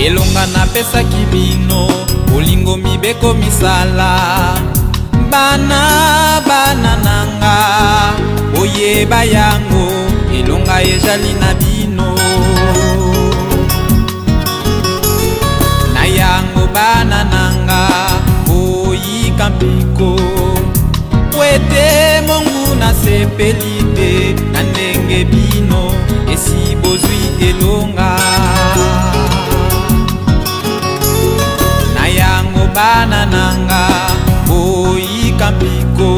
elonga napesaki bino bolingo mibeko misala bana nanga oyeba yango elonga ezali na bino na yango bana nanga oyika mpiko wete mongu na sepelite na ndenge bino esi bozwi elonga na yango bana nanga oyika mpiko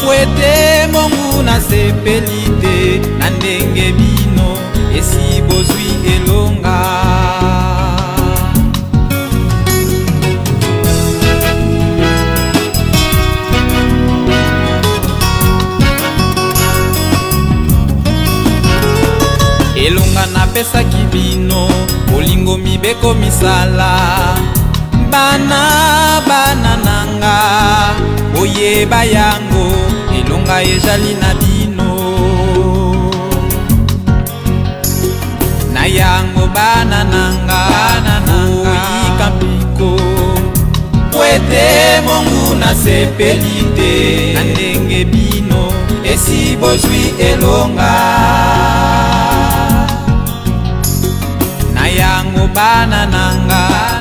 wete mongu na sepelite na ndenge bino esi bozwi elonga elonga napesaki bino bolingo mibeko misala bana nanga oyeba yango elonga ezali na bino na yango bana nanga oyika mpiko wete mongu na sepelite na ndenge bino esi bozwi elonga na yango bana nanga.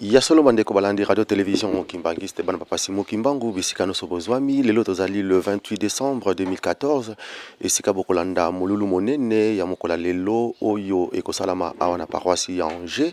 Ya solo bandeko balandi radio télévision Kimbangiste bana papa Simo Kimbangu bisikano sobozwami lelo tozali le 28 décembre 2014 esika bokolanda molulu monene ya mokola lelo oyo ekosalama awana paroisse ya Angers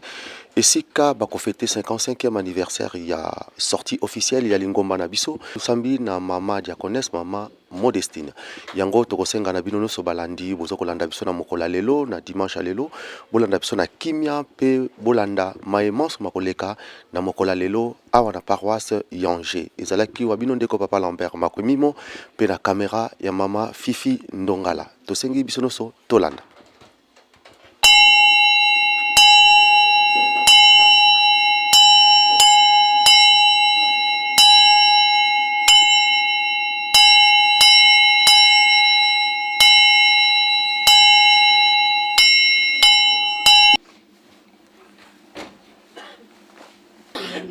esika bakofete 55e anniversaire ya sortie officielle ya lingomba na biso sambi na mama diaconesse mama Modestine yango tokosenga na bino nyonso balandi bozokolanda biso na mokola lelo na dimanche lelo bolanda biso na kimia pe bolanda maemance makoleka na mokola lelo awa na paroisse ya Angers ezalaki wa bino ndeko papa Lambert makomimo pe na kamera ya mama Fifi Ndongala tosengi biso nyonso tolanda.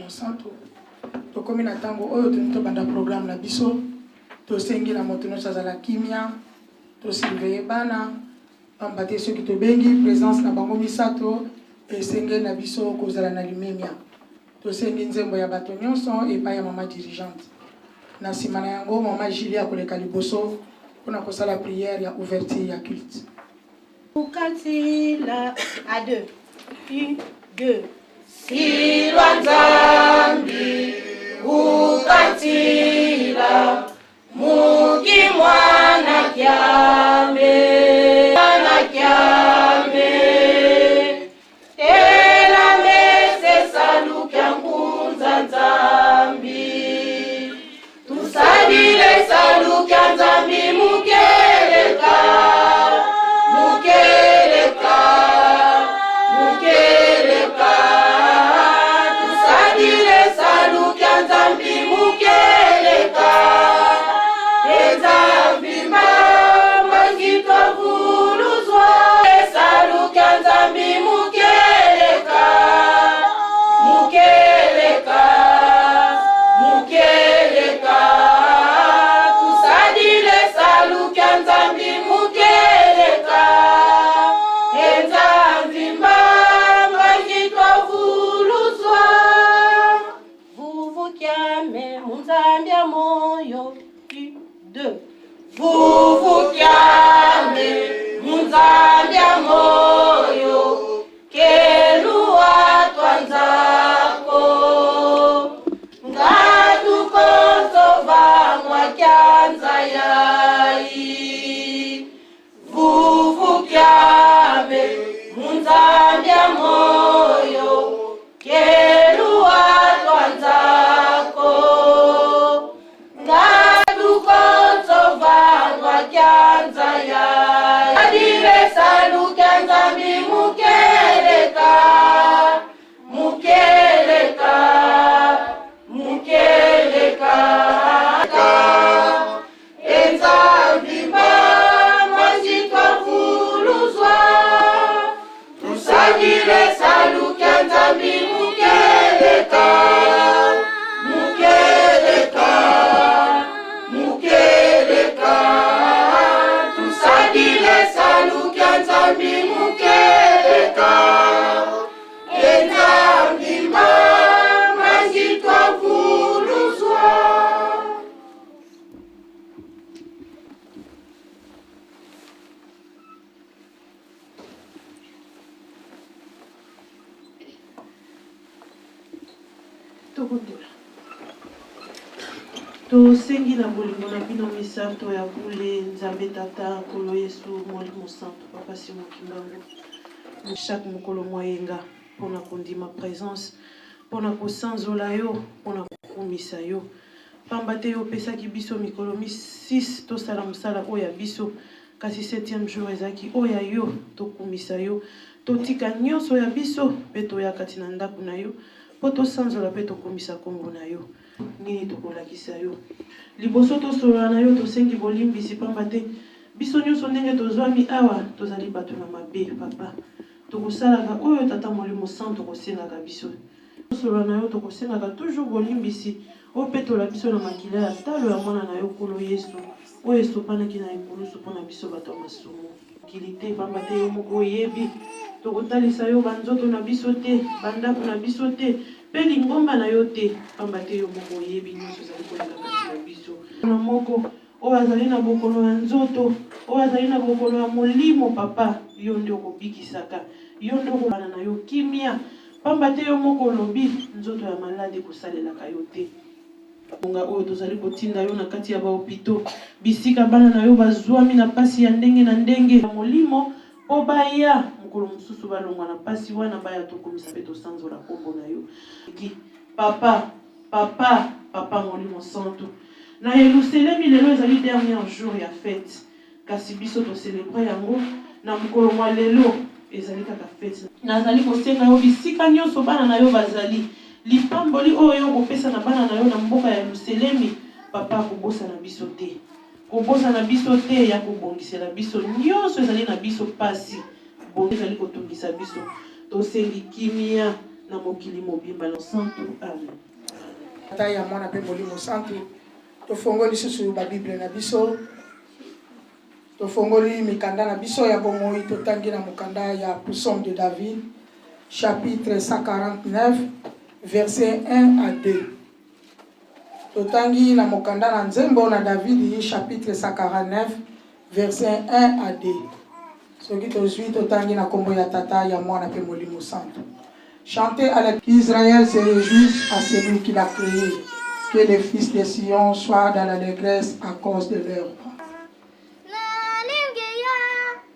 Santo to komi na tango oyo to banda programme na biso to sengi na moto no chazala kimia to surveiller bana pambate soki to bengi présence na bango misato e sengi na biso kozala na limemia to sengi nzembo ya bato nyonso e pa ya mama dirigeante na sima na yango mama Julia koleka liboso pona kosala prière ya ouverture ya culte ukati la à deux 1 2 Silwa Nzambi ukatila mugi mwana kyame tela mese salukya ngunza Nzambi tusadile salukya Nzambi mukeleka Salut mukeleka Enzambi mangi twavuluzwa Tokondola tosengi na bolingo na bino misato ya bule Nzambe Tata Nkolo Yesu Molimo Santo Papa Simo Kimbangu chaque mokolo moyenga mpona kondima présence mpona kosanzola yo mpona kokumisa yo pamba te yo opesaki biso mikolo 6 tosala mosala oyo ya biso kasi 7e jour ezalaki oyo ya yo tokumisa yo totika nyonso ya biso mpe toya kati na ndako na yo mpo tosanzola mpe tokumisa kombo na yo nini tokolakisa yo liboso tosolola na yo tosengi bolimbisi pamba te biso nyonso ndenge tozwami awa tozali bato na mabe papa tokosalaka oyo Tata Molimo Santo tokosengaka biso tosolola na yo tokosengaka toujours bolimbisi oyo mpe tola biso na makila ya talo ya mwana na yo Nkolo Yesu oyo esopanaki na ekulusu mpona biso bato ya masumu mokili te pamba te yo moko oyebi tokotalisa yo banzoto na biso te bandako na biso te mpe lingomba na yo te pamba te yo moko oyebi nyonso ezali koleka kati na biso na moko oyo azali na bokolo ya nzoto oyo azali na bokolo ya molimo papa yo nde okobikisaka yo nde okobana na yo kimia pamba te yo moko olobi nzoto ya malade kosalelaka yo te bonga oyo tozali kotinda yo na kati ya bahopito bisika bana na yo bazwami na pasi ya ndenge na ndenge ya molimo po baya mokolo mosusu balongwa na pasi wana baya tokomisa mpe tosanzola kombo na yo papa papa papa Molimo Santo na Yerusalemi lelo ezali dernier jour ya fête kasi biso toselebre yango na mokolo mwa lelo ezali kaka fête nazali kosenga yo bisika nyonso bana na yo bazali lipamboli oyo kopesa na bana na yo na mboka ya Yerusalemi papa kobosa na biso te kobosa na biso te ya kobongisela biso nyonso ezali na biso pasi bongo ezali kotungisa biso tosengi kimia na mokili mobimba na Santo amen Tata ya mwana mpe Molimo Santo tofongoli susu babible na biso tofongoli mikanda na biso ya bomoi totangi na mokanda ya Psaume de David chapitre 149 verset 1 à 2 totangi na mokanda na nzembo na David chapitre 149 verset 1 à 2 soki tozwi totangi na kombo ya Tata ya mwana mpe Molimo Santo. Chantez à l'Israël se réjouisse à celui qui l'a créé. Que les fils de Sion soient dans l'allégresse à cause de leur roi.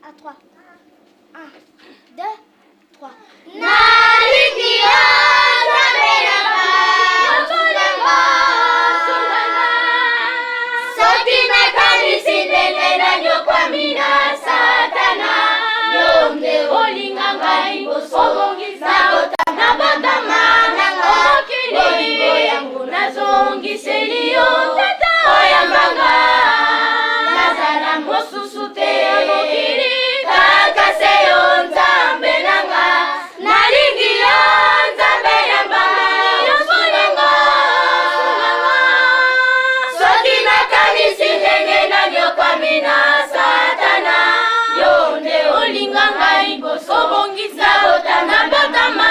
À 3. 1, 2, 3. Sobongisa botana botama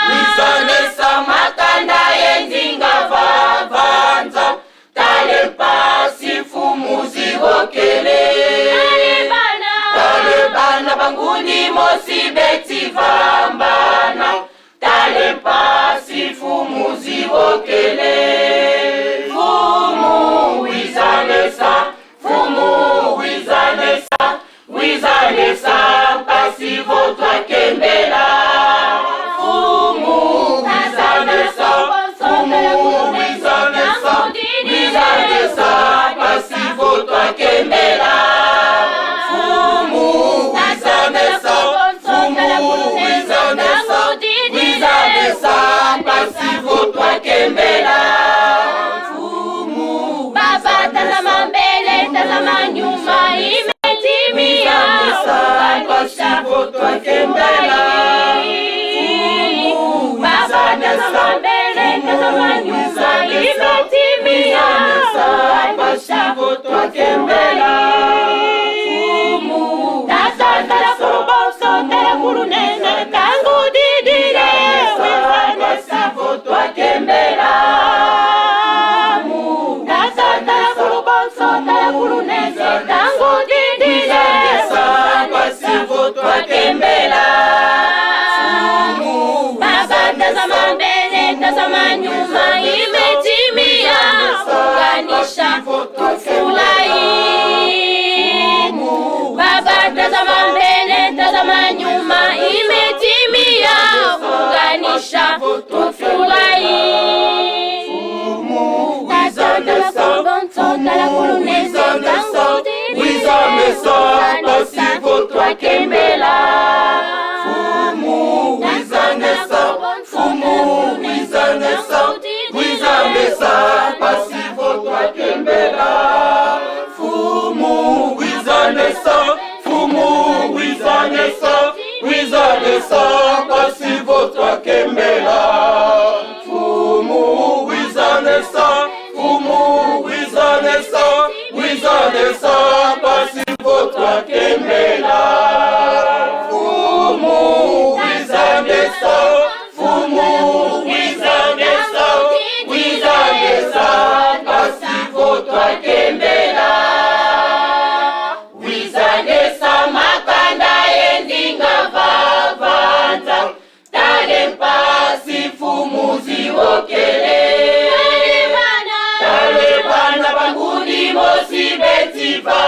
Wisa okele fumu wizanesa fumu wizanesa wizanesa pasi votwa kembela fumu wizanesa fumu wizanesa wizanesa pasi votwa kembela fumu wizanesa fumu wizanesa wizanesa pasi votwa kembela fumu Baba tazama mbele, tazama nyuma, imetimia pasi votwa kembela Baba tazama mbele, tazama nyuma, imetimia pasi votwa kembela Tazatala kuruboso, tala kurunene, tangu didire pasi votwa kembela Tazatala kuruboso, tala kurunene, tangu didire pasi votwa kembela Baba tazama mbele, tazama nyuma, imetimia kuunganisha tufurahi Baba tazama mbele, tazama nyuma, imetimia kuunganisha tufurahi Tazatala kuruboso, tala kurunene, tangu didire pasi votwa kembela fumu wizanesa fumu wizanesa wizanesa pasi votwa kembela fumu wizanesa fumu wizanesa wizanesa pasi votwa kembela fumu wizanesa fumu wizanesa wizanesa pasi votwa kembela fumu wizanesa fumu wizanesa wizanesa pasi votwa kembela wizanesa makanda endinga vavanza tale pasi fumu ziokele tale bana bangudi mosi betiba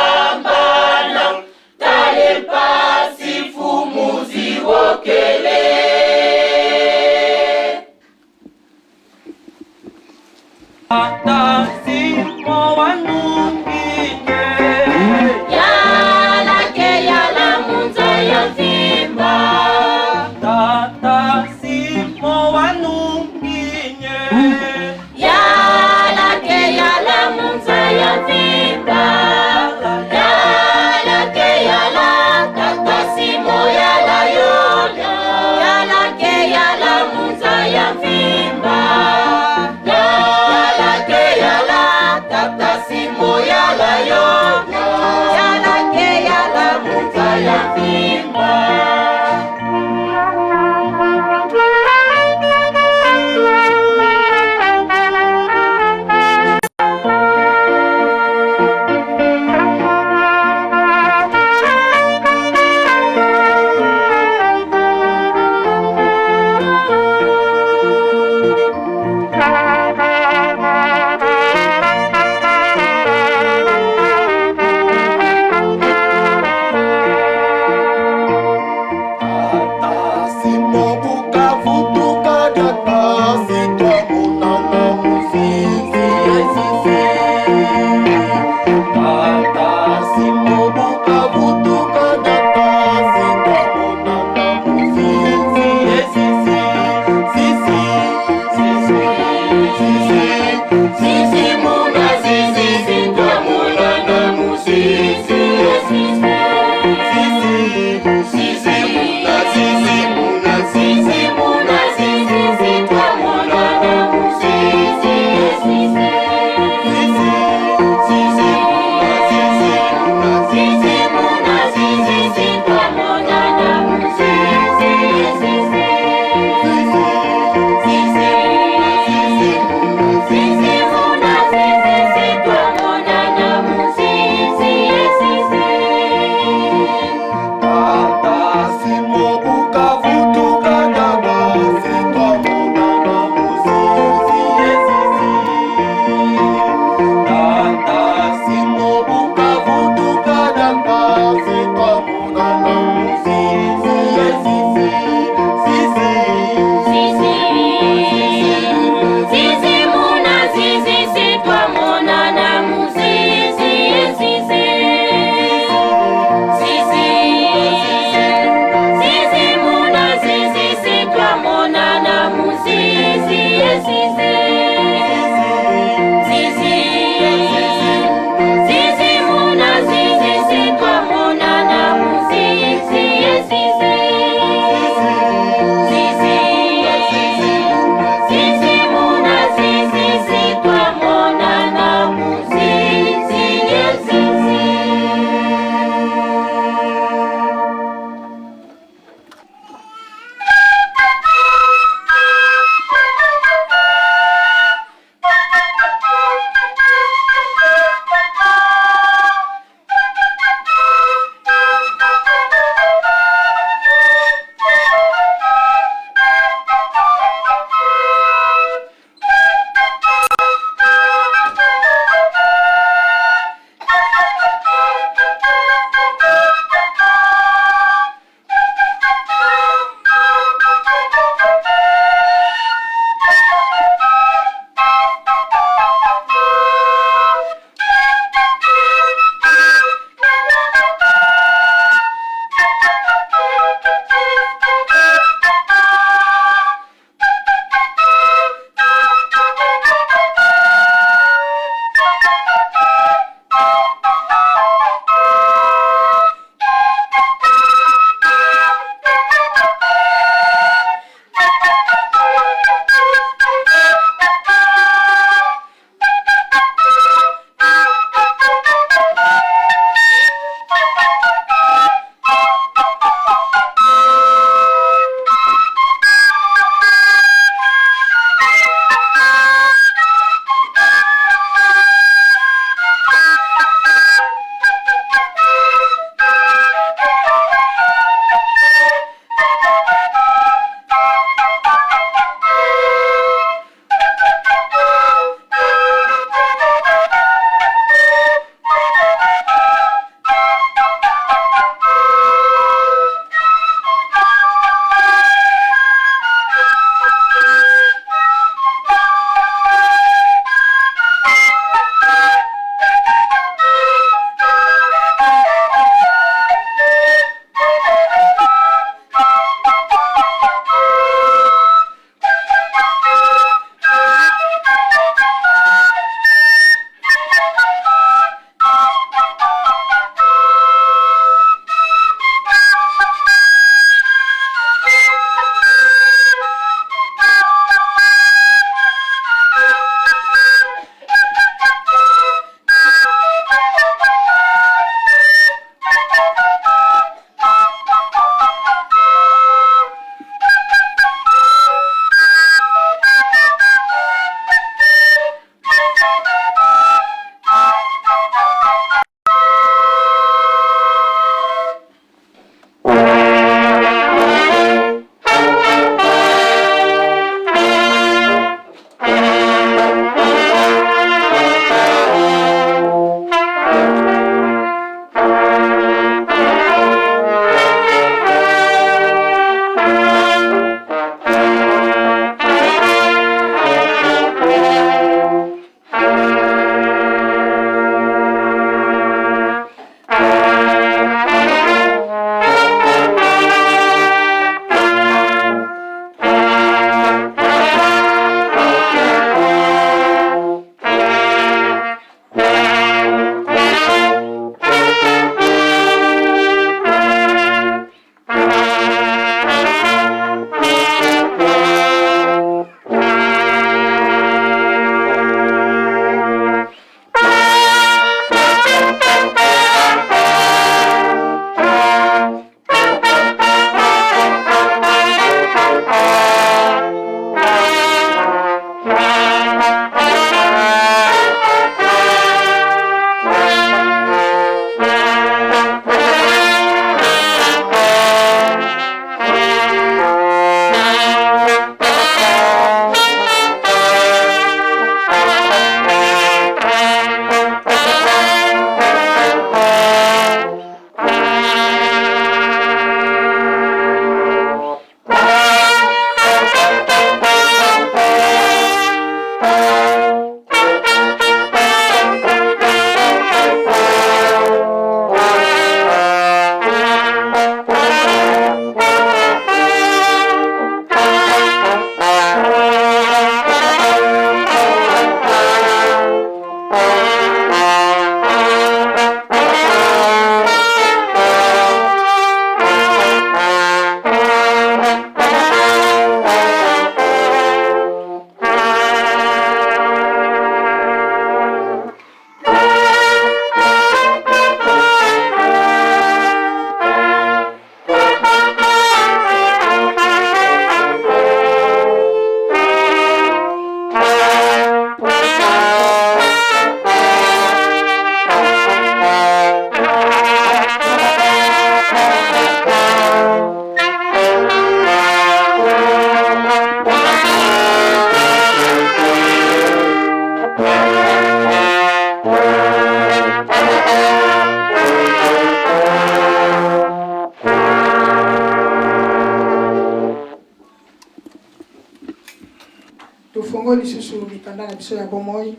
tofongoli susu mikanda na biso ya bomoi.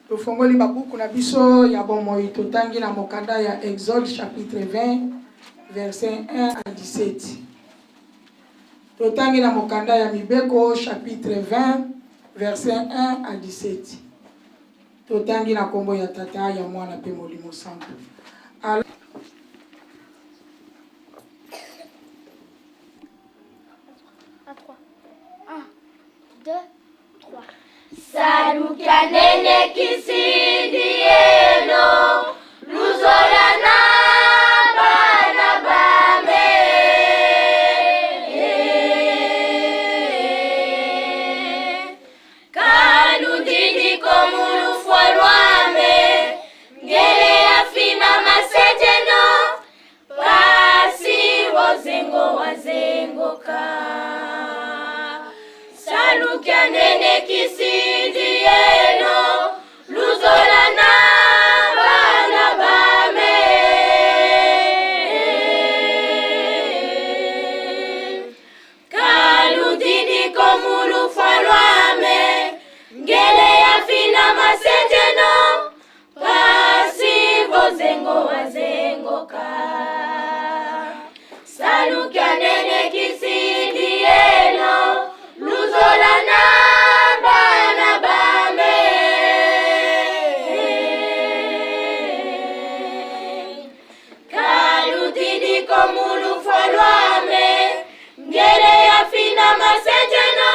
Tofongoli babuku na biso ya bomoi totangi na mokanda ya Exode chapitre 20 verset 1 à 17. Totangi na mokanda ya Mibeko chapitre 20 verset 1 à 17. Totangi na kombo ya tata ya mwana pe molimo santo. Salukia nene kisidieno luzola na bana bame kanudidi komulu fwarwame ngele afina masejeno pasi wozengo wazengoka salukia nene kisidieno luzola na bana bame kaludini komulu falwame ngele afina masejeno pasi vozengo wazengoka salukia nene kisidieno luzola na bana bame kaludini komulu falwame ngere afina masejeno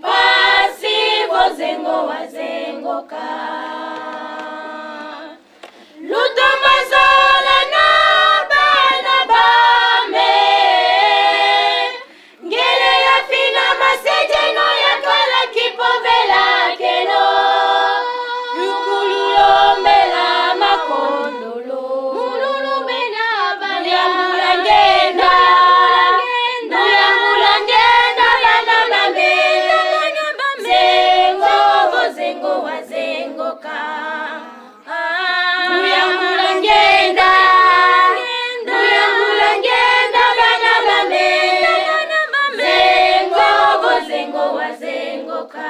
pasi vozengo wazengoka lutomazola na bana bame ngere afina masejeno yakala kipovela keno yukululombela makondolo mululumena banyamulangenda muyamulangenda bana bambe zengo vozengo wazengoka muyamulangenda muyamulangenda bana bambe zengo vozengo wazengoka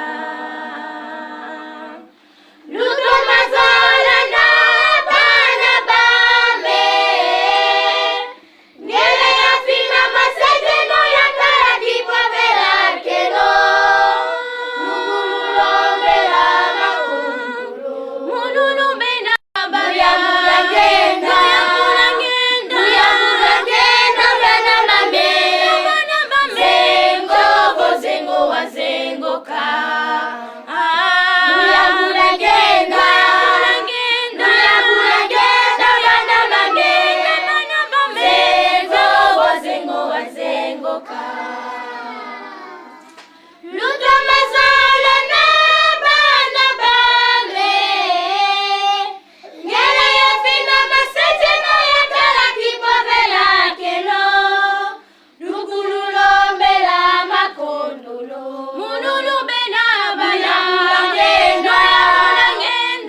lutomazola na bana bame ngele afina masejeno yakala kipovela keno mugululombela makundulu mululumena muyamulangenda muyamulangenda bana bambe zengo vozengo wazengoka muyamulangenda muyamulangenda bana bambe zengo vozengo wazengoka lutomazola na bana bame ngela yafina masejeno yakala kipovela keno lukululombela makondolo mululubena muyamulangenda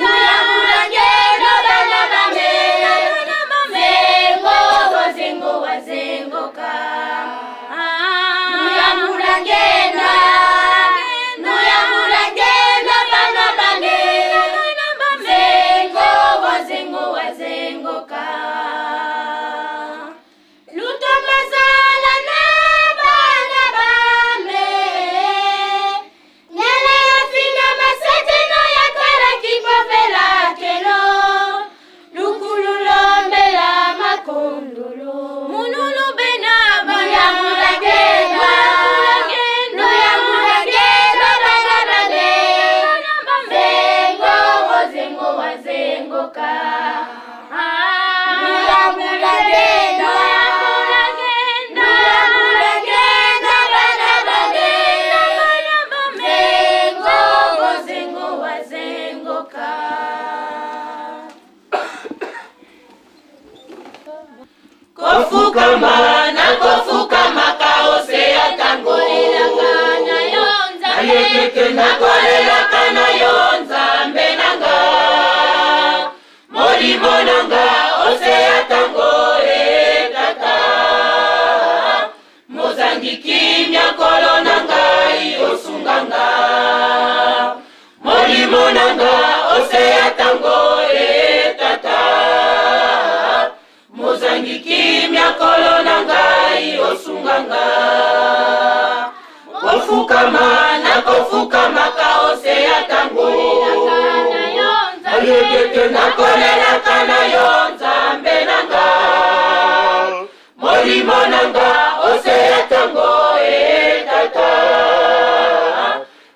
muyamulangenda bana bame zengo vozengo wazengoka muyamulangenda muyamulangenda bana bame zengo vozengo wazengoka lutomazola na bana bame ngele afina masejeno yakala kipovela keno lukululombela makondolo mululubena muyamulangenda muyamulangenda bana bame zengo vozengo wazengoka muyamulangenda muyamulangenda bana bame zengo vozengo wazengoka kofukama na kofukama kaose ya tango ayekeke nakolelaka na yo nzambe nanga molimo nanga ose ya tango etata mozangi kimia kolo na ngai Molimonanga oseya tango etata mozangi kimia kolona ngai osunganga kofukama na kofukama ka oseya tango ayekeke na kolelaka na yo nzambe nanga Molimonanga oseya tango etata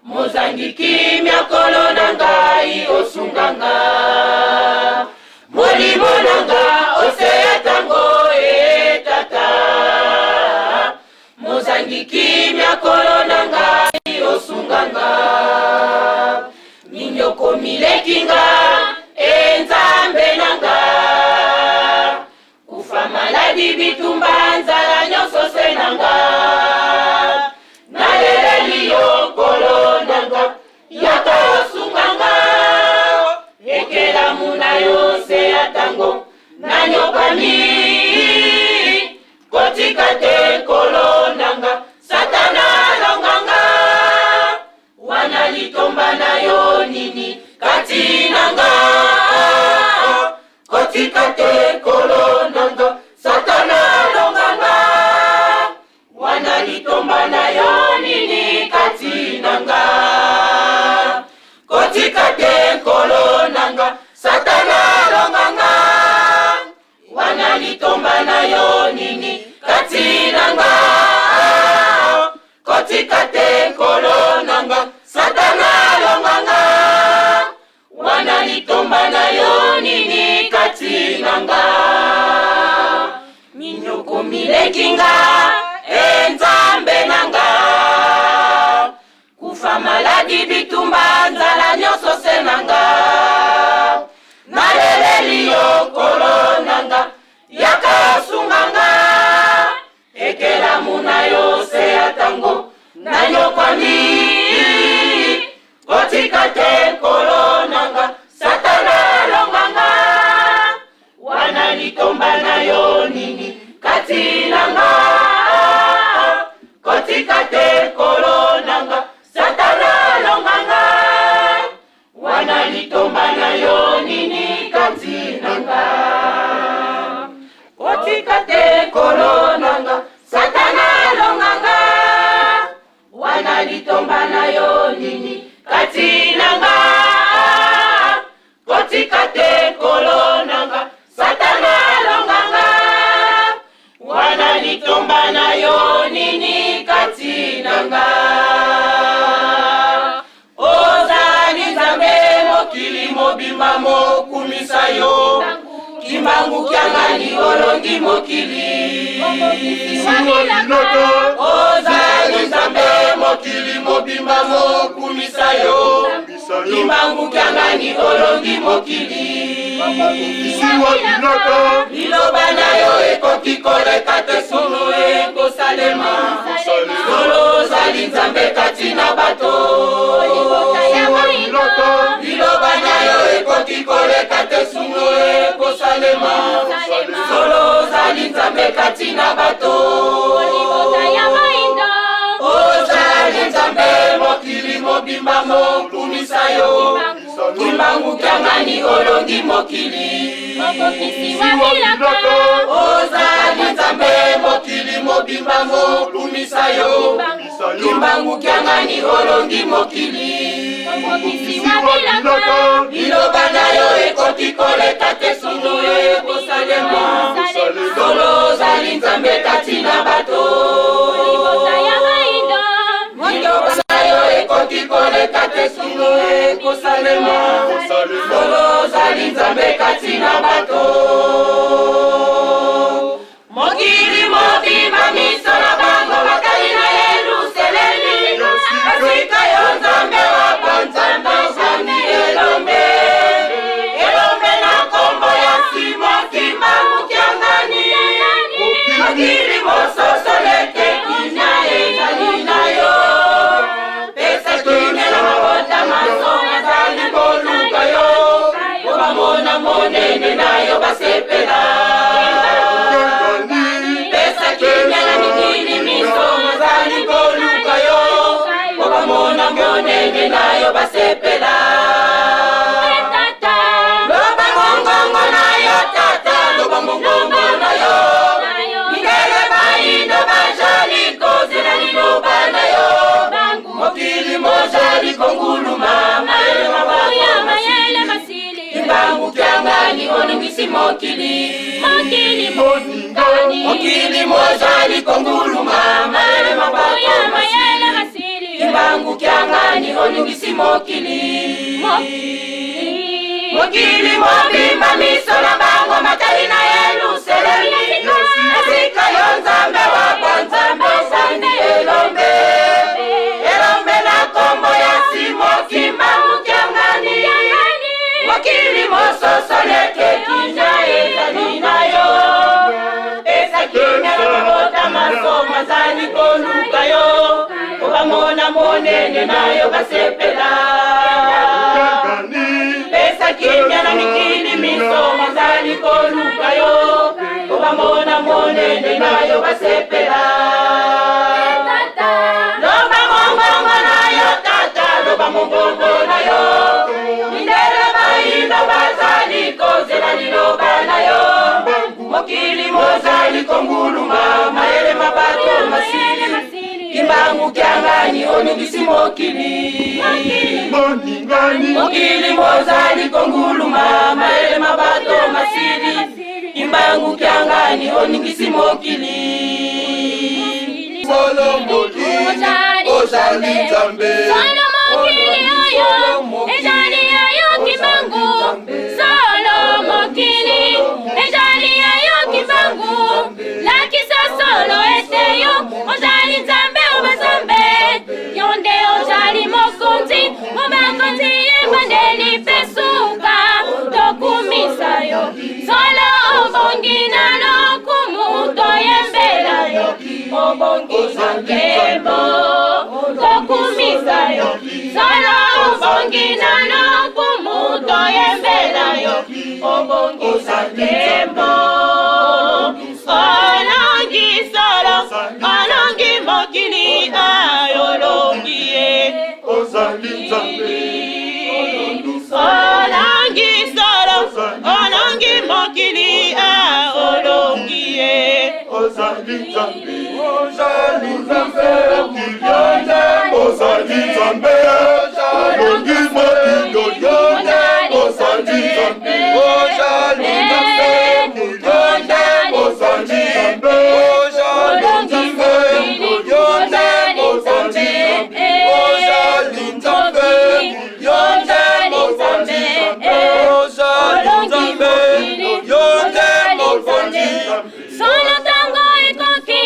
mozangi kimia kolona ngai osunganga Molimonanga oseya tango etata mozangi kimia kolona ngai osunganga minyoko milekinga enzambe nanga kufa maladi bitumba nzala nyonso se nanga naleleli yo kolonanga yaka osunganga ekelamu na yo se ya tango nanyokani kotika te kolonanga satana longanga wana litomba na yo nini kati nanga kotika te kolonanga satana longanga wana litomba na yo nini kati nanga kotika te kolonanga satana longanga wana litomba na yo nini kati nanga kotika te kolonanga satana longanga wana litomba na yo nini kati nanga minyoko milekinga enzambe nanga kufa maladi bitumba nzala nyonso se nanga naleleli yo kolonanga yaka osunganga ekelamu na yo se ya tango nanyokwami kotika te kolonanga satana longanga wana litomba na yo nini kati nanga kotika te kolonanga satana longanga wana litomba na yo nini kati nanga kotika te kolonanga satana longanga wana litomba na yo nini kati nanga kotika te kolonanga satana longanga wana litomba na yo nini kati nanga ozali nzambe mokili mobimba mokumisa yo kimbangu kyangani olongi mokili ozali nzambe mokili mobimba mokumisa yo kimbangu kyangani olongi mokili liloba na yo ekoki koleka te solo ekosalema solo ozali nzambe kati na bato liloba na yo ekoki koleka te solo ekosalema solo ozali nzambe kati na bato ozali nzambe mokili mobimba mokumisa yo kimbangu kyangani olongi mokili ozali nzambe mokili mobimba mokumisa yo kimbangu kyangani olongi mokili liloba na yo ekoki koleka te solo ekosalema solo ozali nzambe kati na bato liloba na yo ekoki koleka te solo ekosalema solo ozali nzambe kati na bato mokili mobimba miso na bango bakali na Yerusalemi asika yo nzambe wa banzambe ozangi elombe na kombo ya simo kimbangu kyangani mokili mososo leke kinya ezali na yo pesa kimela mabota masonga zali boluka yo obamona monene na yo basepela pesa kimela mingi mokili mokili mozali konguluma mayele mabato masili kimbangu kyangani oningisi mokili mokili mobimba miso na bango matali na yelu seleli esika yo nzambe wako nzambe sandi elombe na kombo ya simo kimbangu kyangani mokili mososoleke kinja ezali na yo pesa kinya na mabota masoma zali koluka yo obamona monene na yo basepela pesa kinya na mikili misoma zali koluka yo obamona monene na yo basepela loba mongongo na yo tata loba mongongo na yo ino bazali kozela liloba na yo mokili mozali konguluma mayele mabato masili kimbangu kyangani oningisi mokili mokili mozali konguluma mayele mabato masili kimbangu kyangani oningisi mokili solo mokili ozali nzambe solo mokili ezali yo kimbangu lakisa solo eteyo ozali nzambe obazambe yonde ozali mokonzi mobakonzi yebandeli pesuka tokumisa yo solo obongi na lokumu toyembela yo obongi na nkembo tokumisa yo solo obongi na lokumu toyembela yo obongi na nkembo olongi solo olongi mokili ayolongi ye ozali nzambe olongi solo olongi mokili ayolongi ye ozali nzambe ozali nzambe okilionde ozali nzambe olongi mokili oyonde ozali nzambe ozali nzambe okilionde ozali nzambe ozali nzambe okilionde ozali nzambe ozali nzambe okilionde ozali nzambe ozali nzambe okilionde ozali nzambe solo tango ekoki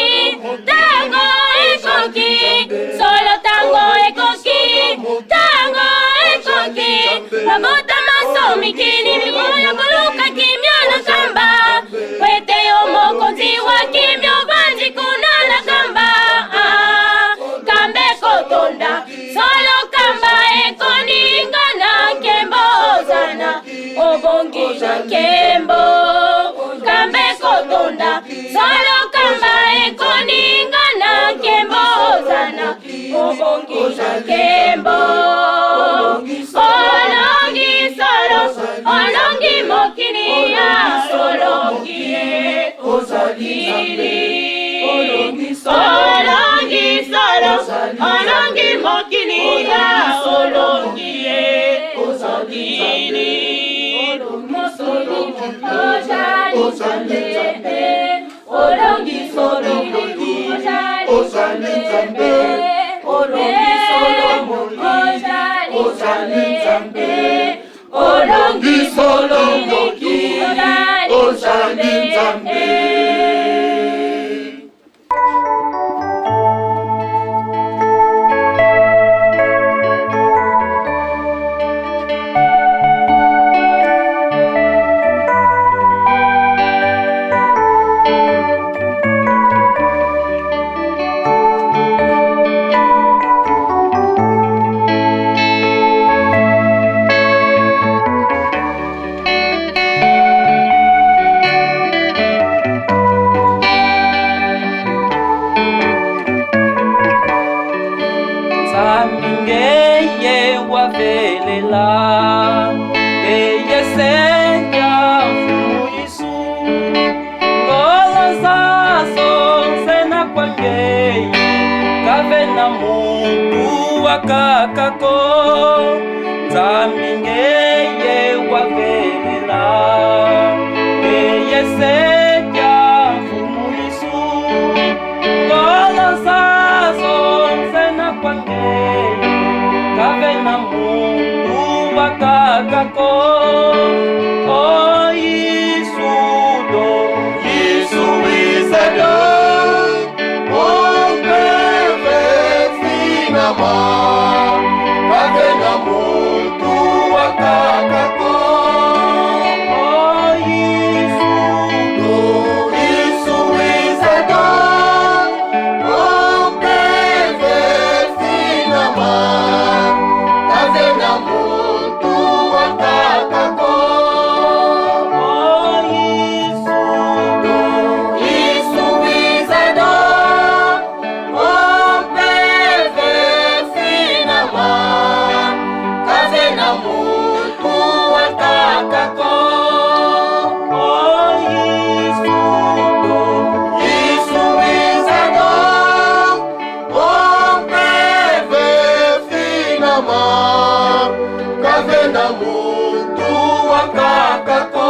solo tango ekoki babota maso mikili mimoyo koluka kimyo na kamba wete yo mokonzi wa kimyo banji kuna na kamba kambe kotonda solo kamba ekoninga na kembo zana obongi na kembo kambe kotonda solo kamba ekoninga na kembo zana obongi na kembo olongi solo olongi mokili ya olongi ye ozalili olongi solo olongi mokili ya olongi ye ozalili mokili olongi solo ozali nzambe olongi solo ozali nzambe olongi solo ozali nzambe. kako oh Isudo Yesu wizado oh bebe finama kavena mutu wakakako oh Isudo Yesu wizado oh bebe finama kavena mutu wakakako oh Isudo Yesu wizado oh bebe finama kavena mutu wakakako oh Isudo Yesu wizado oh bebe finama kavena mutu wakakako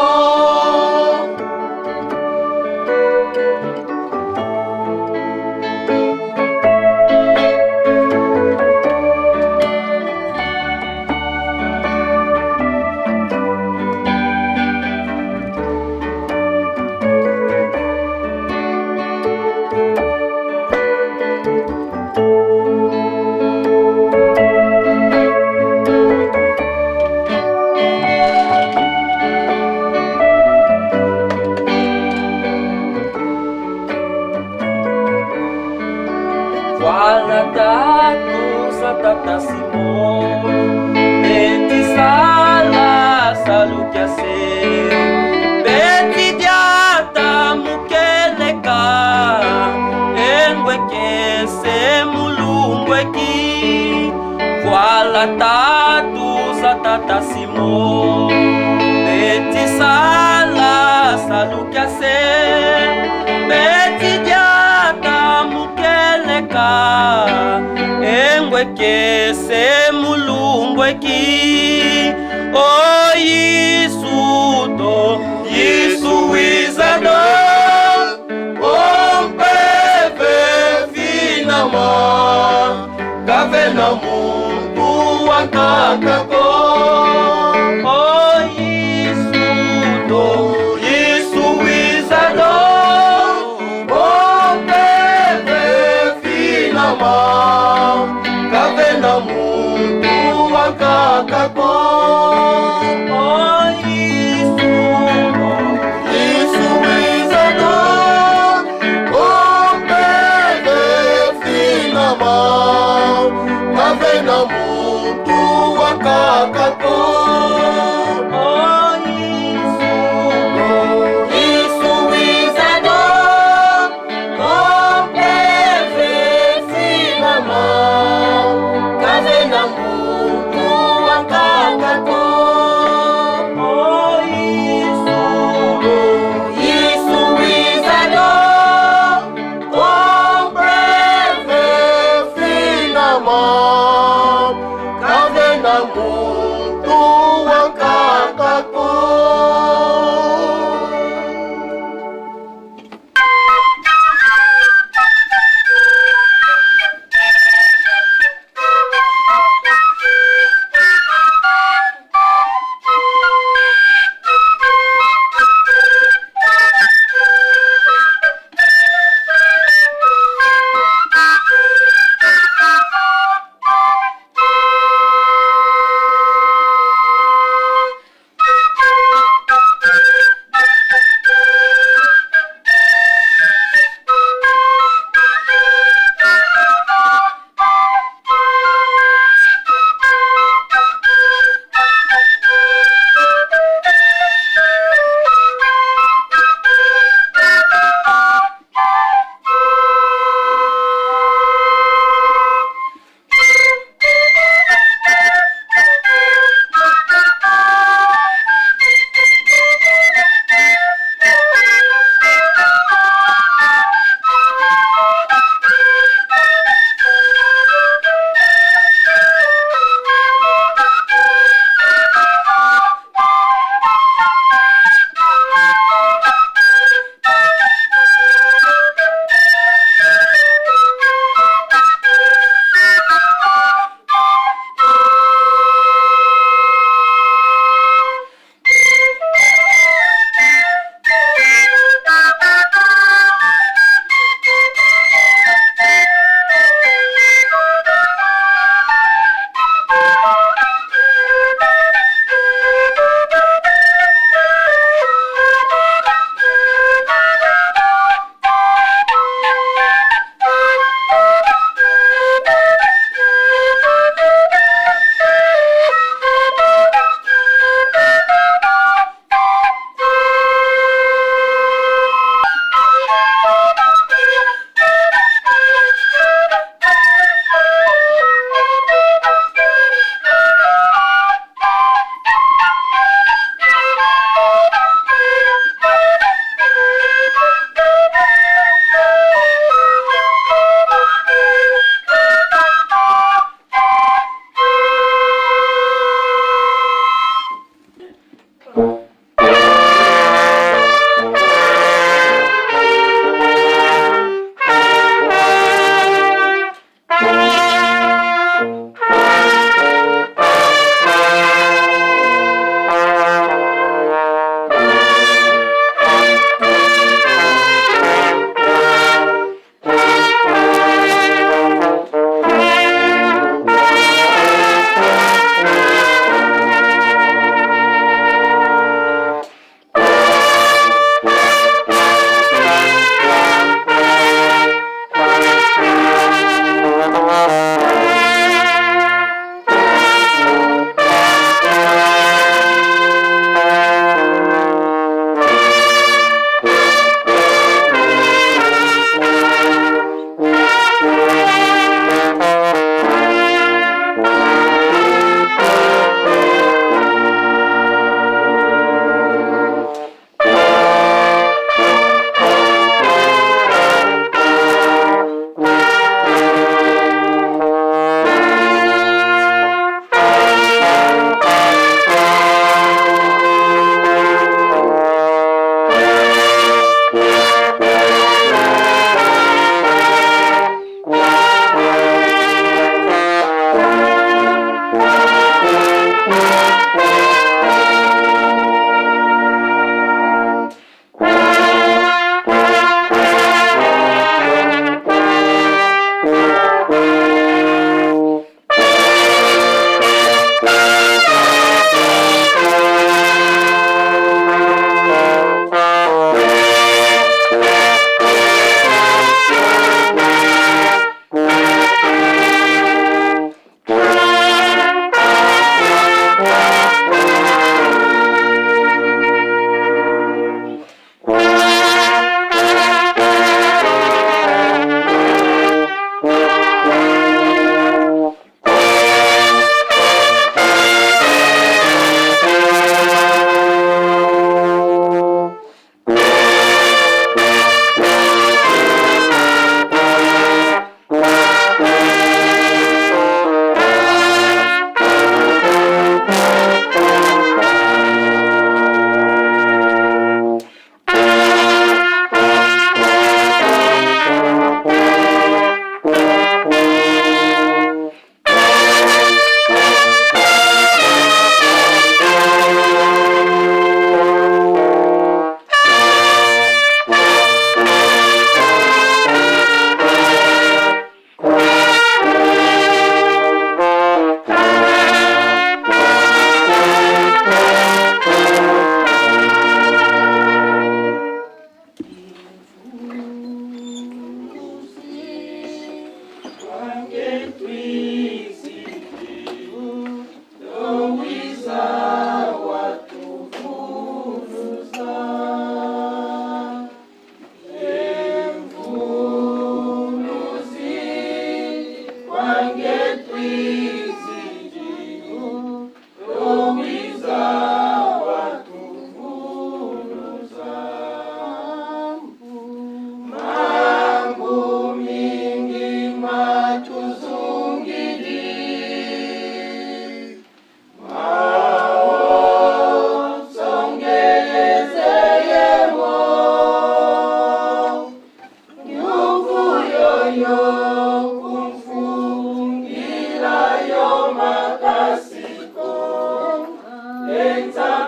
Wala tatu sa tatasimo Beti sala salukyase Beti diata mukeleka Engweke se mulungweki Wala tatu sa tatasimo Beti sala salukyase Beti diata mukeleka engweke se mulungweki oh Isudo Yesu wizado oh bebe finama kavena mutu wakakako oh Isudo Yesu wizado oh bebe finama kavena mutu wakakako oh Isudo Yesu wizado oh bebe finama kavena mutu wakakako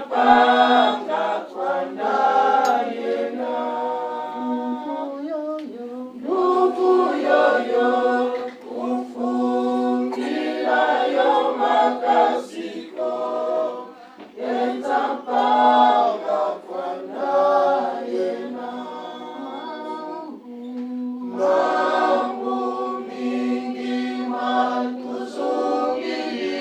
panga kwanda yena nguvu yoyo ufungila yo makasiko yenza panga kwanda yena mambo mingi matuzungili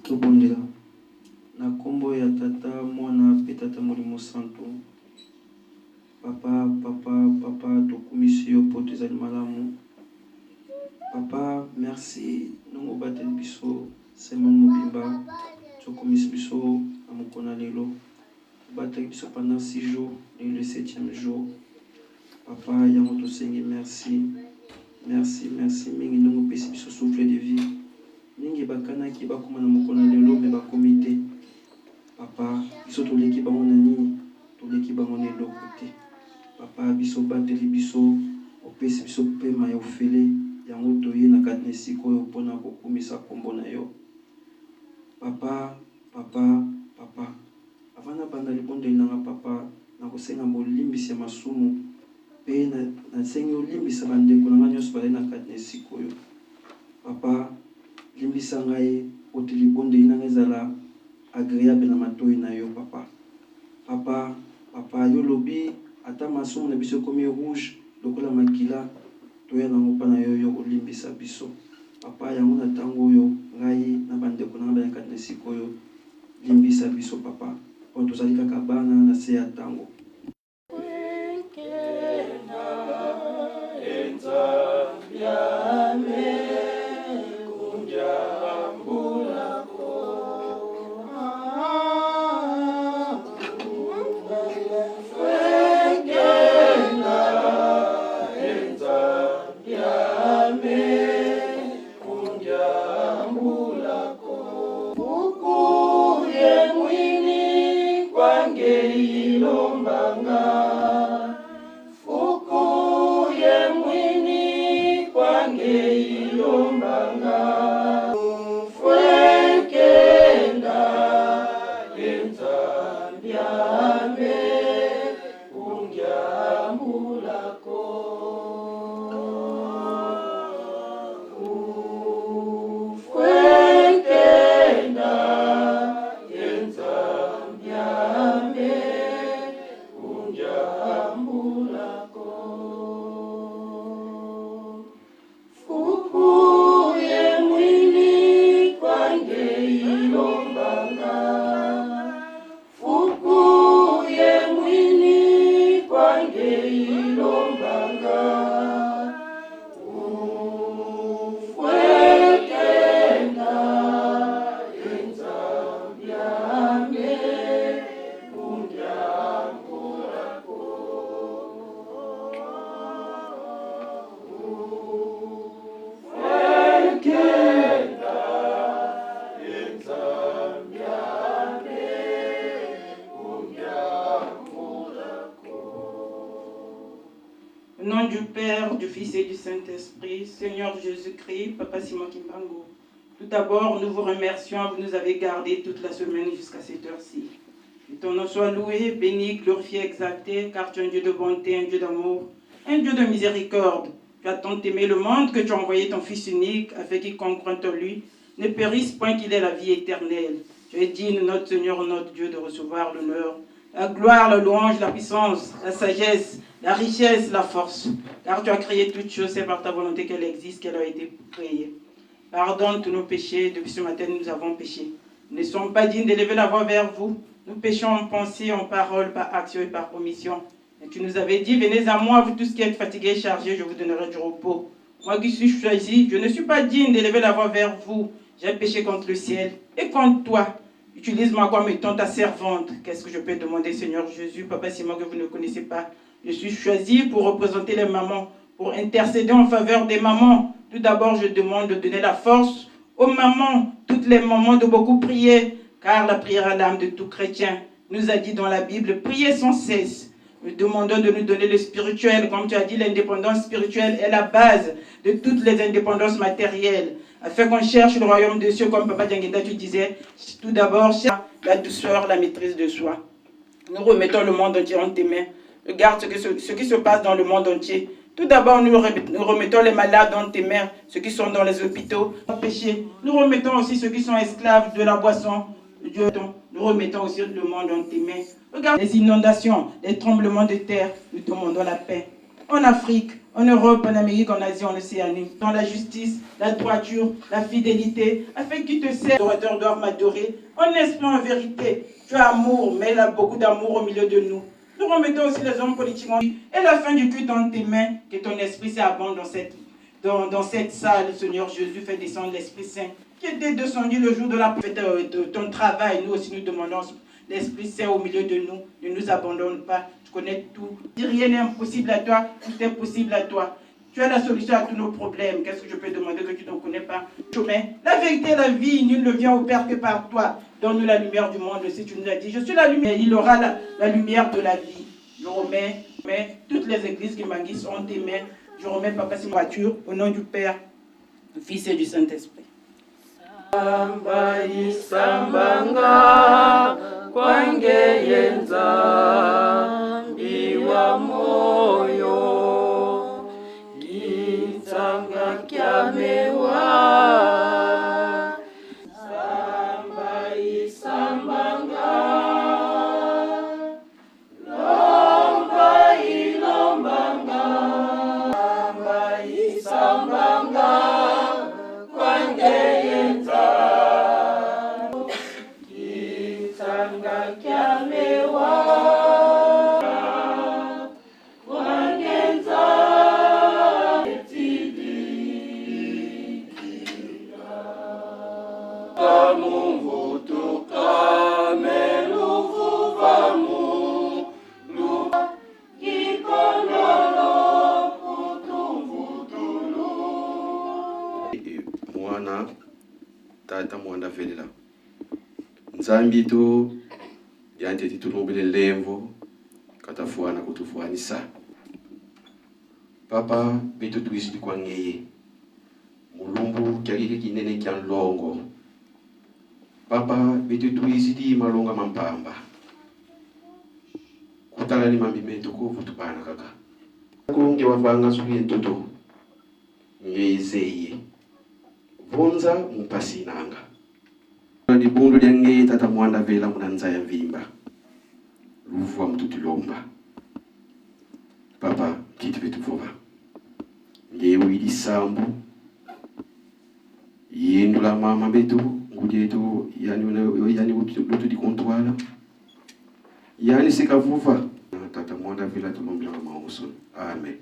tobondela na nkombo ya tata mwana mpe tata molimo santo. Papa tokumisi yo mpo tozali malamu. Papa merci nongo bateli biso Simon Mobimba tokumisi biso na mokona lelo bateli biso pendant 6 jours et le 7e jour. Papa yango tosengi merci mingi nongo pesi biso souffle de vie mingi bakanaki bakoma na mokona lelo me bakomi te. Papa biso toleki bango na nini, toleki bango na eloko te. Papa biso bateli biso opesi biso pema ya ofele yango toye na kati na esika oyo mpona kokumisa kombo na yo. Papa avant na banda libondeli nanga papa nakosenga bolimbisi ya masumu mpe nasengi olimbisa bandeko na ngai nyonso bazali na kati na esika oyo. Papa limbisa ngai ote libondeli nanga ezala agréable na matoi na yo. Papa yo lobi ata masumu na biso ekomi rouge lokola makila toya nango mpa na yo olimbisa biso. Papa yango na ntango oyo ngai na bandeko na ngai bazali kati na esika oyo limbisa biso papa mpo tozali kaka bana na se ya ntango. Au nom du Père, du Fils et du Saint-Esprit, Seigneur Jésus-Christ, Papa Simon Kimbangu, tout d'abord, nous vous remercions, vous nous avez gardés toute la semaine jusqu'à cette heure-ci. Que ton nom soit loué, béni, glorifié, exalté, car tu es un Dieu de bonté, un Dieu d'amour, un Dieu de miséricorde. Tu as tant aimé le monde que tu as envoyé ton Fils unique, afin qu'il comprenne en lui, ne périsse point qu'il ait la vie éternelle. Tu es digne, notre Seigneur, notre Dieu, de recevoir l'honneur, la gloire, la louange, la puissance, la sagesse, la richesse, la force. Car tu as créé toutes choses, c'est par ta volonté qu'elle existe, qu'elle a été créée. Pardonne tous nos péchés, depuis ce matin nous avons péché. Nous ne sommes pas dignes d'élever la voix vers vous. Nous péchons en pensée, en parole, par action et par omission. Et tu nous avais dit, venez à moi, vous tous qui êtes fatigués et chargés, je vous donnerai du repos. Moi qui suis choisi, je ne suis pas digne d'élever la voix vers vous. J'ai péché contre le ciel et contre toi. Utilise-moi comme étant ta servante. Qu'est-ce que je peux demander, Seigneur Jésus? Papa, c'est moi que vous ne connaissez pas. Je suis choisi pour représenter les mamans, pour intercéder en faveur des mamans. Tout d'abord, je demande de donner la force aux mamans, toutes les mamans, de beaucoup prier, car la prière à l'âme de tout chrétien nous a dit dans la Bible, priez sans cesse. Nous demandons de nous donner le spirituel. Comme tu as dit, l'indépendance spirituelle est la base de toutes les indépendances matérielles. Afin qu'on cherche le royaume des cieux, comme Papa Djangenda, tu disais, tout d'abord, cherche la douceur, la maîtrise de soi. Nous remettons le monde entier en tes mains. Regarde ce qui se passe dans le monde entier. Tout d'abord, nous remettons les malades dans tes mains, ceux qui sont dans les hôpitaux, péché. Nous remettons aussi ceux qui sont esclaves de la boisson. Nous remettons aussi le monde dans tes mains. Regarde les inondations, les tremblements de terre. Nous demandons la paix. En Afrique, en Europe, en Amérique, en Asie, en Océanie. Dans la justice, la droiture, la fidélité, afin qu'ils te servent. Les adorateurs doivent m'adorer. En esprit, en vérité. Tu as amour, mais il y a beaucoup d'amour au milieu de nous. Nous remettons aussi les hommes politiques et la fin du culte dans tes mains, que ton esprit s'abonde dans cette salle, Seigneur Jésus, fait descendre l'Esprit Saint, qui était descendu le jour de ton travail. Nous aussi, nous demandons l'Esprit Saint au milieu de nous. Ne nous abandonne pas. Tu connais tout. Rien n'est impossible à toi. Tout est possible à toi. Tu as la solution à tous nos problèmes. Qu'est-ce que je peux demander que tu ne connais pas? La vérité et la vie, nul ne vient au Père que par toi. Donne-nous la lumière du monde. Si tu nous as dit, je suis la lumière, il aura la lumière de la vie. Je remets toutes les églises qui m'anguissent en tes mains. Je remets Papa cette voiture au nom du Père, du Fils et du Saint-Esprit. Samba isambanga kwangeyenza iwa moyo gitsanga kyamewa Samba isambanga lomba ilombanga Samba isambanga kwangeyenza gitsanga kyamewa kwangenza mwana tata mwanda velela nzambi to yante titulombele lemvo katafuana kutufuanisa papa beto tuisi kwangeye mulumbu kyalike kinene kya longo papa beto tuisi di malonga mampamba kutala ni mambi meto ko futupana kaka konge wafanga subi ntoto ngezeye vonza mpasi nanga ni bundu lyange tata mwanda vela munanza ya vimba luvu wa mtutulomba papa kitu vitu vova ngewe ili sambu yendula mama betu ngujetu yani lutu di kontwala yani sikavuva tata mwanda vela tulombila mauso amen.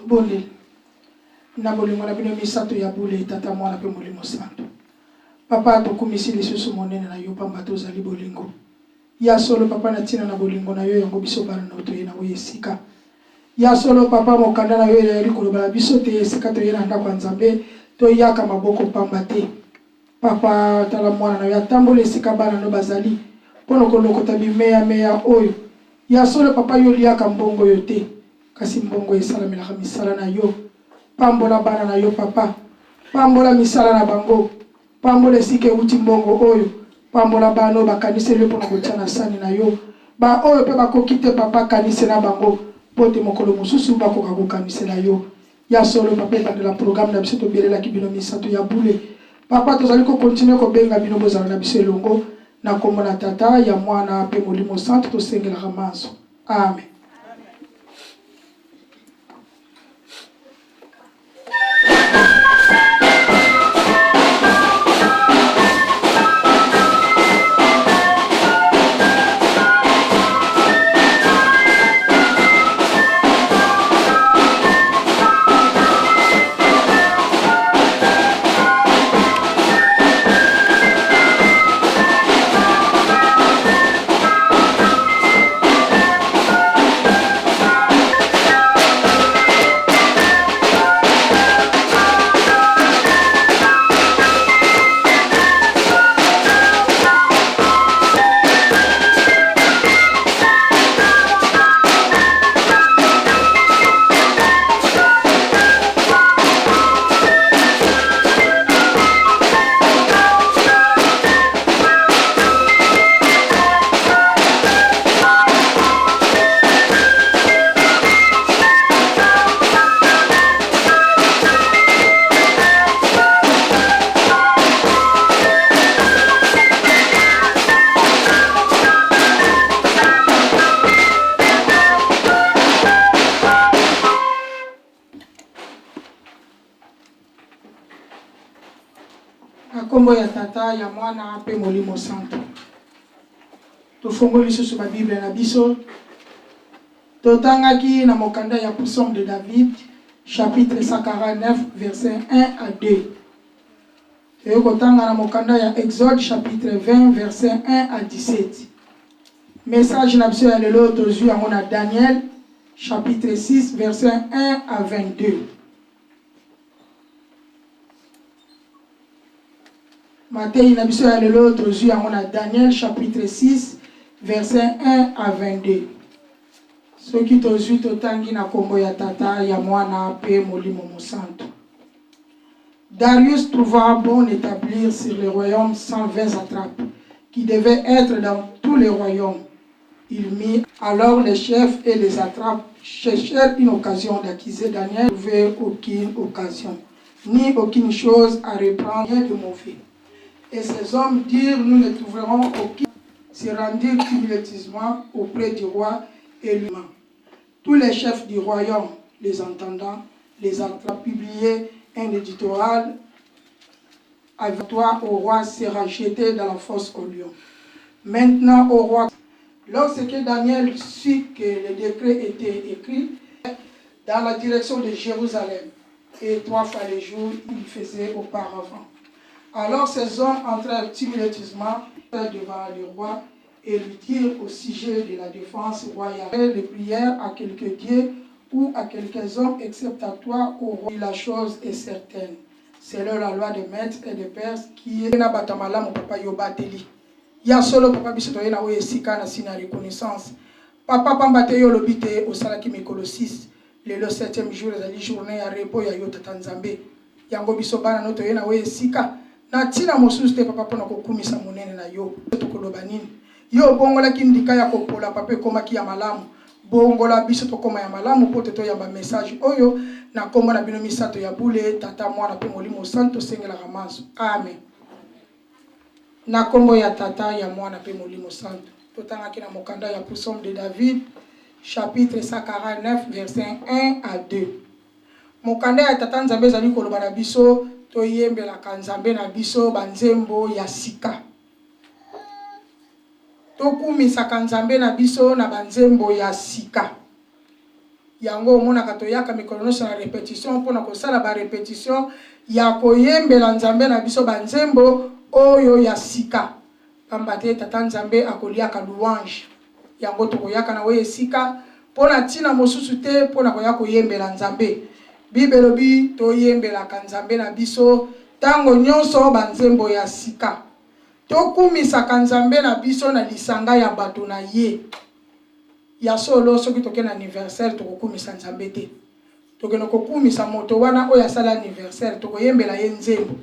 bonde na bolingo na bino misato ya bule tata mwana pe molimo santo. Papa tokumisi lisusu monene na yo pamba tozali bolingo. Ya solo papa na tina na bolingo na yo yango biso bana na toye na yo esika. Ya solo papa mokanda na yo yali koloba biso te esika to yena ndako nzambe to yaka maboko pamba te. Papa tala mwana na yo atambola esika bana no bazali pono kolokota bimeya meya oyo. Ya solo papa yo liaka mbongo yo te kasi mbongo esalamela misala na yo. Pambola bana na yo papa. Pambola misala na bango. Pambola esika uti mbongo oyo. Pambola bano bakanise le pono kotia na sani na yo. Ba oyo pe bakokite papa kanise na bango. Pote mokolo mususu bakoka kokanise na yo. Ya solo papa bande la programme na biso to belela ki bino misato ya bule. Papa tozali ko continuer ko benga bino bozala na biso elongo na kombo na tata ya mwana pe molimo santo to sengela ramanso. Amen. Kombo ya tata ya mwana pe molimo santo. Tofongoli lisusu ba Bible na biso. Totangaki na mokanda ya Psaume de David, chapitre 149, verset 1 à 2. Totanga na mokanda ya Exode, chapitre 20, verset 1 à 17. Message na biso ya lelo tozwi yango na Daniel, chapitre 6, verset 1 à 22. Matthieu na biso ya lelo tozwi yango na Daniel chapitre 6 verset 1 à 22. Soki tozwi totangi na kombo ya tata ya mwana pe molimo mosanto. Darius trouva bon d'établir sur le royaume 120 satrapes qui devaient être dans tous les royaumes. Il mit alors les chefs et les satrapes cherchèrent une occasion d'accuser Daniel. Ne trouvaient aucune occasion ni aucune chose à reprendre de mauvais. Et ces hommes dirent, nous ne trouverons aucun, se rendirent tumultueusement auprès du roi et lui-même. Tous les chefs du royaume, les entendants, les attrapent, publié un éditorial avec toi au roi sera jeté dans la fosse au lion. Maintenant au roi, lorsque Daniel sut que le décret était écrit dans la direction de Jérusalem, et 3 fois le jour, il faisait auparavant. Alors ces hommes entrèrent tumultueusement devant le roi et lui dirent au sujet de la défense royale de prière à quelques dieux ou à quelques hommes except à toi, au roi. La chose est certaine. C'est la loi des maîtres et des pères qui est na batamala mon papa yobateli. Ya solo papa bisoto na we sika na sina reconnaissance. Papa pambate yo lobite au salaki mikolo 6. Le 7e jour de la journée à repos ya yo tatanzambe. Yango biso bana noto na we sika. Na tina mosusu te papa pona kokumisa monene na yo tokoloba nini yo bongola kindika ya kopola papa komaki ya malamu bongola biso tokoma ya malamu pote to yamba message oyo na kombo na bino misato ya bule tata mwana pe molimo santo sengela ramanso. Amen. Na kombo ya tata ya mwana pe molimo santo totangaki na mokanda ya Psaume de David chapitre 149 verset 1 à 2. Mokanda ya tata nzambe zali koloba na biso toyembelaka nzambe na biso banzembo ya sika. Tokumisaka nzambe na biso na banzembo ya sika. yango mona katoyaka mikolo nyonso na répétition mpona kosala ba répétition ya koyembela nzambe na biso banzembo oyo ya sika pamba te tata nzambe akoliaka louange yango tokoyaka na we esika mpona ntina mosusu te mpona koya koyembela nzambe bible elobi toyembelaka nzambe na biso ntango nyonso banzembo ya sika tokumisaka nzambe na biso na lisanga ya bato na ye ya solo soki toke na anniversaire tokokumisa nzambe te tokende kokumisa moto wana oyo asala anniversaire tokoyembela ye nzembo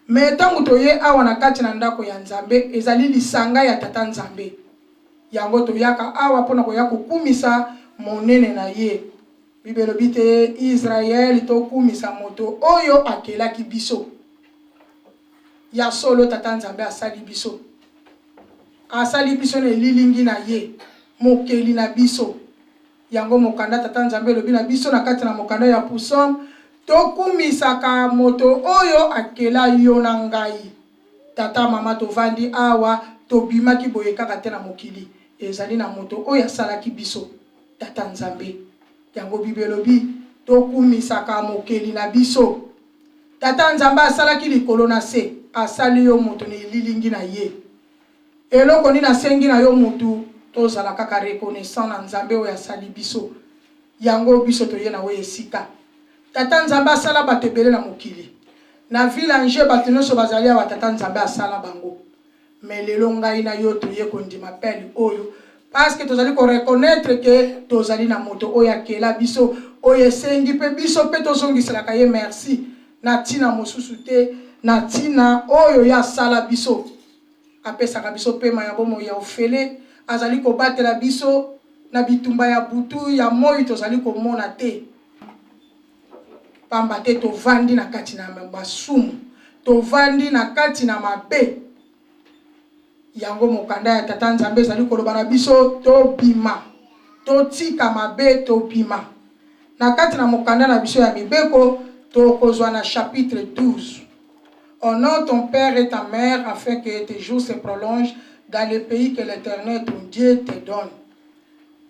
me ntango toye awa na kati na ndako ya nzambe ezali lisanga ya tata nzambe yango toyaka awa mpona koya kokumisa monene na ye bible elobi te Israel tokumisa moto oyo akelaki biso ya solo tata nzambe asali biso na elilingi na ye mokeli na biso yango mokanda tata nzambe elobi na biso na kati na mokanda ya Psaume tokumisaka moto oyo akela yo na ngai tata mama tovandi awa tobimaki boye kaka te na mokili ezali na moto oyo asalaki biso tata nzambe yango bible elobi tokumisaka mokeli na biso tata nzambe asalaki likolo na se asali yo moto na elilingi na ye eloko nini asengi na yo motu tozala kaka reconnaissant na nzambe oyo asali biso yango biso toye na we esika tata nzambe asala bato ebele na mokili na village bato nyonso bazali awa tata nzambe asala bango me lelo ngai na yo toye kondima pele oyo parce que tozali koreconnaître ke tozali na moto oyo akela biso oyo esengi mpe biso mpe tozongiselaka ye merci na ntina mosusu te na ntina oyo ya asala biso apesaka biso pema ya bomoi ya ofele azali kobatela biso na bitumba ya butu ya moi tozali komona te pamba te tovandi na kati na masumu tovandi na kati na mabe yango mokanda ya tata nzambe ezali koloba na biso tobima totika mabe tobima na kati na mokanda na biso ya mibeko tokozwa na chapitre 12. Honore ton père et ta mère afin que tes jours se prolongent dans le pays que l'Éternel ton Dieu te donne.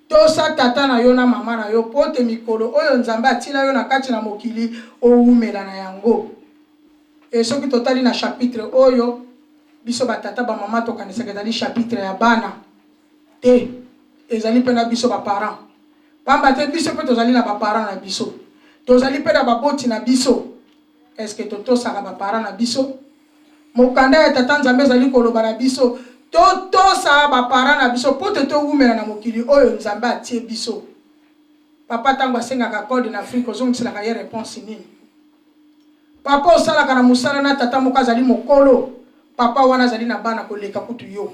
Tosa tata na yo na mama na yo pote mikolo oyo nzambe atila yo na kati na mokili oumela na yango. Et soki totali na chapitre oyo biso batata ba mama to kanisaka ezali chapitre ya bana te ezali pe na biso ba parents. Pamba te biso pe tozali na ba parents na biso. Tozali pe na baboti na biso. Est-ce que totosaka ba parents na biso? Mokanda ya tata nzambe ezali koloba na biso totosa ba parents na biso po te toumela na mokili oyo nzambe atie biso. Papa tango asengaka code na Afrique ozongiselaka ye réponse nini? Papa osalaka na musala na tata moko azali mokolo. Papa wana azali na bana koleka kutu yo.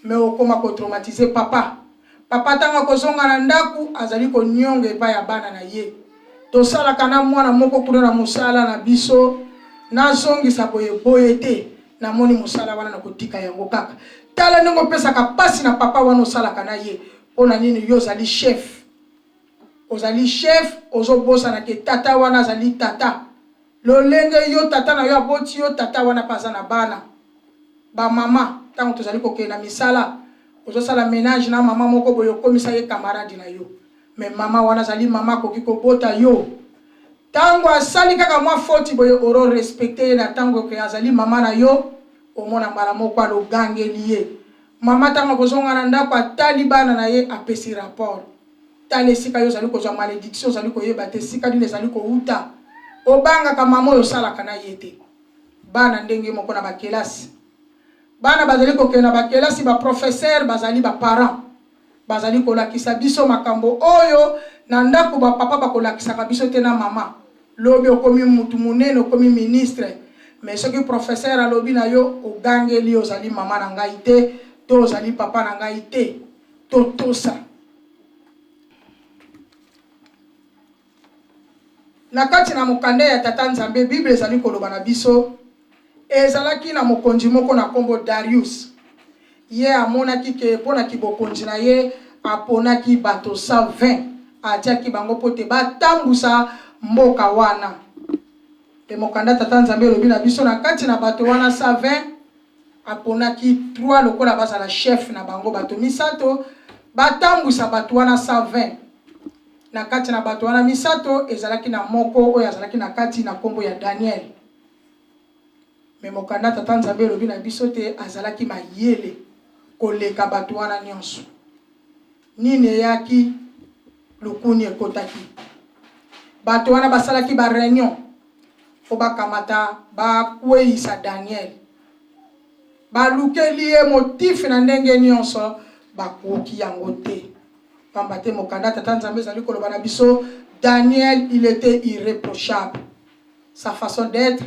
Me okoma ko traumatiser papa. Papa tango kozonga na ndaku azali konyonga epai ya bana na ye. Tosalaka na mwana moko kuna na musala na biso nazongisa boye te na moni musala wana na kotika yango kaka. Tala ndongo pesaka pasi na papa wana osalaka na ye. Ona nini yo zali chef. Ozali chef ozobosa na ke tata wana zali tata. Lolenge yo tata na yo aboti yo tata wana paza na bana. Ba mama tango tozali kokende na misala ozosala ménage na mama moko boyo komisa ye camarade na yo. Me mama wana zali mama koki kobota yo. Tango asali kaka mwa foti boye oro respecter na tango ke azali mama na yo omona mbala moko alo gangeli ye. Mama tango kozonga na ndako atali bana na ye apesi rapport. Tale sika yo zali kozwa malédiction zali koyeba te sika dine zali ko uta. Obanga ka mama yo sala kana yete. Bana ndenge moko na bakelasi. Bana bazali kokena bakelasi ba professeur bazali ba parents. Bazali kolakisa biso makambo oyo na ndako ba papa bakolakisa biso te na mama. Lobi okomi mutu munene okomi ministre. Mais soki professeur alobi na yo ogangeli ozali mama na ngai te, to ozali papa na ngai te. Totosa. Na kati na mokanda ya tata nzambe Bible ezali koloba na biso ezalaki na mokonzi moko na kombo Darius. Ye amonaki ke pona ki bokonzi na ye aponaki bato 120 atiaki bango pote batambusa mboka wana. Te mokanda tata nzambe elobi na biso na kati na bato wana 120 aponaki 3 lokola bazala chef na bango bato misato batambusa bato wana 120. na kati na bato wana misato ezalaki na moko oyo azalaki na kati na kombo ya Daniel. Me mokanda tata Nzambe lobi na biso te azalaki mayele koleka bato wana nyonso. Nini eyaki lukuni ekotaki. Bato wana basalaki ba réunion fo bakamata bakweisa Daniel. Balukeli ye motif na ndenge nyonso bakoki yango te. Pambate mokanda tata Nzambe ezali koloba na biso Daniel il était irréprochable. Sa façon d'être,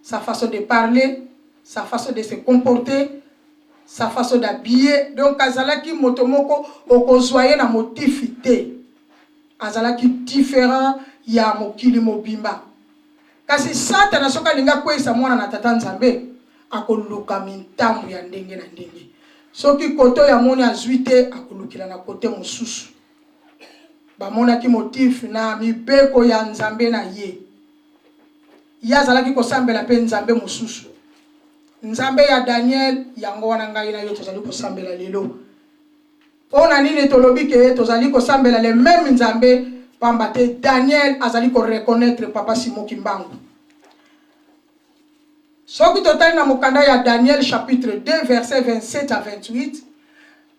sa façon de parler, sa façon de se comporter, sa façon d'habiller. Donc azalaki motomoko okozwaye na motifité. Azalaki différent ya mokili mobimba. Kasi Satan soka linga kwesa mwana na tata Nzambe akoluka mintamu ya ndenge na ndenge. Soki koto ya moni azuite akulukila na kote mosusu. Ba mona ki motif na mibeko ya Nzambe na ye. Ya zalaki kosambela pe Nzambe mosusu. Nzambe ya Daniel yango wana ngai na yo tozali kosambela lelo. Pona nini tolobi ke tozali kosambela le même Nzambe pambate Daniel azali ko reconnaître Papa Simon Kimbangu. Soki totali na mokanda ya Daniel chapitre 2 verset 27 à 28.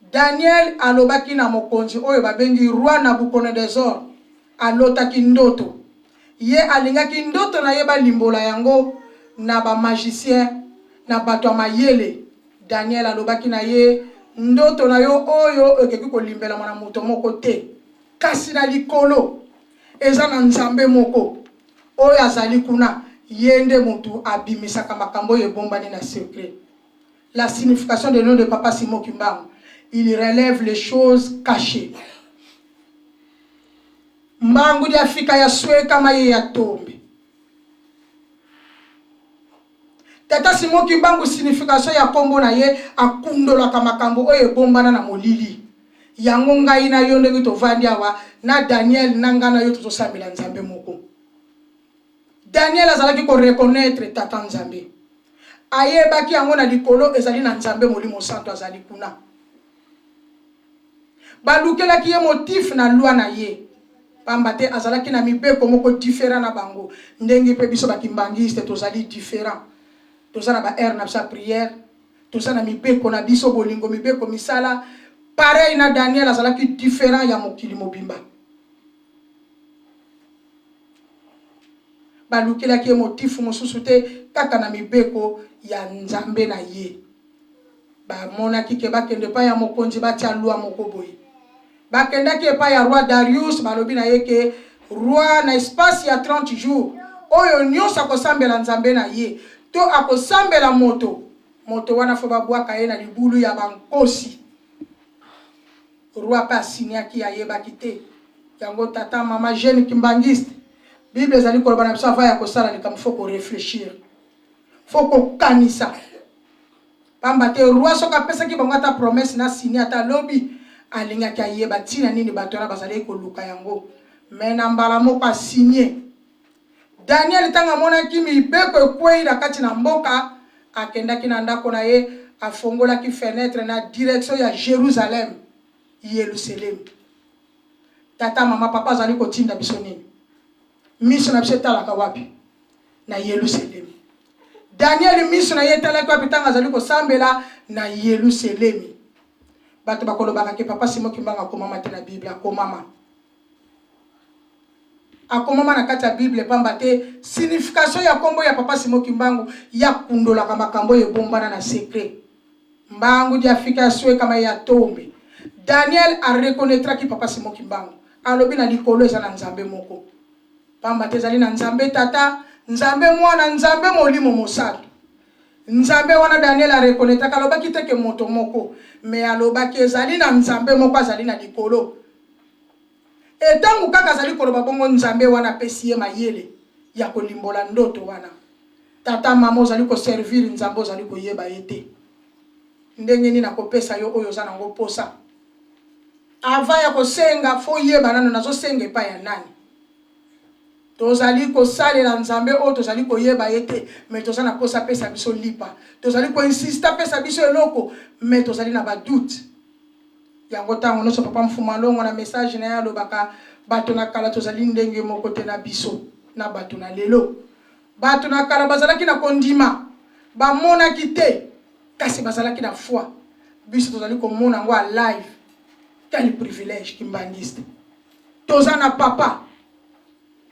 Daniel alobaki na mokonzi oyo babengi roi Nabucodonosor alotaki ndoto. Ye alingaki ndoto na ye balimbola yango na ba magicien na bato ya mayele. Daniel alobaki na ye ndoto na yo oyo ekeki kolimbela mwana moto moko te. Kasi na likolo eza na Nzambe moko oyo azali kuna yende mutu abimisaka makambo yebombani na secret. La signification du nom de Papa Simon Kimbangu, il relève les choses cachées. Mbangu di Afrika ya swe kama ye ya tombe. Tata Simon Kimbangu signification ya kombo na ye akundola kama makambo oyo ebombana na molili. Yango ngai na yo ndenge tovandi awa na Daniel nanga na yo tozosambela Nzambe moko. Daniel azalaki ko reconnaître tata Nzambe. Ayebaki yango na likolo ezali na Nzambe molimo santo azali kuna. Balukelaki ye motif na loi na ye. Pambate azalaki na mibeko moko différent na bango. Ndenge pe biso bakimbangiste tozali différent. Tozana ba na sa prière. Tozana mibeko na biso bolingo mibeko misala. Pareil na Daniel azalaki différent ya mokili mobimba. Balukelaki ye motif mosusu te kaka na mibeko ya Nzambe na ye. Ba monaki ke bakende pa ya mokonzi batia loi moko boye. Bakendaki pa ya roi Darius balobi na ye ke roi na espace ya 30 jours oyo nyonso akosambela Nzambe na ye to akosambela moto wana fo babwaka ye na libulu ya bankosi. Roi pa siniaki ayebaki te yango tata mama jeune kimbangiste. Bible ezali koloba na biso ava ya kosala likambo faut ko réfléchir. Faut ko kanisa. Pamba te roi soka pesa ki bango ata promesse na signé ata lobby alingaki ayeba tina nini bato na bazali koluka yango. Mais na mbala moko a signé. Daniel tanga monaki mibeko ekwei kati na mboka akendaki na ndako na ye afongolaki fenêtre na direction ya Jérusalem. Yerusalem. Tata mama papa azali kotinda biso nini? Miso na biso talaka wapi? Na Yerusalem. Daniel miso na ye talaka wapi tanga azali kosambela na Yerusalem. Bato bakolobaka ke Papa Simon Kimbangu akomama te na Bible akomama. Akomama na kati ya Bible pamba te signification ya kombo ya Papa Simon Kimbangu ya kundola kama makambo ebombana na secret. Mbangu di Afrika ya swe kama ya tombe. Daniel a reconnaîtra ki Papa Simon Kimbangu. Alobi na likolo eza na Nzambe moko. Pamba te zali na Nzambe tata, Nzambe mwana, Nzambe molimo mosantu. Nzambe wana Daniel a reconnaîtra kalobaki te ke moto moko, mais alobaki ezali na Nzambe moko azali na likolo. Etangu kaka azali koloba bongo Nzambe wana pesi ye mayele ya kolimbola ndoto wana. Tata mama ozali ko servir Nzambe ozali koyeba ete. Ndenge nini nakopesa yo oyo za nango posa. Ava ya kosenga fo yeba nano nazosenga epa ya nani. Tozali ko salela Nzambe o tozali koyeba ete mais tozana posa pesa biso lipa. Tozali ko insista pesa biso eloko mais tozali na ba doute. Yango tango no so papa mfuma longo na message na ya lobaka bato na kala tozali ndenge moko te na biso na bato na lelo. Bato na kala bazalaki na kondima bamonaki te kasi bazalaki na foi. Biso tozali komona ngo live. Quel privilège kimbangiste. Toza na papa.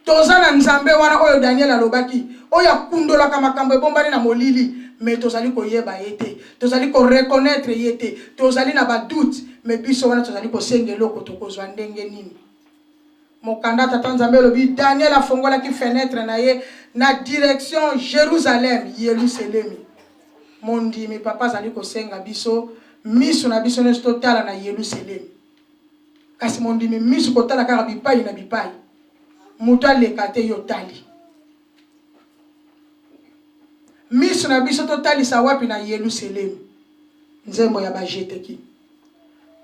Toza na nzambe wana oyo Daniel alobaki. Oyo akundolaka makambo ebombani na molili. Mais tozali koyeba yete. Tozali ko reconnaître yete. Tozali na ba doute. Mais biso wana tozali ko sengelo ko tokozwa ndenge nini. Mokanda tata nzambe lobi Daniel afongola ki fenêtre na ye na direction Jérusalem, Yerusalemi. Mondi mi papa zali ko senga biso miso na biso ne totala na Yerusalem. Kasi mondi mi miso ko tala kaka bipai na bipai. Muto alekate yo tali. Miso na biso totali sa wapi na Yerusalem. Nzembo ya bajeteki.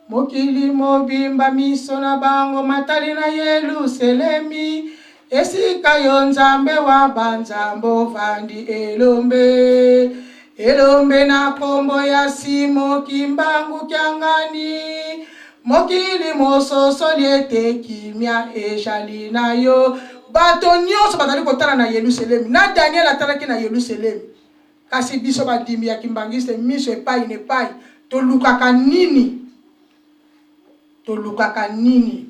Mokili mobimba miso na bango matali na Yerusalemi. Esika yo nzambe wa banzambo vandi elombe. Elombe na kombo ya simo kimbangu kyangani. Mokili mososo liete kimia eshali na yo. Bato nyonso bazali kotala na Yerusalem. Na Daniel atalaki na Yerusalem. Kasi biso badimi ya kimbangiste miso epai nepai. Tolukaka nini? Tolukaka nini?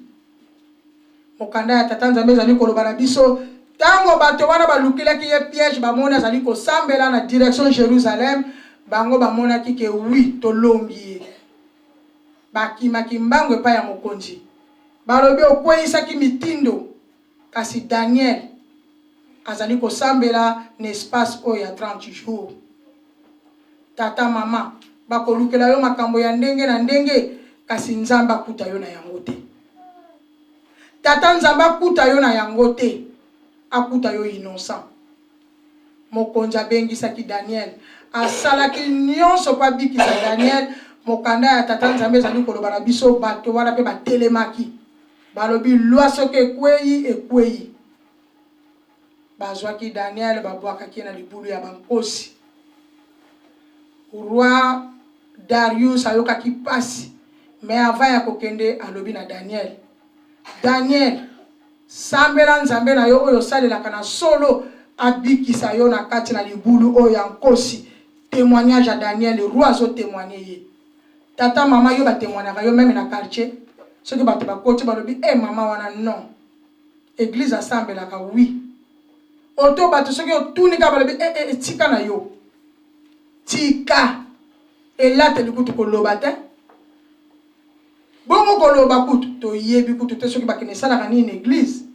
Mokanda ya tata nzambe ezali koloba na biso tango bato wana balukilaki ye piège bamona azali kosambela na direction Jérusalem bango bamonaki ke oui tolongi bakimaki mbango epai ya mokonzi balobi okweyisaki mitindo kasi Daniel azali kosambela na espace oyo ya 30 jours. Tata mama bakolukela yo makambo ya ndenge na ndenge kasi nzambe akuta yo na yango te. Tata nzambe akuta yo na yango te. Akuta yo innocent. Mokonzi abengisaki Daniel. Asalaki nyonso pa bikisa Daniel. Mokanda ya tata nzambe ezali koloba na biso bato wana pe batelemaki. Balobi lwa soki ekweyi. Bazwaki Daniel babwakaki na libulu ya bankosi. Roi Darius ayokaki pasi. Mais avant ya kokende alobi na Daniel. Daniel, sambela nzambe na yo oyo salelaka na solo abikisa yo na kati na libulu oyo ya nkosi. Témoignage à Daniel, le roi zo témoigner ye. Tata mama yo ba témoignaka yo même na quartier. Ceux qui bato ba koti balobi mama wana non. Église asambelaka oui. Oto bato soki otunika balobi tika na yo. Tika. Elate likutu koloba te. Bongo koloba kutu to yebi kutu te soki bakene sala ni une église.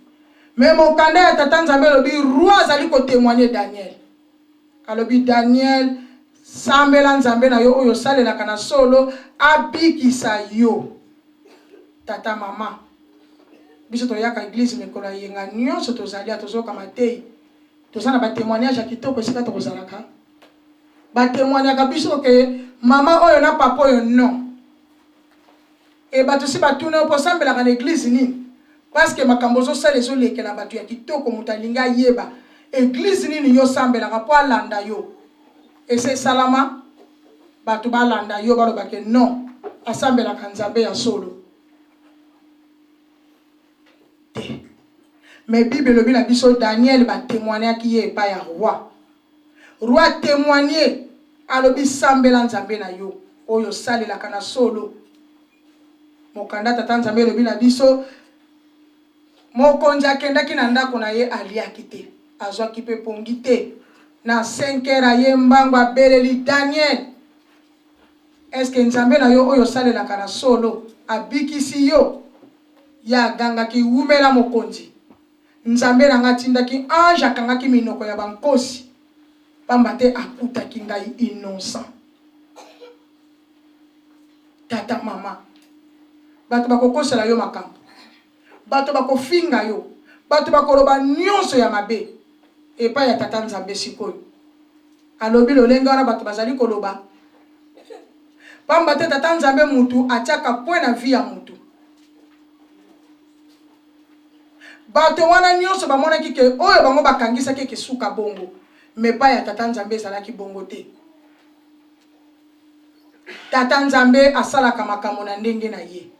Mais mon kanda ya tata nzambe lobi roi azali ko témoigner Daniel. Alobi Daniel sambela nzambe na yo oyo salelaka na solo abikisa yo. Tata mama biso to yaka église mekola yenga nyonso tozali atozoka matei. Tozana ba témoignage ya kitoko esika to kozalaka. Ba témoignaka biso ke mama oyo na papa oyo non. Et bato si batuna po sambela ka l'église ni parce que makambo zo sala zo lekela bato ya kitoko mutalinga yeba église ni yo sambela ka po alanda yo et c'est salama bato ba landa yo balo bake non asambela ka nzambe ya solo te. Mais Bible lobi na biso Daniel ba témoigner ki ye pa ya roi témoigner alobi sambela nzambe na yo oyo salela kana solo. Mokanda tata nzambe lobi na biso mokonzi akendaki na ndako na ye aliaki te azwaki pe pongi te na 5 heures ye mbango abeleli Daniel. Est-ce que nzambe na yo oyo salelaka na solo abikisi yo ya gangaki wumela mokonzi nzambe na nga tindaki ange akangaki minoko ya bankosi pamba te akutaki ngai innocent. Tata mama bato bakokosela yo makambo bato bakofinga yo bato bakoloba nyonso ya mabe epai ya tata nzambe sikoyo alobi lolenga wana bato bazali koloba pamba te tata nzambe mutu atiaka point na vie ya mutu. Bato wana nyonso bamonaki ke oyo bango bakangisaki ke suka bongo mais pas ya tata nzambe ezalaki bongo te. Tata nzambe asalaka makambo na ndenge na ye.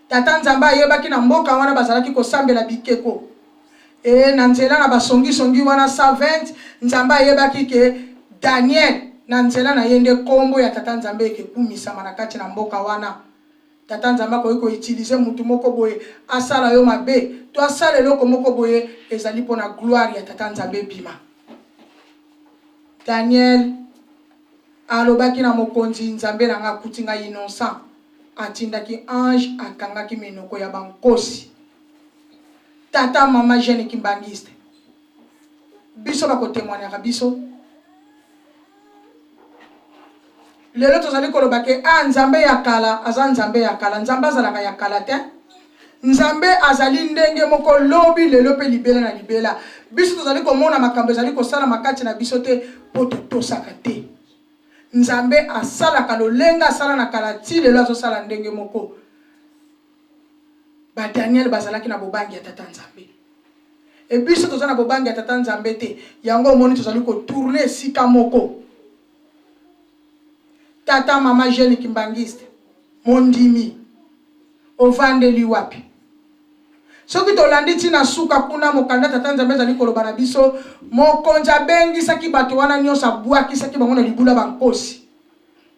tata nzambe ayebaki na mboka wana bazalaki kosambela bikeko e na nzela na basongi wana 120 nzambe ayebaki ke Daniel na nzela na yende kombo ya tata nzambe ekekumisama na kati na mboka wana tata nzambe ko utiliser mutu moko boye asala yo mabe to asala eloko moko boye ezali pona gloire ya tata nzambe bima. Daniel alobaki na mokonzi nzambe na nga kutinga innocent atindaki ange akangaki minoko ya bankosi. Tata mama jeune kimbangiste biso bako témoigner biso lelo tozali koloba ke nzambe ya kala aza nzambe ya kala nzambe azalaka ya kala te nzambe azali ndenge moko lobi lelo pe libela na libela biso tozali komona makambo ezali kosala makati na biso te po totosaka te nzambe asalaka lolenga asala na kala ti lelo azosala ndenge moko ba Daniel bazalaki na bobangi ya tata nzambe e biso tozana bobangi ya tata nzambe te yango omoni tozali kotourne esika moko. Tata mama jeune kimbangiste mondimi ovandeli wapi soki tolandi tina suka kuna mokanda tata nzambe ezali koloba na biso mokonzi abengisaki bato wana nyonso abwakisaki bango na libula bankosi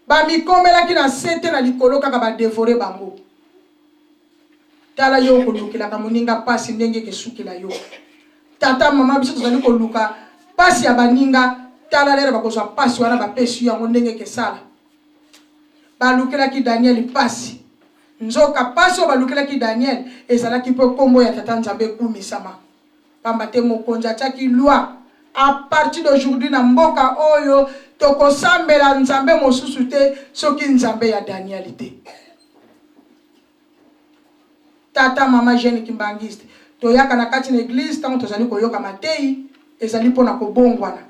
bamikomelaki na sete na likolo kaka badevore bango. Tala yo kolukelaka moninga pasi ndenge kesukela yo tata mama biso tozali koluka pasi ya baninga tala lero bakozwa pasi wana bapesi yango ndenge kesala balukelaki Daniel pasi nzoka pasi balukelaki Daniel ezalaki pe kombo ya tata nzambe kumisama pamba te mokonzi atiaki loi à partir d'aujourd'hui na mboka oyo tokosambela nzambe mosusu te soki nzambe ya Daniel te. Tata mama jeune kimbangiste toyaka na kati na église tango tozali koyoka matei ezali pona kobongwana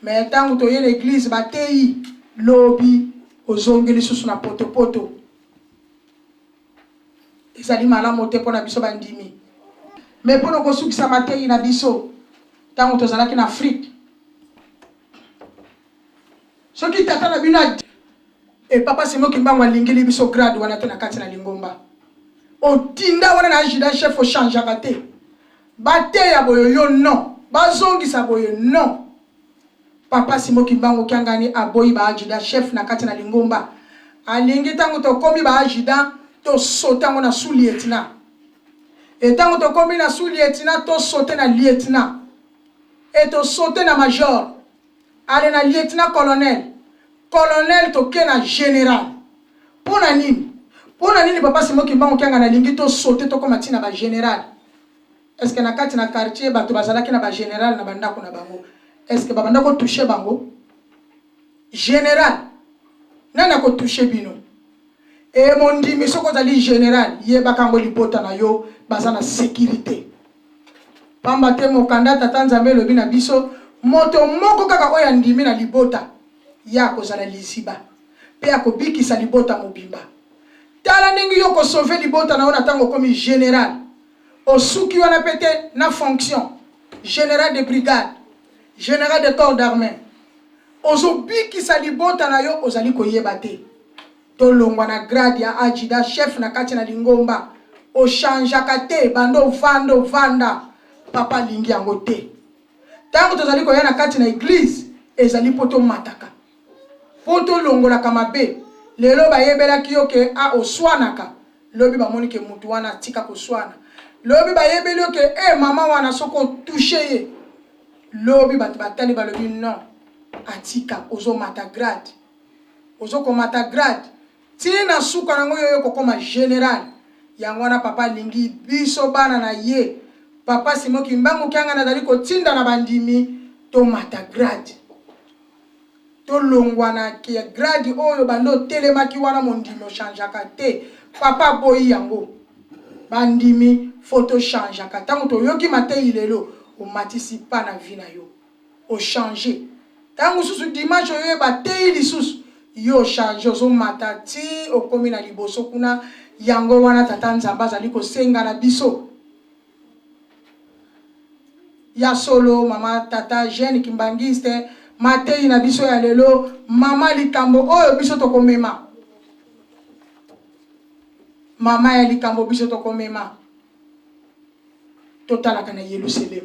mais tango toye na église batei lobi ozongeli susu na potopoto ezali malamu te pona biso bandimi mais pona kosukisa matei na biso tango tozalaki na Afrique soki tata na bino e papa Simon Kimbangu alingeli biso grade wana te na kati na Lingomba otinda wana na ajida chef o change kate bateya boyo yo non bazongisa boyo non papa Simon Kimbangu kiangani aboyi ba ajida chef na kati na Lingomba alingi tango to komi ba ajida to sotango na sous lieutenant et tango to komi na sous lieutenant to sauter na lieutenant et to sauter na major ale na lieutenant colonel to ke na général pona nini papa Simon Kimbangu kianga na lingi to sauter to koma tina ba général est-ce que na kati na quartier bato bazalaki na ba général na bandako na bango est-ce que babanda ko toucher bango général nana ko toucher bino e mondimi soko zali général ye bakango libota na yo bazana sécurité pamba te mokanda tata nzambe lobi na biso moto moko kaka oya ndimi na libota ya kozala lisiba pe akobikisa libota mobimba tala ndenge yo ko sauver libota na ona tango komi général osuki wana pete na fonction général de brigade général de corps d'armée ozobikisa libota na yo ozali koyeba te tolongwa na grade ya ajida chef na kati na Lingomba ochangeaka te bando vanda papa lingi yango te tango tozali koya na kati na église ezali poto mataka poto longolaka mabe lelo bayebelaki yo ke oswanaka lobi bamoni ke mutu wana tika koswana lobi bayebeli yo ke mama wana soko touche ye lobi batali balobi non atika ozo mata grade ozo ko mata grade tina suka nango yo kokoma général yango wana papa lingi biso bana na ye papa Simon Kimbangu kianga nazali kotinda na bandimi to mata grade to longwana ki grade oyo bando telemaki wana mondimi ochangeaka te papa boyi yango bandimi photo changeaka tango to yoki matei lelo o matisi pa na vie na yo o changer tango susu dimanche oyo batei lisusu yo change ozo mata ti okomi na liboso kuna yango wana tata nzamba azali kosenga na biso ya solo mama tata jeune kimbangiste matei na biso ya lelo mama likambo oyo biso tokomema mama ya likambo biso tokomema totalaka na Yerusalem.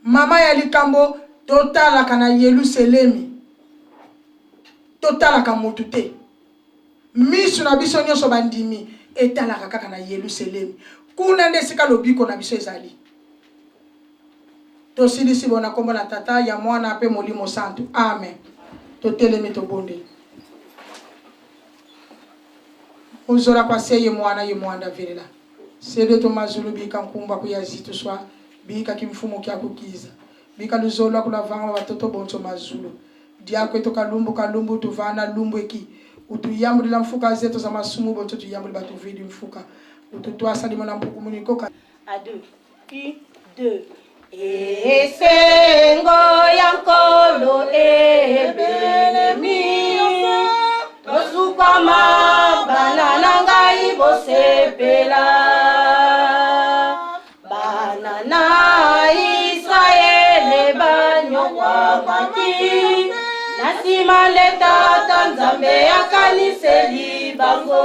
Mama ya likambo totalaka na Yerusalem. Totalaka motu te. Misu na biso nyonso bandimi etalaka kaka na Yerusalem. Kuna nde sika lobiko na biso ezali. Tosilisi bona kombo na tata ya mwana pe molimo santo. Amen. Totelemi tobonde. Uzora kwa seye mwana ye mwanda virila. Sede to mazulu bika nkumba kuyazitu swa bika kimfumo kya kukiza. Bika luzolo kula vanga watoto bonso mazulu. Diako to kalumbu tuvana lumbu eki. Utuyambu la mfuka zetu za masumu bonso tuyambu batu vidi mfuka. Ututwasa limona mpuku munikoka. À deux. 1, 2. Esengo ya nkolo ebelemi tosukwama bana na ngai bosepela bana na Israele banyokwamaki na nsima nde tata Nzambe akaniseli bango.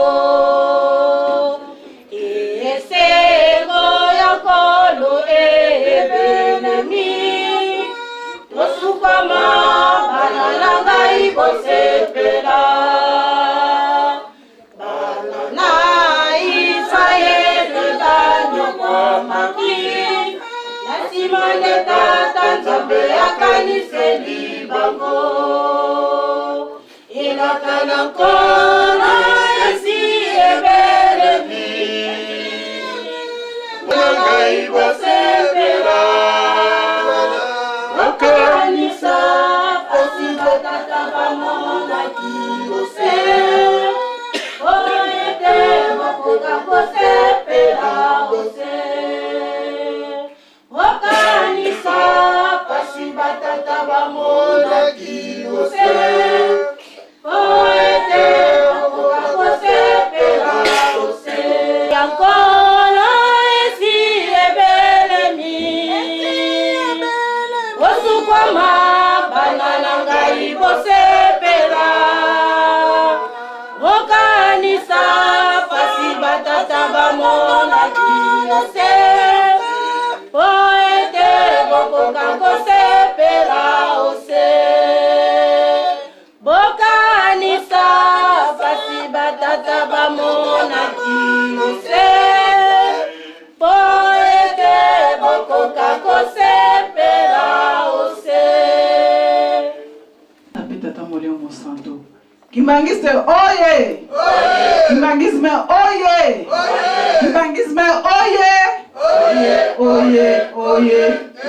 Esengo ya nkolo ebelemi tosukwama bana na ngai bosepela bana na Israele banyokwamaki na nsima nde tata Nzambe akaniseli bango. Elaka na nkolo esi ebelemi ngai bosepela okanisa osi batata bamonaki ose oete bakoka kosepela ose okanisa osi batata bamonaki ose oete bakoka kosepela ose yankolo esi ebelemi osukwama bana na ngai bosepela okanisa pasi batata bamonaki ose oete bokoka kosepela ose bokanisa pasi batata bamonaki ose poete bokoka kosepela ose. Napitata molimo santo. Kimbangiste oye! Kimbangisme oye! Kimbangisme oye! Oye!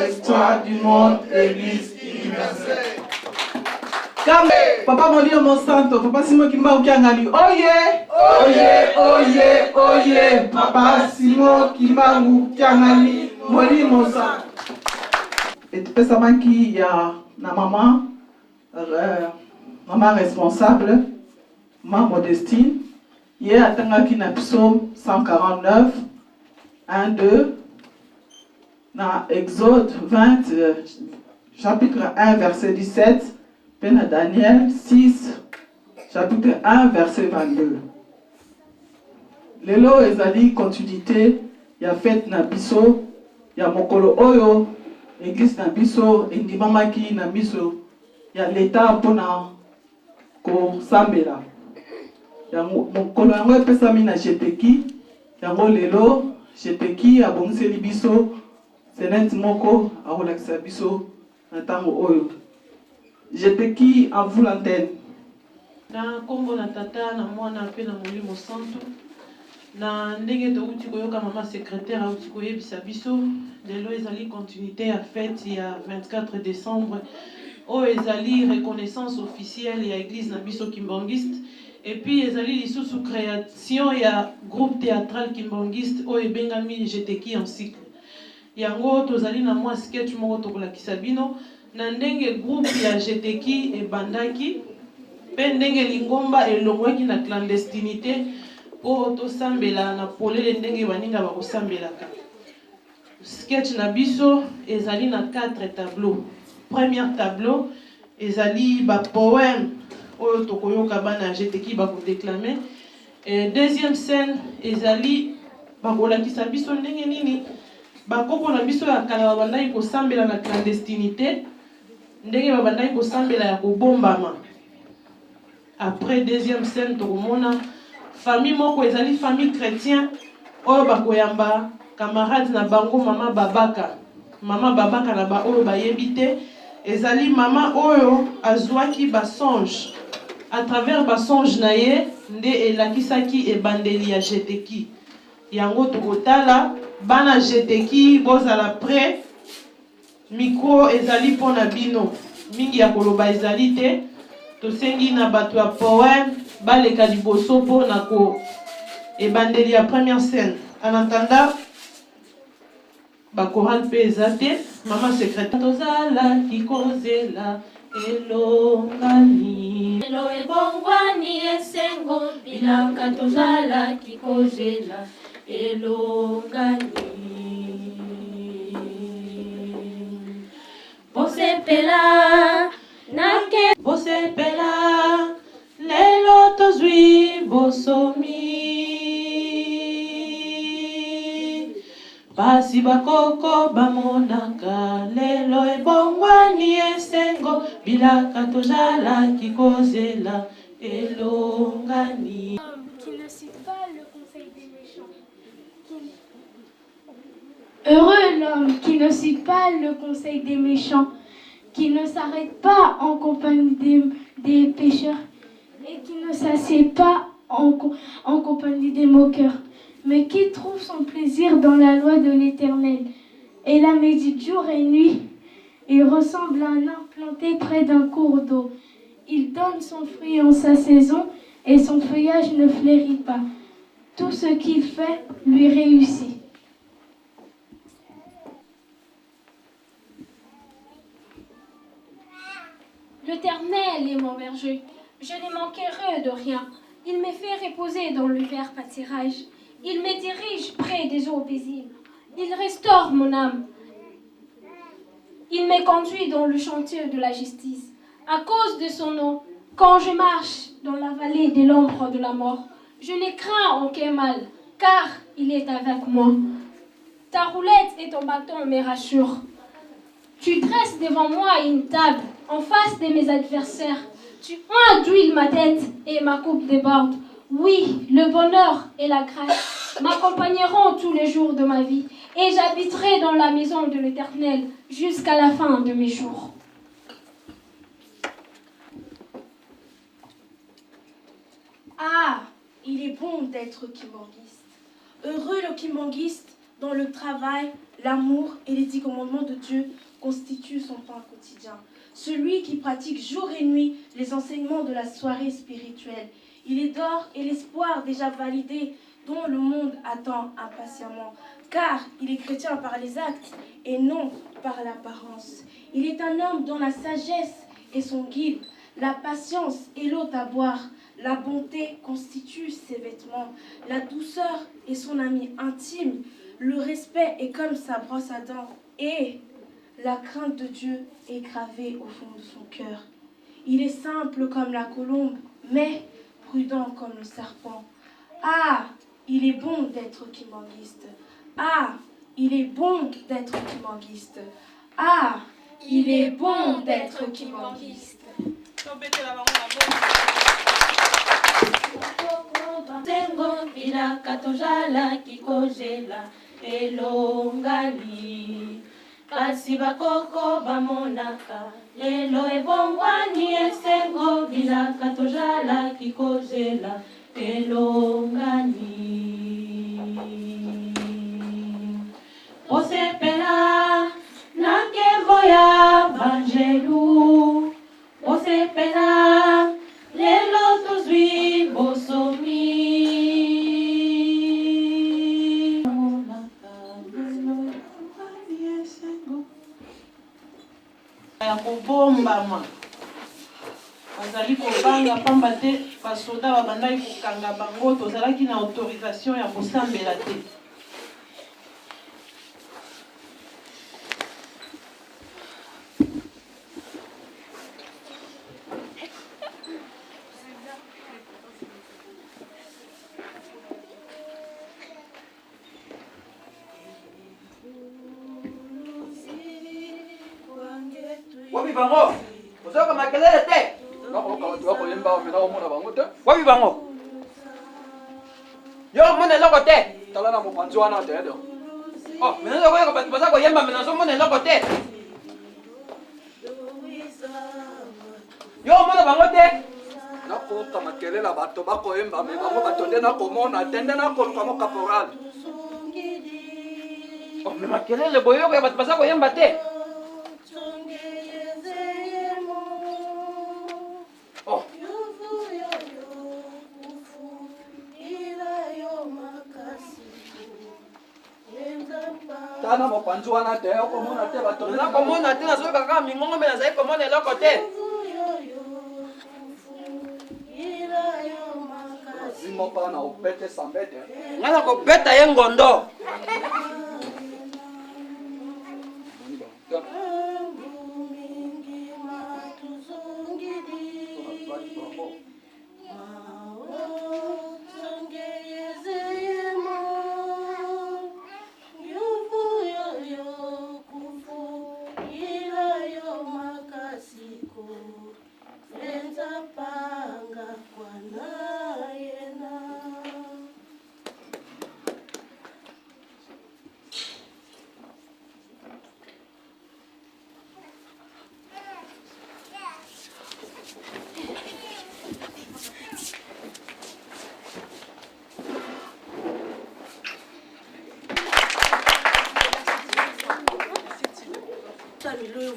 Histoire du monde, Église universelle. Papa molimo santo, Papa Simon Kimba ukiangali oye! Papa Simon Kimba ukiangali molimo santo. Etupesamaki ya na maman responsable, maman Modestine, hier atangaki na psaume 149, 1-2, na Exode 20, chapitre 1, verset 17, puis na Daniel 6, chapitre 1, verset 22. Lelo ezali continuité ya fête na biso ya mokolo oyo église na biso endimamaki na biso ya l'état mpona kosambela yango mokolo yango epesami na jeteki yango lelo jeteki abongiseli biso seneti moko akolakisa biso na ntango oyo jeteki en vous l'antenne. Na kombo na tata na mwana pe na molimo santo na ndenge touti koyoka mama secrétaire auti koyebisa biso lelo ezali continuité ya fête ya 24 décembre oyo ezali reconnaissance officielle ya église na biso kimbangiste et puis ezali lisusu création ya groupe théâtral kimbangiste oyo ebengami jeteki en cycle yango tozali na mwa sketch moko tokolakisa bino na ndenge groupe ya jeteki ebandaki pe ndenge lingomba elongwaki na clandestinité po tosambela na polele ndenge baninga bakosambelaka. Sketch na biso ezali na 4 tableaux. Premier tableau ezali ba poème oyo tokoyoka bana jeteki bakodéclamer Et deuxième scène, ezali bakolakisa biso ndenge nini bakoko na biso ya kala babandaki kosambela na clandestinité ndenge babandaki kosambela ya kobombama. Après deuxième scène tokomona famille moko ezali famille chrétien oyo bakoyamba camarade na bango mama babaka na ba oyo bayebi te ezali mama oyo azwaki basonge à travers basonge na ye nde elakisaki ebandeli ya jeteki yango tokotala bana jeteki bozala prêt micro ezali mpona bino mingi ya koloba ezali te tosengi na bato ya poème baleka liboso mpona ko ebandeli ya première scène. En attendant bakoral mpe eza te mama secrétaire tozala kikozela elongani elo ebongwani esengo bilaka tozala kikozela elongani bosepela nake bosepela lelo tozwi bosomi pasi bakoko bamonaka lelo ebongwani esengo bilaka tozala kikozela elongani. Qui ne cite pas le conseil des méchants. Heureux l'homme qui ne cite pas le conseil des méchants, qui ne s'arrête pas en compagnie des pécheurs et qui ne s'assied pas en compagnie des moqueurs, mais qui trouve son plaisir dans la loi de l'Éternel et la médite jour et nuit. Il ressemble à un arbre planté près d'un cours d'eau. Il donne son fruit en sa saison et son feuillage ne flérit pas. Tout ce qu'il fait lui réussit. L'Éternel est mon berger, je ne manquerai de rien. Il me fait reposer dans le vert pâturage. Il me dirige près des eaux paisibles. Il restaure mon âme. Il me conduit dans le chantier de la justice. À cause de son nom, quand je marche dans la vallée de l'ombre de la mort, je ne crains aucun mal, car il est avec moi. Ta roulette et ton bâton me rassurent. Tu dresses devant moi une table en face de mes adversaires. Tu enduis ma tête et ma coupe déborde. Oui, le bonheur et la grâce m'accompagneront tous les jours de ma vie et j'habiterai dans la maison de l'Éternel jusqu'à la fin de mes jours. Ah, il est bon d'être kimbanguiste. Heureux le kimbanguiste dont le travail, l'amour et les 10 commandements de Dieu constituent son pain quotidien. Celui qui pratique jour et nuit les enseignements de la soirée spirituelle. Il est d'or et l'espoir déjà validé dont le monde attend impatiemment. Car il est chrétien par les actes et non par l'apparence. Il est un homme dont la sagesse est son guide, la patience est l'eau à boire, la bonté constitue ses vêtements, la douceur est son ami intime, le respect est comme sa brosse à dents et la crainte de Dieu est gravée au fond de son cœur. Il est simple comme la colombe, mais prudent comme le serpent. Ah, il est bon d'être kimbanguiste. Ah, il est bon d'être kimbanguiste. Ah, il est bon d'être kimbanguiste. Sengo bila katojala kikozela elongani kasi bakoko bamonaka lelo ebongwani esengo bila katojala kikozela elongani osepela nakevo ya banjelu osepela lelo tozwi bosomi ya kobombama bazali kobanga pamba te basoda babandaki kokanga bango tozalaki na autorisation ya kosambela te. Wapi bango? Uzoka makelele te. Wako yemba mina omona bango te. Wapi bango? Yo mona loko te. Tala na mopanzi wana te do. Oh, mina loko yako basa ko yemba mina so mona loko te. Yo mona bango te. Nako ka makelele bato bako yemba me bango batonde na komona tende na ko kamo caporal. Oh, me makelele boyo ko basa ko yemba te. Oh. Tana mopanzi wana te okomona te bato na komona te na soka kaka mingongo me na zai komona eloko te. Zimo pa na opete sambete. Ngana ko beta ye ngondo.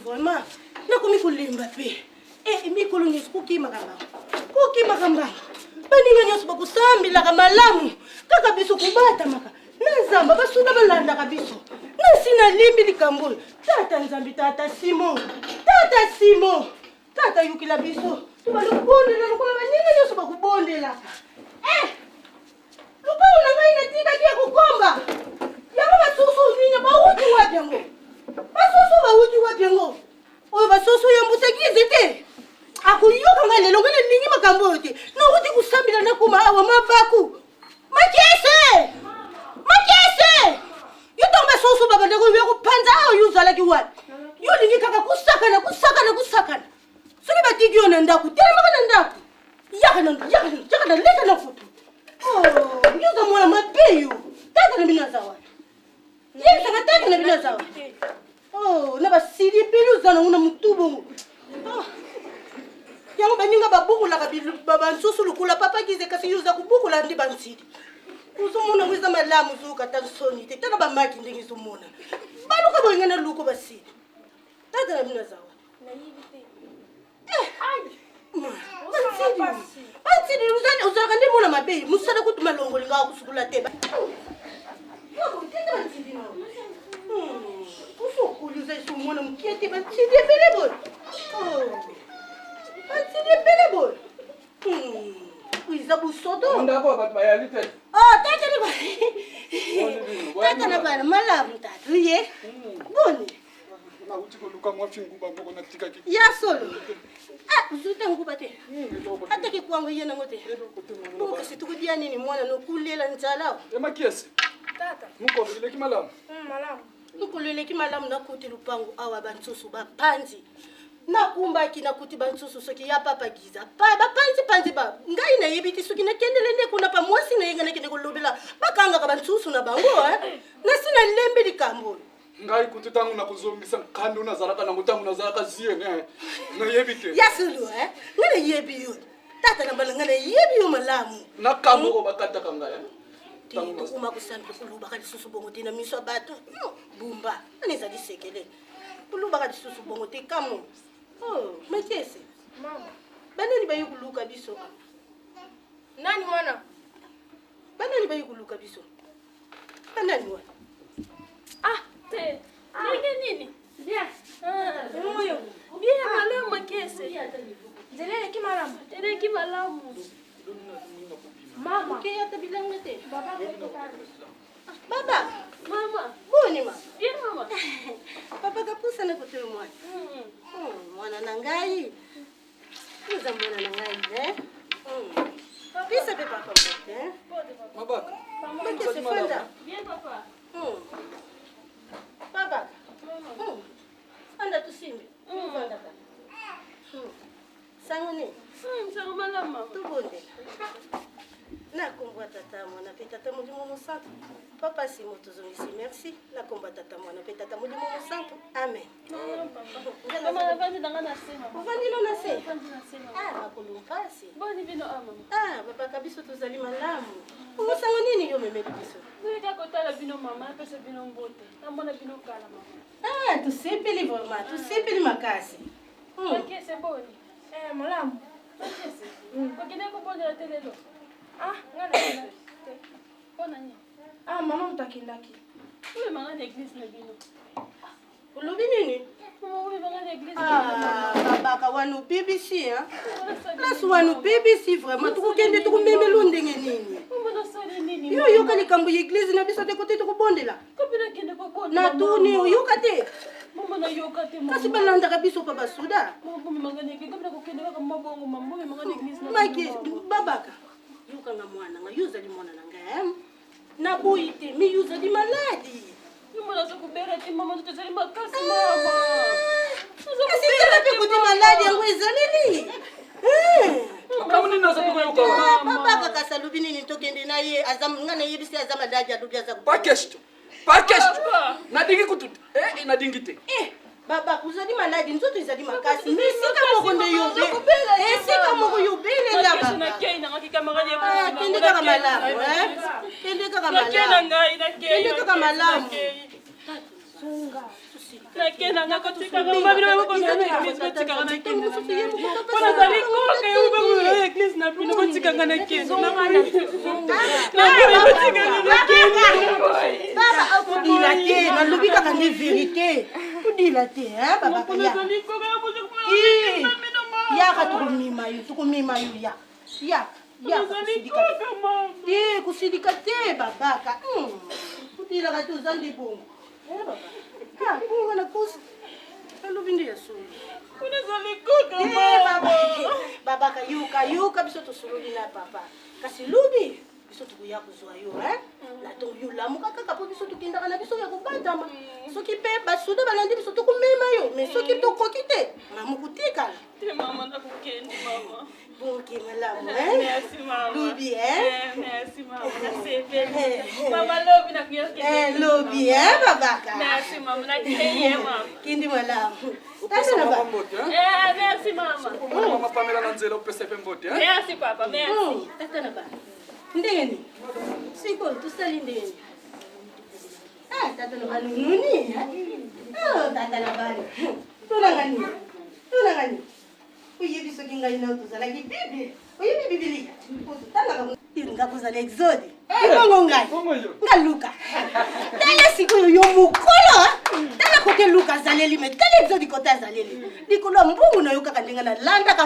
Vraiment, na komi kolemba pe. Mikolo nyonso kokima kamba. Kokima kamba. Baninga nyonso bakusambila malamu. Kaka biso kubata maka. Na zamba basuna balanda kabiso. Na sina limbi likambo. Tata nzambi tata Simon. Tata Simon. Tata yukila biso. Tubalukondela lokola baninga nyonso bakubondela. Lupa unangai natika kia kukomba. Yaba basusu nina bauti wapengo. Basusu bauti wapengo. Oyo basusu ya mutagize te. Akuyoka ngalelo ngene ningi makambo te. No uti kusambila na kuma awa mabaku. Makese! Makese! Yutomba susu baba ndako yako panza au yuzala ki wapi? Yuli kaka kusakana. Sule batigi ona ndaku. Tele makana ndaku. Yakana leka na futu. Oh, yuza mwana mapeyo. Tata na bina zawa. Yesa katata na bina zawa. Oh, na basiri pelu zana una mutubo. Oh. Yango baninga babuku la kabilu baba nsusu lukula papa kize kasi yuza kubuku la ndi bansidi. Uzumuna wiza malamu zuka tansoni te tana ba maki ndingi zumuna. Baluka boyengana luko basidi. Tata na bina zawa. Na yibi te. Bansidi uzana kandi muna mabeyi musada kutuma longo linga kusukula teba. Yabo tete bansidi no. Usukuliza isumona mkiete bansidi pelebol. Oh. Bansidi pelebol. Uiza busodo. Ndako bat bayalite. Tata ni ba. Tata na bana malamu tata. Uye. Boni. Na uti ko luka mwa fingu ba mboko na tika ki. Ya solo. Uzuta nguba te. Ata ki kwangu yena ngote. Buka situkudia nini mwana no kulela nzala. Makiesi. Tata. Muko ile ki malamu. Malamu. Nukulele ki malamu na kuti lupangu awa bansusu bapanzi. Na kumba ki na kuti bansusu soki ya papa giza. Bapanzi ba. Ngai na yebiti soki na kendele ne kuna pa mwasi na yenga na kende kolobela. Bakanga ka bansusu na bango Na sina lembe likambo. Ngai kuti tangu na kuzongisa kando na zaraka na mutangu na zaraka ziye ne. Na yebite. Yasulu Ngana yebiyo. Tata na bala ngana yebiyo malamu. Na kambo ko bakata kanga Uma kusambi kuluba ka disusu bongo tina miso bato. Bumba. Aneza disekele. Kuluba ka disusu bongo te kamo. Oh, Makese. Mama. Banani bayi kuluka biso. Nani mwana? Banani bayi kuluka biso. Banani mwana? Te. Nini? Bien. Moyo. Bien malamu Makese. Zele ki malamu. Zele ki malamu. Mama. Kaya tabilang te. Baba. Mama. Boni ma. Bien mama. Papa kapusa na kutu mwana. Mwana nangai. Uza mwana nangai Pisa pe papa Mabaka. Mabaka se fanda. Bien papa. Papa. Anda tusimbe. Fanda. mpasi motozongisi merci nakomba tata mwana mpe tata molimo mosantu amen. Ovandilo na se makolo mpasi babaka biso tozali malamu omosango nini yo memeli biso tosepeli vraiment tosepeli makasi malamu okende kobondela te lelo ngana mpona nini mama mutakendaki uyemanga na eglise na bino olobi nini babaka wanu BBC place wanu BBC vraiment tukokende tukumemela ndenge nini yo yoka likambo ya eglise na biso te kote tukubondela natuni oyoka te kasi balandaka biso pa basuda maki babaka yokanga mwana nga yozali mwana na ngai naboyi te mi yozali maladi asikala mpe kuti maladi yango ezaleli babaka kasi alobi nini tokende na ye nga nayebisi aza maladi alobi aza pakesto nadingi kututa nadingi te baba uzali maladi nzoto ezali makasi esika moko nde yobe esika moko yobelela baba kende kaka malamu kende kaka malamu nakenanga kotikanga mabino bakotikanga mpona zali koka yo eglise na bino kotikanga na kendo odila te nalobi kaka nde verité odila te yaka tukumima yo yaka kusidika te babaka odilaka te oza nde bongo ngana kusi alobi nde ya solo babaka yuka biso tosolobi na papa kasi lobi biso tokoya kozwa yo natoyolamuka kaka mpo biso tokendaka na biso ya kobatama soki mpe basuda balandi biso tokomema yo mais soki tokoki te mamokutikala bonke malamu lobi lobi babaka kindi malamu tatana ba ndeni siko tusali ndeni tatana ba nuni tatana ba tunangani uyebi soki ngai na tozalaki bibi oyebi bibili totangaka nga kozala exode ikongo ngai nga luka tala sikoyo yo mokolo tala kote luka azaleli me tala exode kote azaleli likolo ya mbungu na yo kaka ndenge nalandaka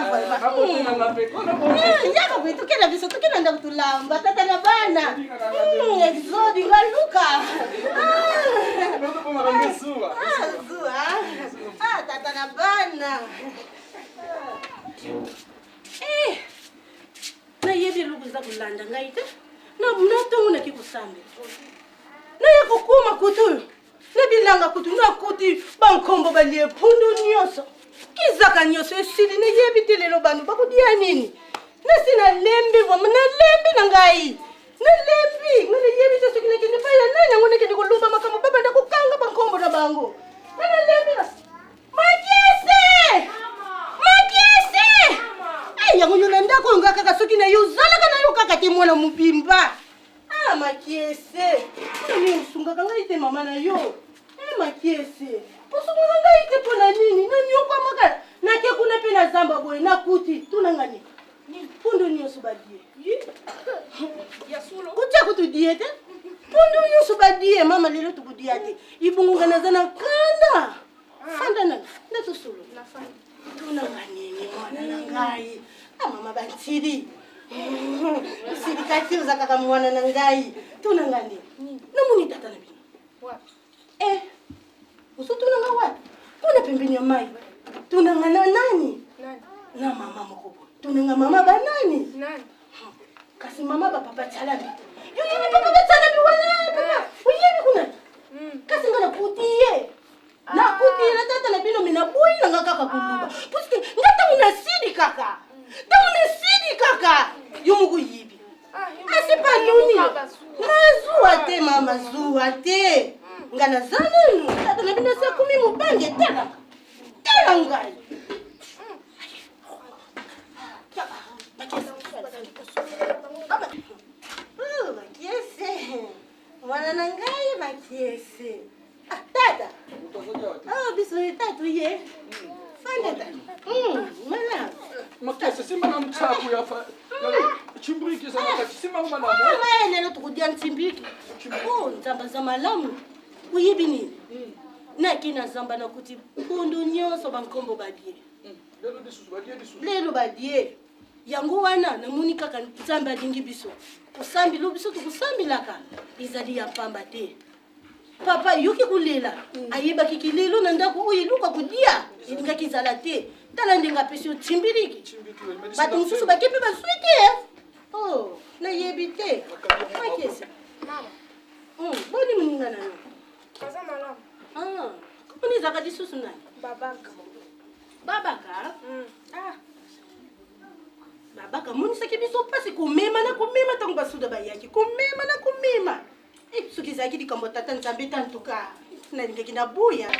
yaka kwe tokenda biso tokenda ndako tolamba tata na bana exode nga luka tata na bana nayebi eloko eza kolanda ngai te natongo naki kosambe naya kokuma kutu oyo nabilanga kutu nakuti bankombo balie pundu nyonso kizaka nyonso esili nayebi te lelo bantu bakodia nini nasi nalembi na ngai nalembi nga nayebi te soki nakende pai ya nani yango nakende kolomba makambo babanda kokanga bankombo na bango nalembi yango yo na ndako nga kaka soki na yo ozalaka na yo kaka te mwana mobimba makiese osungaka ngai te mama na yo makiese osungaka ngai te mpo na nini naniokwamaka nake kuna mpe na zamba boye nakuti tunangani mpundu nyonso badie kutia kutudie te mpundu nyonso badie mama lelo tukudia te ibungunga naza na kanda fanda nanga natosolo tunanga nini mwana na ngai mama bantili sidikati oza kaka mwana na ngai tunanga nini namoni tata na bino ozotunanga wapi mpona pembeni ya mai tunanga na nani na mama moko tunanga mama banani kasi mama bapapa tialami yoyebi papa batialami wana papa oyebi kuna kasi nga nakuti ye nakuti na tata na bino minaboyi nanga kaka koluba puisque nga tango nasidi kaka yo moko yibi asipa nuni nazuwa te mama zuwa ngana zana tata na bina sa kumi mubange tala tala ngai makiese mwana na ngai makiese tata biso tatu ye fanda mana makiese simba na mchapu ya chimbiki sana kati simba mwana neno tukudia nchimbiki nzamba za malamu uyibi nini nakina zamba na kuti pundu nyonso bankombo badie lelo badie yango wana namoni kaka nzambe alingi biso kusambi biso tukusambilaka ezali ya pamba te papa yoki kulela ayebaki kilelo na ndako oyo eluka kodia elingaki ezala te tala ndenge apesi yo timbiriki bato mosusu bakepe baswi te nayebi te makese boni moninga na yo Aza malamu. Kuni ezaka lisusu nani Babaka. babaka babaka monisaki biso mpasi komema na komema ntango basuda bayaki komema na komema soki ezalaki likambo tata nzambe ta ntuka nalingaki nabuya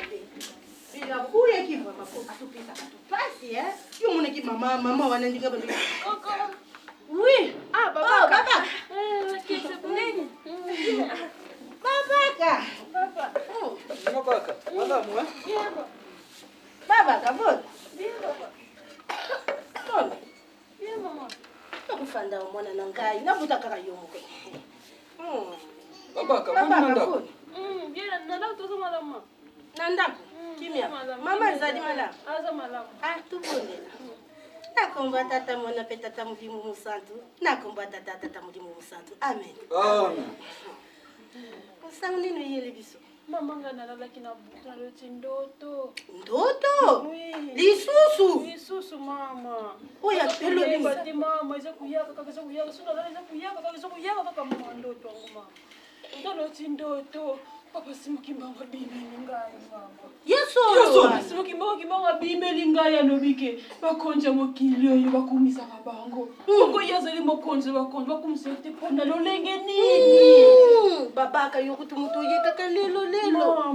nabuyaki atupisaka tupasi yo monaki mama wana ndinga bando oui babaka babaka babaka malamu babaka bona bona nakufanda mwana na ngai nabuta kaka yo moko babaka bona na ndako kimia mama ezali malamu tubondela nakomba tata mwana pe tata mudimu musantu nakomba tata mudimu musantu amen osango nini oyele biso Mama nga nalalaki na buta loti ndoto. Ndoto? Lisusu? Lisusu mama. Oya pelo ni. Bati mama iza kuyaka kaka iza kuyaka suna lala iza kuyaka kaka mama ndoto wangu mama. Ndoloti ndoto. Papa simukimba wa bibi ngai mama. Yeso. Simukimba wa bibi ngai alobike. Bakonja mokilio yo bakumisa mabango. Ngo yazali mokonje bakumsete pona lolenge nini. Babaka yokuti mutu yeka lelo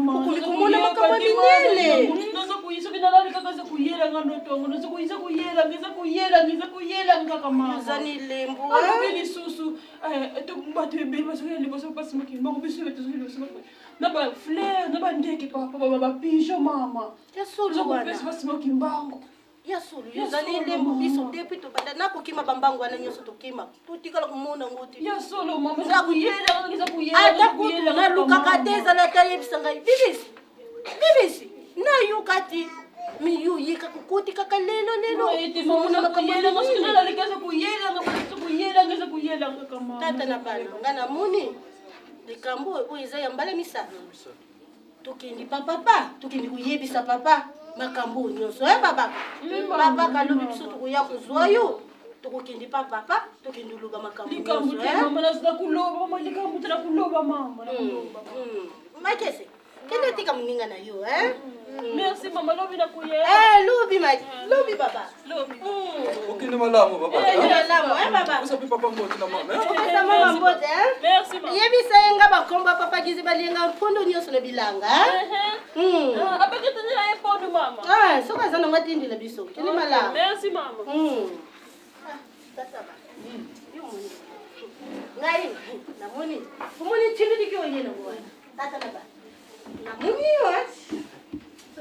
kukumona makamba minene nazo kuyiso binalali kaka za kuyela nganotongo nazo kuyisa kuyela ngaka mama zani lembo beli susu to batwe be basoya liboso pasimaki mako biso beto zo na ba fleur na ba ndeke papa ba pigeon mama yasolo wana zo pasimaki mbango yasolo yozani lembo biso depuis to banda nako kima bambango wana nyoso to kima tutikala kumona ngoti yasolo mama za kuyela na lukaka teza na tayebisa ngai bibisi na yukati mi yu yika kukuti kaka lelo eti mama na kuyela ngosina la likaza kuyela ngaka tata na bana ngana muni likambo oyiza yambala misa tukindi papa tukindi kuyebisa papa makambo nyonso babaka lobi biso tukuya kuzwa yo tukukindi papa tukindi luba makambo nyonso mama nazida kuloba mama likambo tena kuloba mama makese kende tika muninga na yo merci mama lobi na kuye lobi baba lobi ukini malamu baba malamu baba usapi papa mboti na mama mama mboti merci mama yebisa yenga bakomba papa kizi balinga mpondo nyonso na bilanga apeke tena epondo mama soka zana ngatindile biso kini malamu merci mama tata ba ngai namoni kumoni chindi kyo yena bwana tata na ba namoni what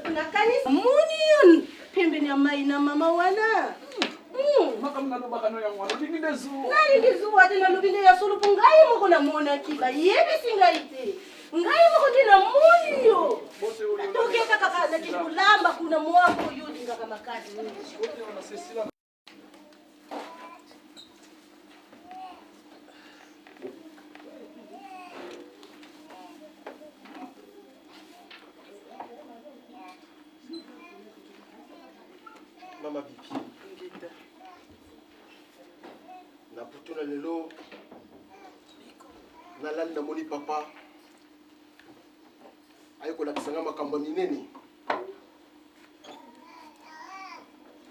nakanisa muni pembeni ya mai na mama wana makamna no bakano ya mwana ndingi zuwa tena lubinde ya sulupu ngai moko na mona kiba yebisi ngai te ngai moko tena muni yo tokeka kaka na kikulamba kuna mwako yo ndinga makati Mama bibi na putuna lelo nalali na moni papa ayeko lakisanga makambo minene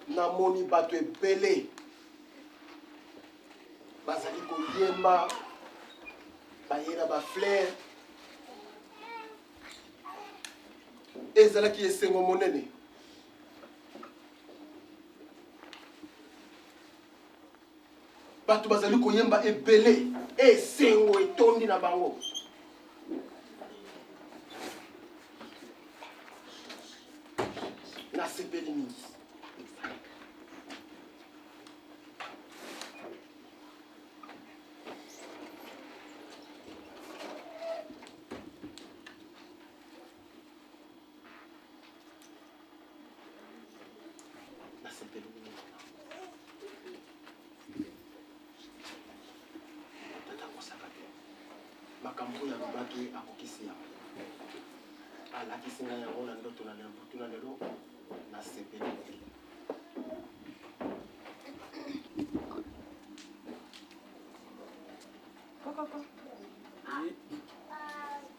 na moni bato ebele bazali koyemba bayena ba fleur ezalaki esengo monene. Bato bazali koyemba ebele esengo etondi na bango. Nasepeli mingi. Makambo ya lobaki akokisi yango. Alakisi ngai yango na ndoto na lelo nasepeli. Koko.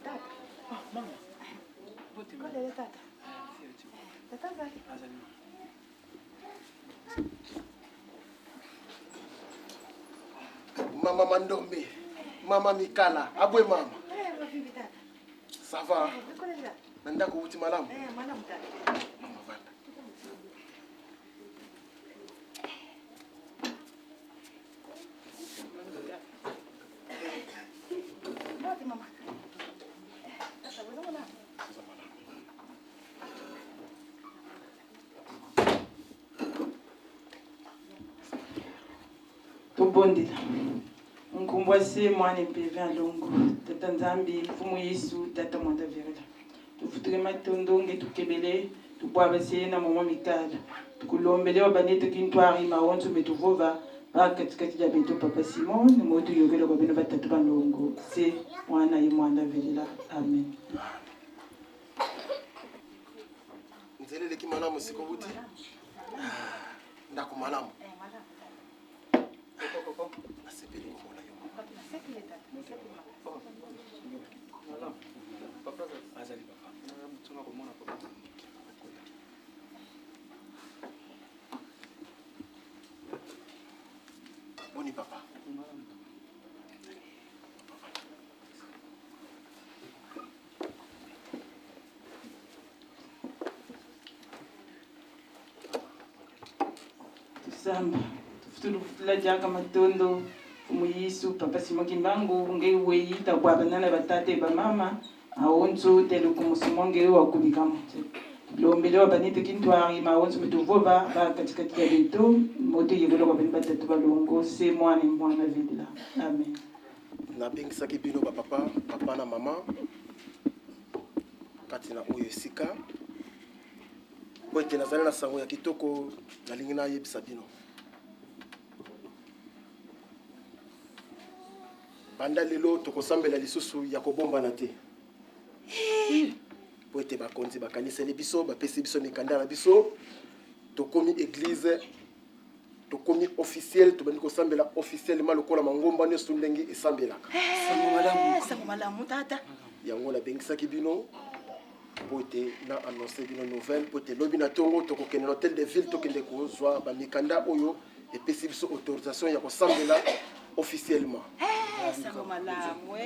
Tata. Mama. Kole tata. Tata zaki. Mama Mandombe, Mama Mikala, abwe mama. Ça va? Nanda ko uti malamu? Malamu tata. Mama vanda. Mama. Tata, wewe mama. Tobondela nkumbwase mwana mpeve alongo tata nzambi mfumu yesu tata mwanda verela tufutule matondo nge tukebele tubwabase na mama mikala tukulombele wabane tukintwari maonzo metuvova bakatikati ya beto papa simon ni moto yogelo kwa bino batatu balongo se mwana ye mwanda verela amen. Nzelele ki malamu siko buti ndako malamu. Koko nasepeli komona yo. Nasepeli tata. Papa azali papa. Mtunga komona papa. Boni papa. Tusamba. Tufutula jaka matondo umuyisu papa simoki mbangu nge weyi tabwa banana batate ba mama aonzo telo kumusimonge wa kubikamo lombele wa banite kintwari maonzo mituvova ba katikati ya beto moto yegolo kwa bani batatu balongo se mwana videla amen. Na bengisaki bino ba papa na mama kati na oyo esika po ete nazali na sango ya kitoko nalingi nayebisa bino. Banda lelo tokosambela lisusu ya kobombana te. Po ete bakonzi bakaniseli biso bapesi biso mikanda na biso tokomi église tokomi officiel tobandi kosambela officiellement lokola mangomba nyonso ndenge esambelaka. Sango malamu tata. Yango na bengisaki bino po ete na annoncer bino nouvelle po ete lobi na tongo tokokende na hôtel de ville tokende kozwa bamikanda oyo epesi biso autorisation ya kosambela officiellement. Sango malamu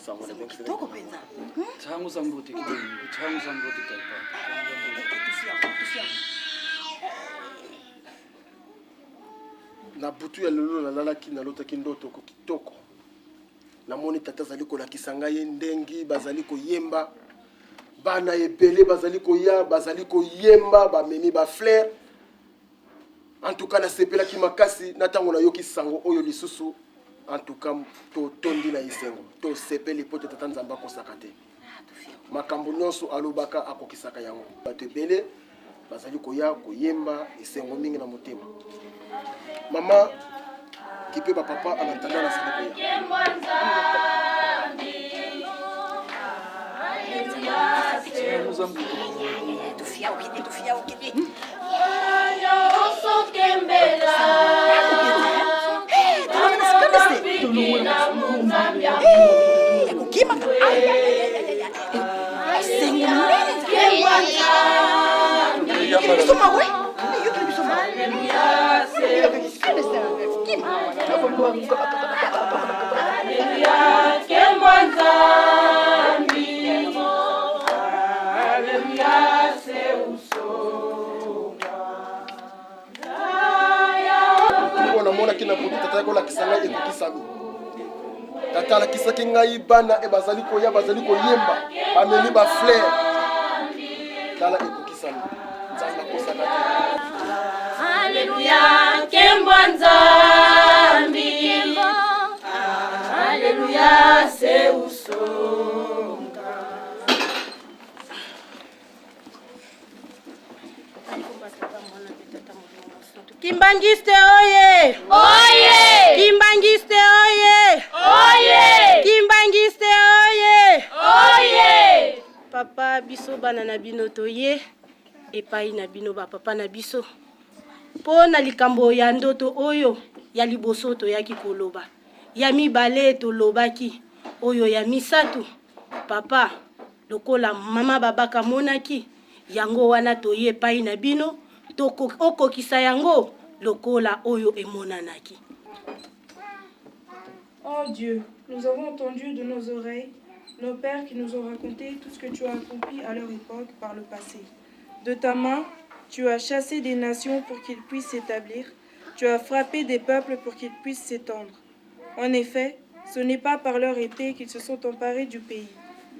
Sango na kitoko penza. Tangu zambuti kidogo. Tangu zambuti kaipa. Na butu ya lelo nalalaki nalotaki ndoto ko kitoko. Namoni tata zali kolakisa ngai ndengi bazali koyemba. Bana ebele bazali koya bazali koyemba bamemi ba fleur. En tout cas, na sepela ki makasi na tango na yoki sango oyo lisusu. En tout cas, to tondi na isengo. To sepeli pote tata nzamba ko sakate. Makambo nyonso alobaka akokisaka yango. Bato ebele bazali koya koyemba isengo mingi na motema. Mama kipe ba papa anatanda na sala koya. Tufia ukidi. ki ngai bana e bazali koya bazali koyemba bameli ba fleur tala ekokisana nzambe akosaka te. Alléluia, Kembo Nzambi. Alléluia, c'est Usonga. Kimbangiste oye! Oye! Kimbangiste oye! Oye! Kimbangiste oye! Oye! Papa biso bana na bino toye epai na bino ba papa na biso. Po na likambo ya ndoto oyo ya liboso toyaki koloba. Ya mibale tolobaki oyo ya misatu. Papa lokola mama babaka monaki yango wana toye epai na bino. Okokisa yango lokola oyo emonanaki. Oh Dieu, nous avons entendu de nos oreilles nos pères qui nous ont raconté tout ce que tu as accompli à leur époque par le passé. De ta main, tu as chassé des nations pour qu'ils puissent s'établir. Tu as frappé des peuples pour qu'ils puissent s'étendre. En effet, ce n'est pas par leur épée qu'ils se sont emparés du pays.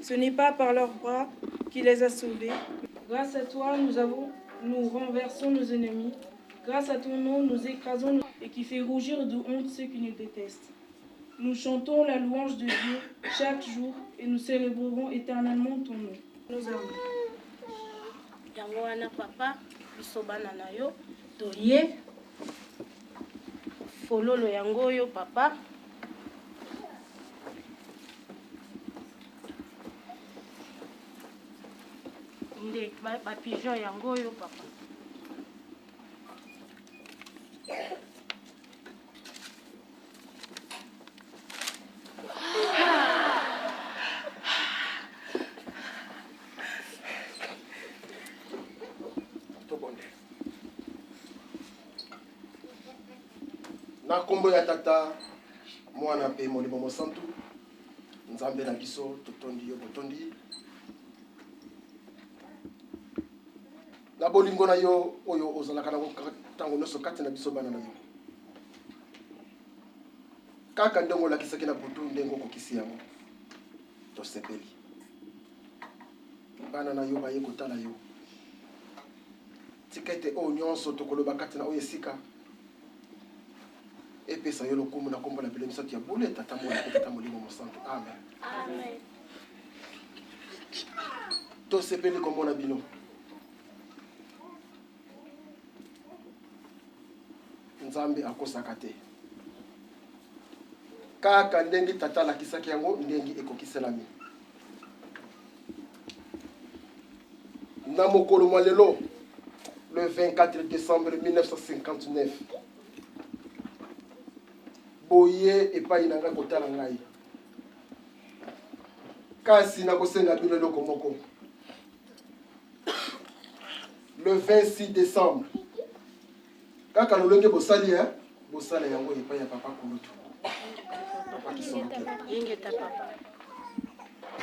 Ce n'est pas par leurs bras qui les a sauvés. Grâce à toi, nous renversons nos ennemis. Grâce à ton nom, nous écrasons et qui fait rougir de honte ceux qui nous détestent. Nous chantons la louange de Dieu chaque jour et nous célébrerons éternellement ton nom. Nos armes. Yango wana papa, biso bana na yo, toye. Fololo yango yo papa. Nde ba pigeon yango yo papa. Na kombo ya tata mwana pe molimo mosantu nzambe na biso totondi yo botondi na bolingo na yo oyo ozalaka na tango nyonso kati na biso bana na yo kaka ndenge olakisaki na butu ndenge okokisi yango tosepeli bana na yo baye kotala yo tika ete oyo nyonso tokoloba kati na oyo esika epesa yo lokumu na kombo na bile misato ya bule tata mwana pe tata molimo mosantu amen. Amen. Tosepeli kombo na bino nzambe akosaka te kaka ndenge tata alakisaki yango ndenge ekokiselami na mokolo mwa lelo le 24 décembre 1959 boye epai na ngai kotala ngai kasi nakosenga bino eloko moko le 26 décembre kaka lolenge bosali bosala yango epai ya papa kulutu papa kisomoke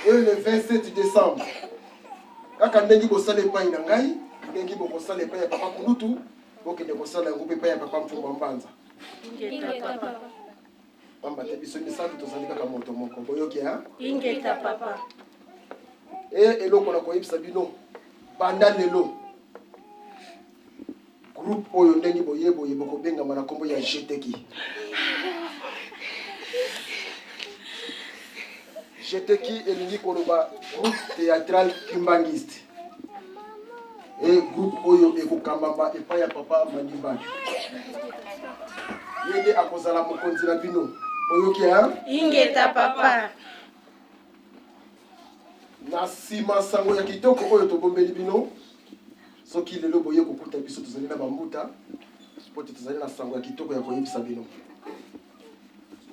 oyo le 27 décembre kaka ndenge bosala epai na ngai ndenge bokosala epai ya papa kulutu bokende kosala yango mpe epai ya papa mfumba mbanza pamba te biso misato tozali kaka moto moko boyoki ingeta papa eloko na koyebisa bino banda lelo groupe oyo ndenge boyeboye bokobengama na kombo ya jeteki jeteki elingi koloba groupe théâtral kimbangiste groupe oyo ekokambamba epai ya papa Mandibaki yende akozala mokonzi na bino boyoki ingeta papa na nsima sango ya kitoko oyo tobombeli bino soki lelo boye kokuta biso tozali na bambuta po tozali na sango ya kitoko ya koyebisa bino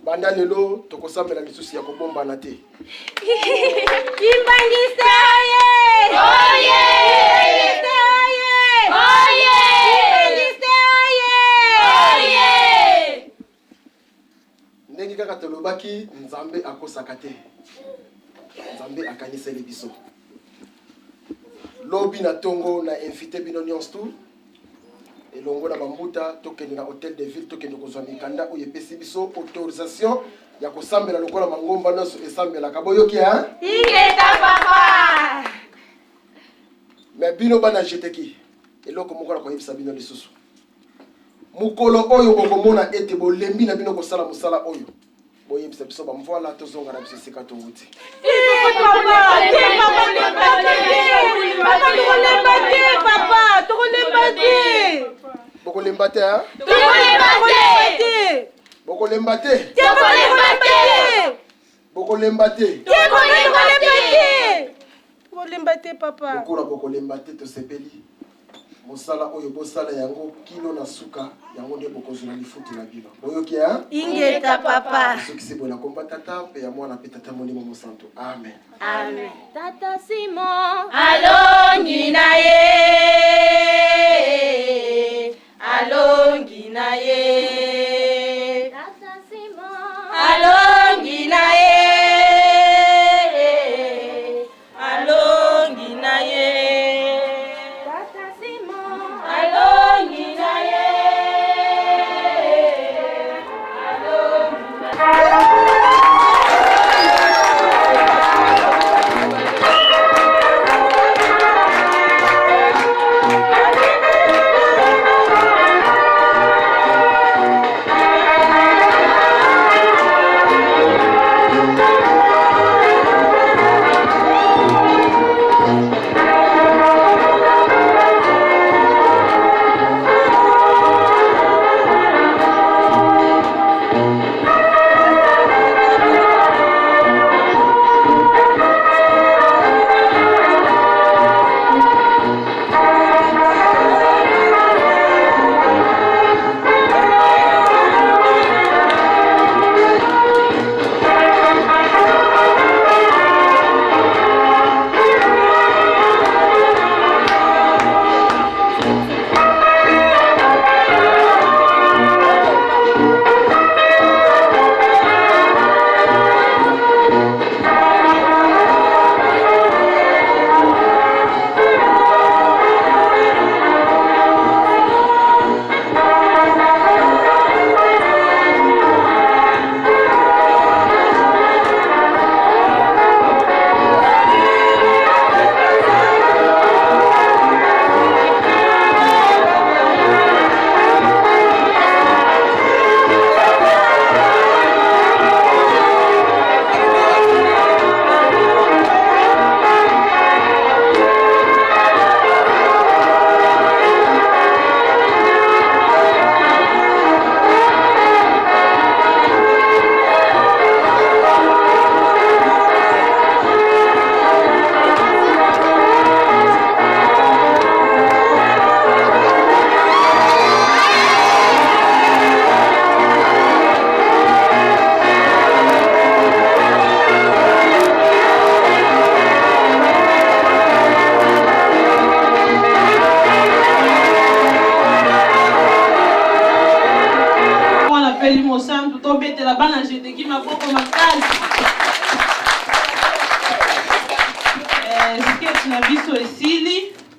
banda lelo tokosambela misusu ya kobombana te Kimbangiste oye! Oye! Kimbangiste oye! Oye! Kimbangiste oye! Oye! ndenge kaka tolobaki nzambe akosaka te nzambe akaniseli biso lobi na tongo na invité bino nyonso tu elongo na bambuta tokende na hôtel de ville tokende kozwa mikanda oyo epesi biso autorisation ya kosambela lokola mangomba nyonso esambelaka boyoki hein? Ingeta papa. Mais bino bana jeteki eloko moko na koyebisa bino lisusu mukolo oyo bokomona ete bolembi na bino kosala mosala oyo boyebisa biso bamvoila tozonga na biso esika touti bokolemba te bokolemba te bokolemba te bokolemba te papa bokola bokolemba te tosepeli mosala oyo bosala yango kino na suka yango nde bokozwa lifuti na bino boyoki hein? Ingeta papa soki se bona komba tata pe ya mwana pe tata molimo mosanto amen Amen. Tata Simon alongi na ye alongi na ye Tata Simon alongi na ye alongi na ye Tata Simon alongi na ye alongi na ye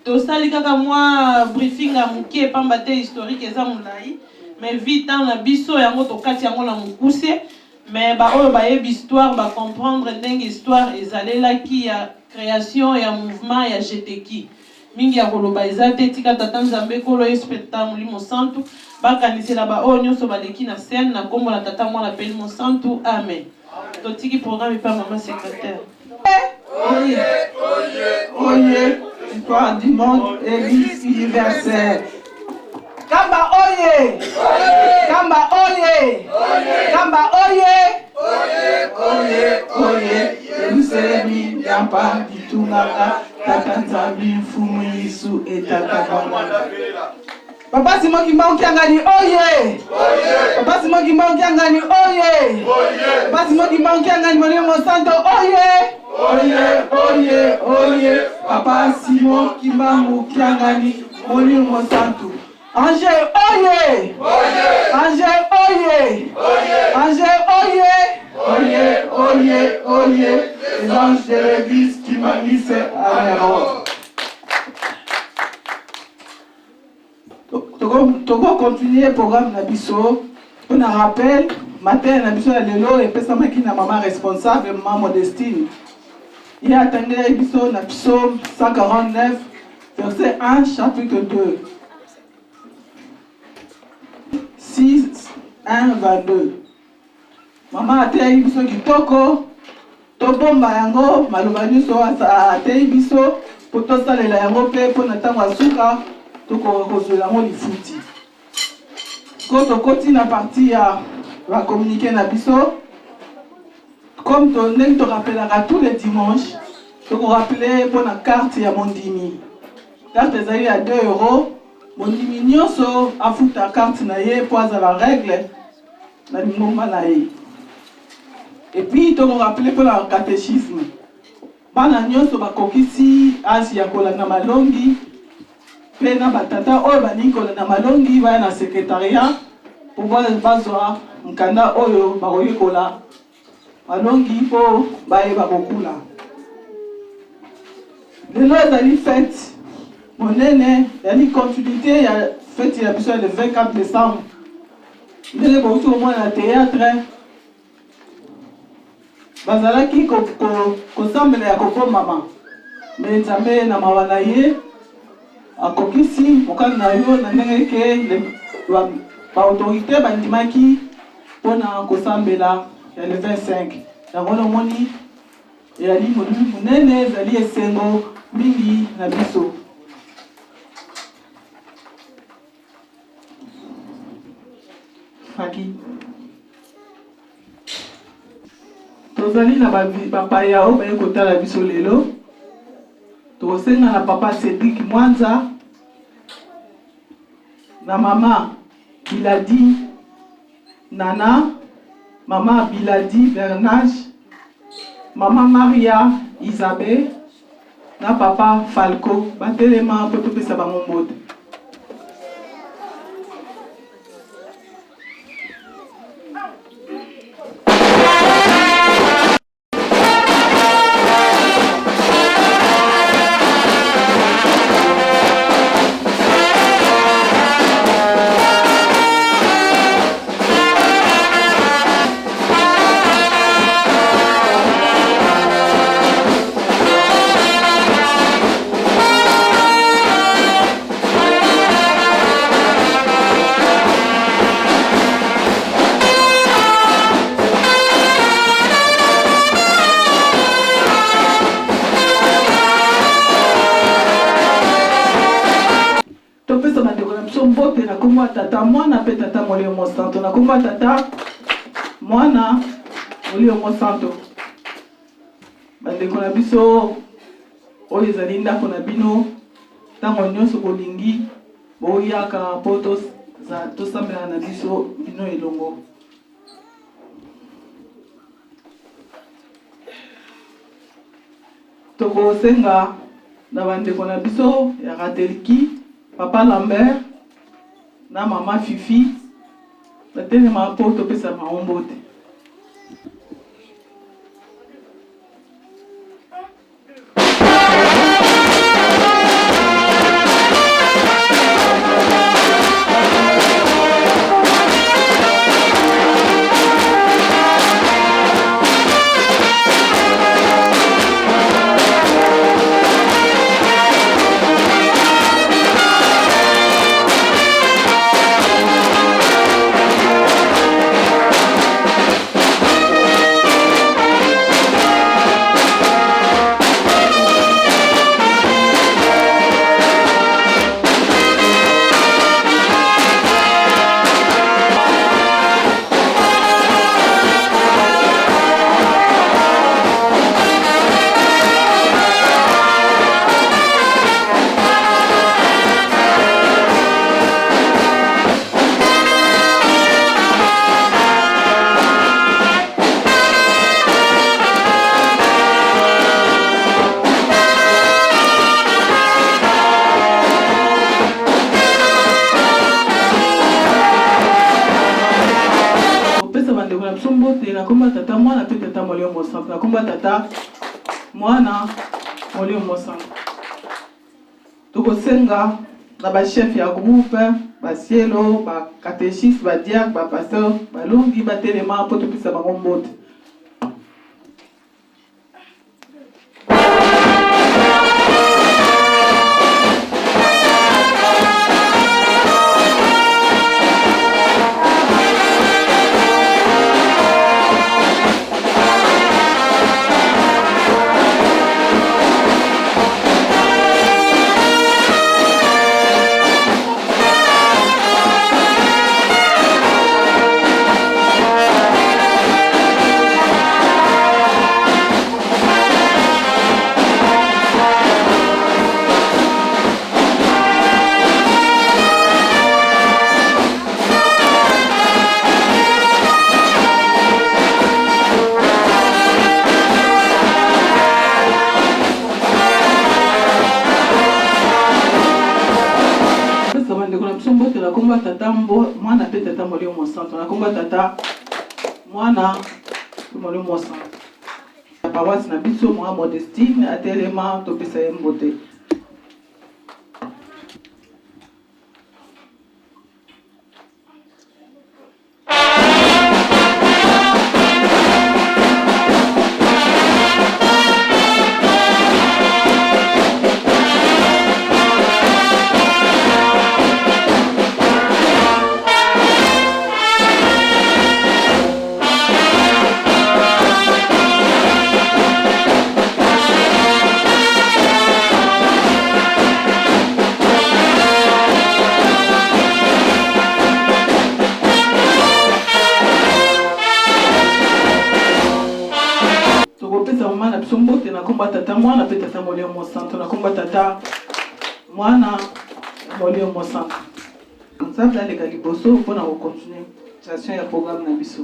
tosali kaka mwa briefing ya muke pamba te historique eza mulai mais vite na biso yango tokati yango na mukuse mais ba oyo bayebi histoire ba comprendre ndenge histoire ezalelaki ya création ya mouvement ya GTK mingi ya koloba eza te tika tata Nzambe kolo espectacle Molimo Santu bakanisela ba oyo nyonso baleki na scène na kombo na tata mwana Pelimo Santu amen totiki programme pa maman secrétaire Oye, oye, oye, histoire du monde, Église universelle. Kamba oye, Kamba oye, Kamba oye, oye, oye, Yerusalem yamba ditungaka, tata Nzambi mfumu Yesu etaka mwana. Papa Simon Kimbangu Kiangani oye, Papa Simon Kimbangu Kiangani oye, Papa Simon Kimbangu Kiangani Molimo Santo oye. Oye, oye, oye, Papa Simon Kimbangu Kiangani Molimo Santo. Angers oye, Angers oye, Angers oye, oye, oye, les anges de l'église qui manissent à l'héros. Togo continuer le programme Nabiso. On a rappel, matin na biso ya lelo epesamaki na mama responsable mama Modestine. Il a atteint biso na psaume 149 verset 1 chapitre 2. 6 1 22. Mama atei biso kitoko tobomba yango maloba nyonso atei biso po tosalela yango mpe mpo na ntango asuka tokozwela yango lifuti. Ko tokoti na parti ya bacommuniqué na biso comme ndenge torapelaka tous les dimanches tokorapele mpo na carte ya mondimi. Carte ezali ya 2 €. Mondimi nyonso afuta carte na ye mpo azala règle na lingomba na ye. Et puis tokorapele mpo na catéchisme. Bana nyonso bakokisi asi ya kolanda malongi mpe na batata oyo balingi kolanda malongi baya na secrétariat po bazwa mkanda oyo bakoyekola malongi mpo bayeba kokula. Lelo ezali fête monene ezali continuité ya fête ya biso ya le 24 décembre. Ndenge bauti omona na théâtre bazalaki kosambela ya kokomama me nzambe na mawa na ye akokisi mokano na yo na ndenge ke baautorité bandimaki mpona kosambela ya le 25. Yango nomoni ezali molulu monene ezali esengo mingi na biso. Faki tozali na bapaya oyo baye kotala biso lelo. Tokosenga na papa Cédric Mwanza na mama Biladi Nana, mama Biladi Bernage, mama Maria Isabelle na papa Falco batelema mpo topesa bango mbote. Tata mwana pe tata molio mosanto na kumba tata mwana molio mosanto bandeko na biso oyo ezali ndako na bino ntango nyonso bolingi boyaka mpo tosambela na biso bino elongo. Tokosenga na bandeko na biso ya Rateliki papa Lambert na mama Fifi batelema mpo topesa maombote. Tata mwana pe tata molio mosanto na kumba tata mwana molio mosanto. Tokosenga na ba chef ya groupe basielo bacatéchisme badiaque bapasteur balongi batelema mpo topesa bango mbote. Nakomba tata mwana pe tata molio mosanto nakomba tata mwana molio mosanto la paroisse na biso mwa Modestine atelema topesa ye mbote. Tata mwana pe tata molio mosanto nakomba tata mwana molio mosanto nzambe aleka liboso mpona kocontinue station ya programme na biso.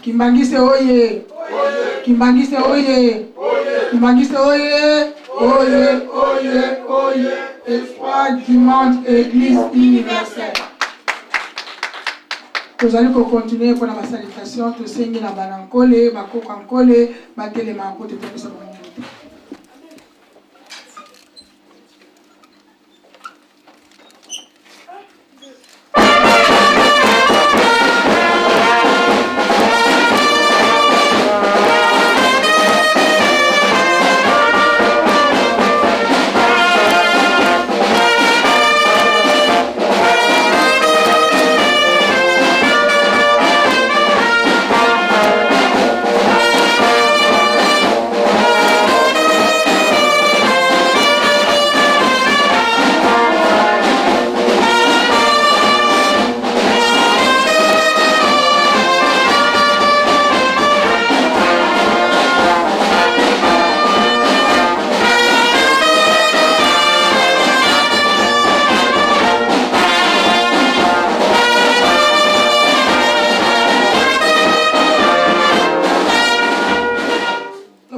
Kimbangiste oye! Kimbangiste oye! Kimbangiste oye! Oye, oye, oye! Espoir dimanche Église universelle. Nous allons continuer pour la salutation. Tous ceux qui sont en Kole, Bakoko en Kole, Batelema en côté de tout ça. Oh,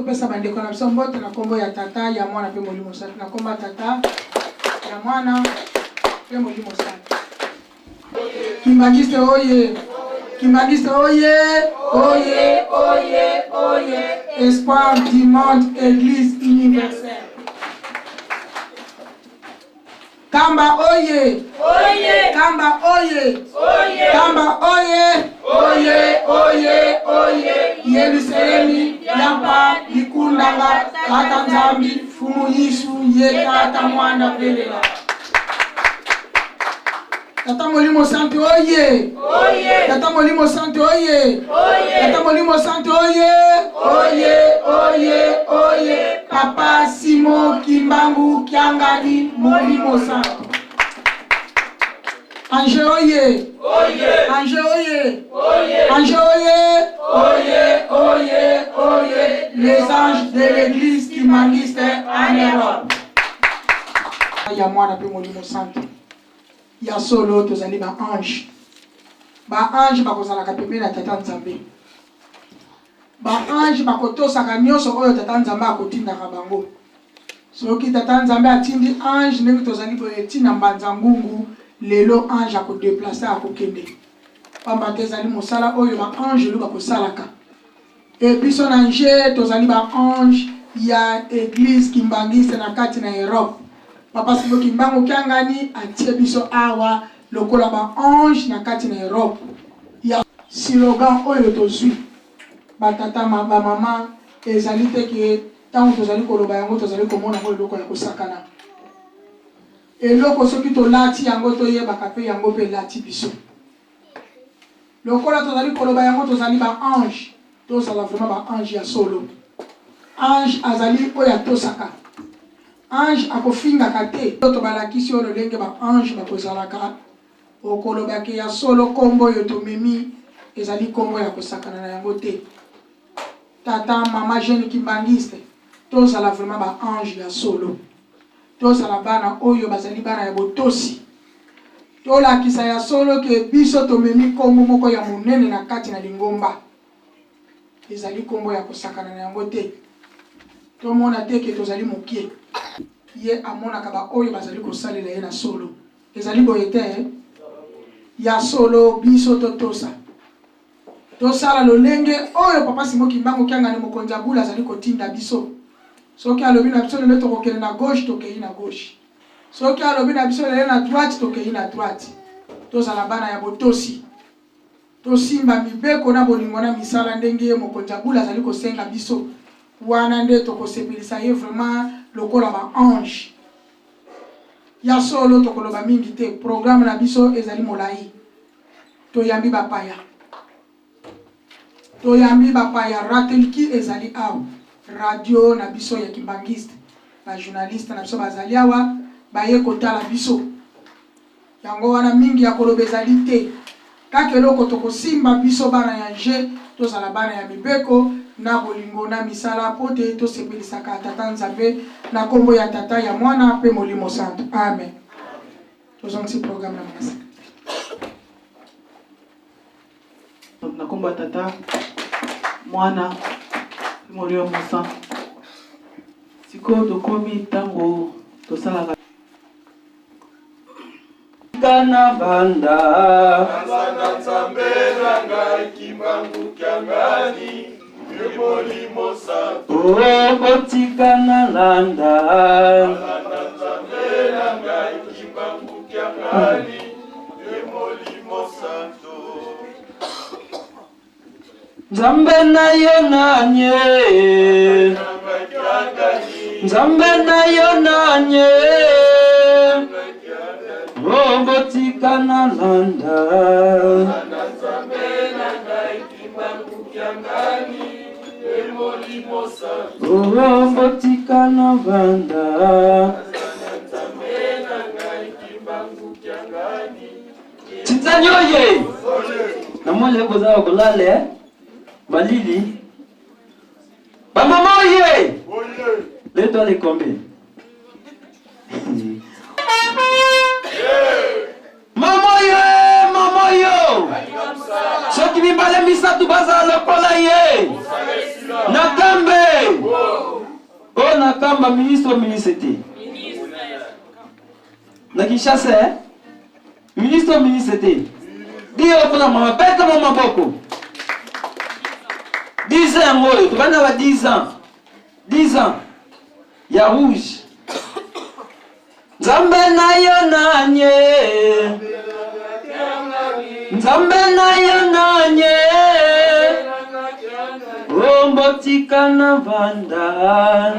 topesa bandeko na biso mbote na kombo ya tata ya mwana pe molimo sato na kombo ya tata ya mwana pe molimo sato. Kimbangiste oye, Kimbangiste oye, oye, oye, oye, espoir du monde, église universelle. Kamba oye, oye, Kamba oye, oye, Kamba oye, oye, oye, oye, Yerusalemi, Yapa, Likundanga, Tata Nzambi, Fumu Yisu, Ye Tata Mwanda Pelela. Tata Molimo Santo oye, oye, Tata Molimo Santo oye, oye, Tata Molimo Santo oye, oye, oye, oye, Papa Simo Kimbangu Kiangani Molimo Santo. Ange oye, oye, Ange oye, oye, Ange oye, oye, oye, oye, les anges de l'église Kimbangiste en Europe. Ya mwana pe Molimo Santo. Ya solo tozali ba ange. Ba ange bakozalaka pembeni na tata Nzambe. Ba ange bakotosaka nyonso oyo tata Nzambe akotindaka bango. Soki tata Nzambe atindi ange ndenge tozali boye tina mbanza ngungu lelo ange akodeplace akokende. Pamba te ezali mosala oyo ba ange lo bakosalaka. E biso na nje tozali ba ange ya église Kimbangiste na kati na Europe. Papa Simo Kimbangu Kiangani atie biso awa lokola ba ange na kati na Europe. Ya slogan oyo tozwi batata ba mama ezali te ke tango tozali koloba yango tozali komona ngo eloko ya kosakana. Eloko soki tolati yango toyebaka pe yango pe lati biso. Lokola tozali koloba yango tozali ba ange. Tozala vraiment ba ange ya solo. Ange azali oyo atosaka. Ange akofingaka te to balakisi oyo lolenge ba ange bakozalaka okolobaki ya solo kombo yo tomemi ezali kombo ya kosakana na yango te. Tata mama jeune Kimbangiste tozala vraiment ba ange ya solo. Tozala bana oyo bazali bana ya botosi. Tolakisa ya solo ke biso tomemi kombo moko ya monene na kati na lingomba. Ezali kombo ya kosakana na yango te. Tomona te ke tozali mokie. Ye amonaka ba oyo bazali kosalela ye na solo. Ezali boye te ya solo biso totosa. Tosala lolenge oyo Papa Simo Kimbangu Kiangani mokonzi ya bula azali kotinda biso. Soki alobi na biso lelo tokokende na gauche tokei na gauche. Soki alobi na biso lelo na droite tokei na droite. Tozala bana ya botosi. Tosimba mibeko na bolingo na misala ndenge mokonzi ya bula azali kosenga biso. Wana nde tokosepelisa ye vraiment lokola ba ange. Ya solo tokoloba mingi te programme na biso ezali molai. Toyambi bapaya. Toyambi bapaya ratelki ezali awa. Radio na biso ya Kimbangiste. Ba journaliste na biso bazali awa baye kotala biso. Yango wana mingi ya koloba ezali te. Kaka eloko tokosimba biso bana ya nje tozala bana ya mibeko na bolingo na misala pote tosepelisaka tata Nzambe na kombo ya tata ya mwana pe Molimo Santo. Amen. Tozongisi programme na masa. Na kombo ya tata mwana pe Molimo Santo. Siko tokomi tango tosalaka kana banda Nasana Nzambe na ngai Kimbangu Kiangani Molimo Santo. Oh, botikana landa Nasana Nzambe na ngai Kimbangu Kiangani Molimo Santo. Nzambe na yo nanye Nzambe na yo nanye Oh, botikana landa Nzambe na ngai Kimbangu Kiangani Molimo Santo. Oh, botikana banda Nzambe na ngai Kimbangu Kiangani Titsanyoye namole koza kulale balili bamama oye leto ale kombe mama yo soki mibale misatu bazala lokola ye na kambe Mukamba, ministre c'était. Na Kinshasa, ministre c'était. Dis au maman, bête maman boko. 10 ans, tu vas avoir 10 ans. 10 ans. Ya rouge. Nzambe na yo nanye. Nzambe na yo nanye. Ombotika na vanda.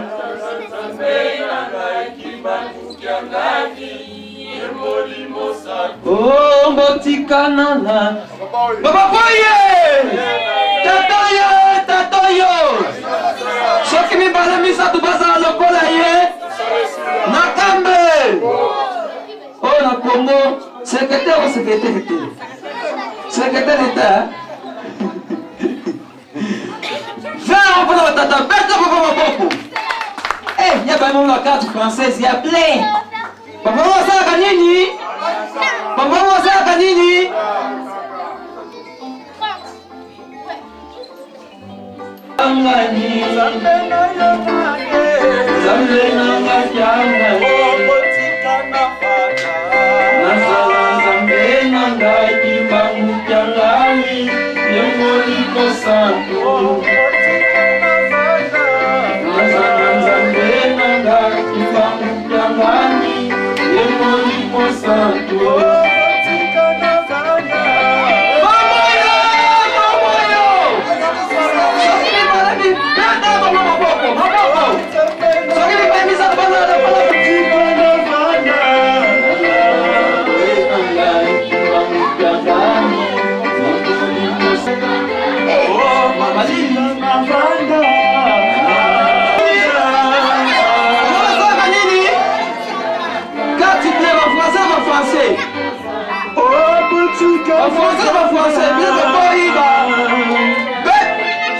Ombotika na na. Baba boye. Tatoyo. Soki mi bala misa tu baza lokola ye. Nakambe. Oh na Congo, secrétaire ou secrétaire d'État. Viens, on va dans tata, bête papa maboko. Eh, y'a pas la carte française, y'a plein. Papa moi ça kanini? Papa moi ça kanini? Angani, Zambe nanga kyanga, obotika na fata. Nasala Zambe nanga kibangu kyangani, yemoliko santo. Obotika na fata. Nasala Zambe nanga kibangu kyangani, yemoliko santo. Obotika na fata. Français, bien de Boïba.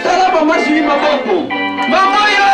C'est là, moi je suis ma boco. Maman yo.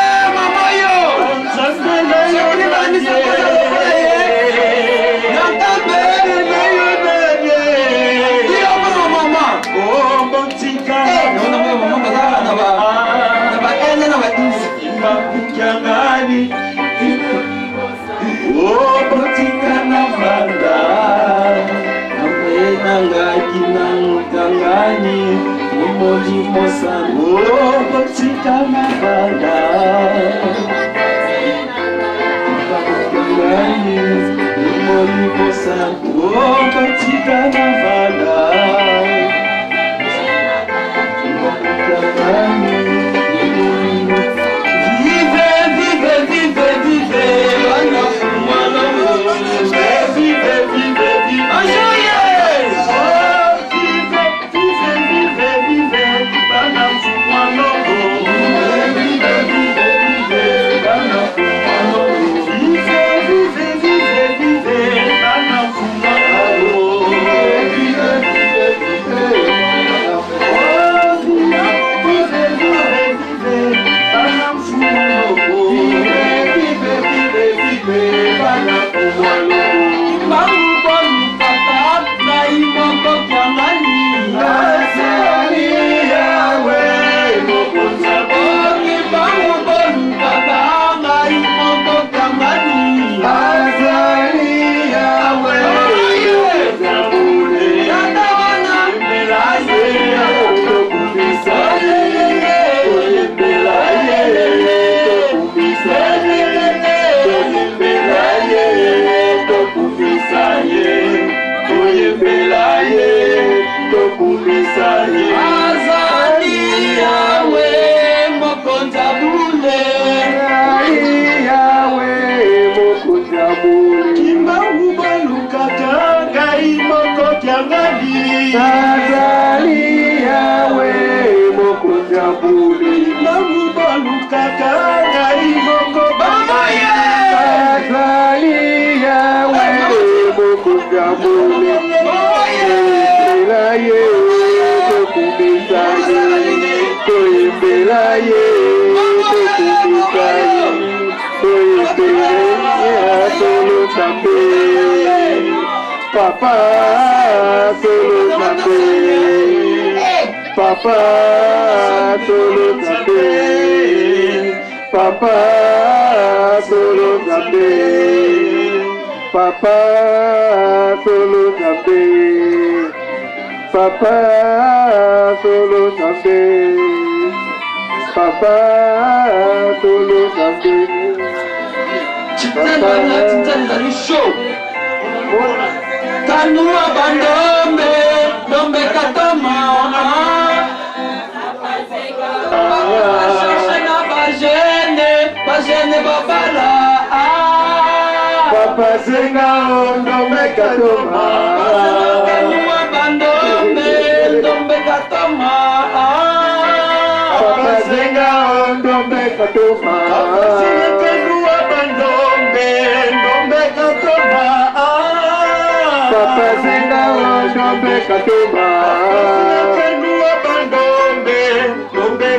Papa, solo tapé. Papa, solo tapé. Papa solo Nzambe, Papa solo Nzambe, Papa solo Nzambe, Papa solo Nzambe. Chitani show. Kanua bandombe, dombe katoma. Shashana bajene babala. Papa senga dombe katoma. Kanua bandombe, dombe katoma. Papa senga dombe katoma. Kanua bandombe, dombe katoma. Papa senga dombe katoma. Kanua bandombe, dombe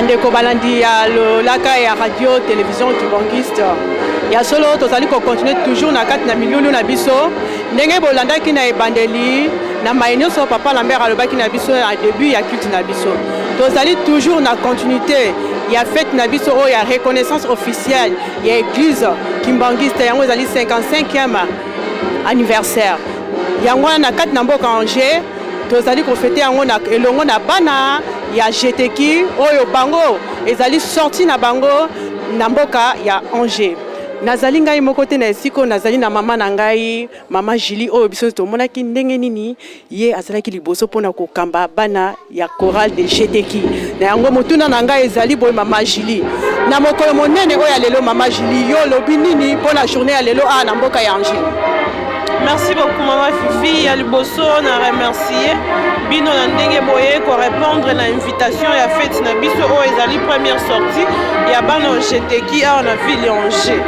bandeko balandi ya lolaka ya radio télévision kibongiste ya solo tozali continuer toujours na kati na milulu na biso ndenge bolandaki na ebandeli na mayenyoso papa Lambert alobaki na biso à début ya culte na biso tozali toujours na continuité ya fête na biso o ya reconnaissance officielle ya église kimbangiste yango ezali 55e anniversaire yango na kati na mboka Angers tozali kofete yango na elongo na bana ya jeteki oyo bango ezali sorti na bango na mboka ya Angers nazali ngai moko te na esiko nazali na mama na ngai mama Julie oyo biso tomonaki ndenge nini ye azalaki liboso mpona kokamba bana ya chorale de jeteki na yango motuna na ngai ezali boye mama Julie na mokolo monene oyo ya lelo mama Julie yo lobi nini mpona journée ya lelo na mboka ya Angers. Merci beaucoup Maman Fifi, ya liboso na remercier bino na ndenge boye ko répondre na invitation ya fête na biso o ezali première sortie ya bana jeteki a na ville Angers.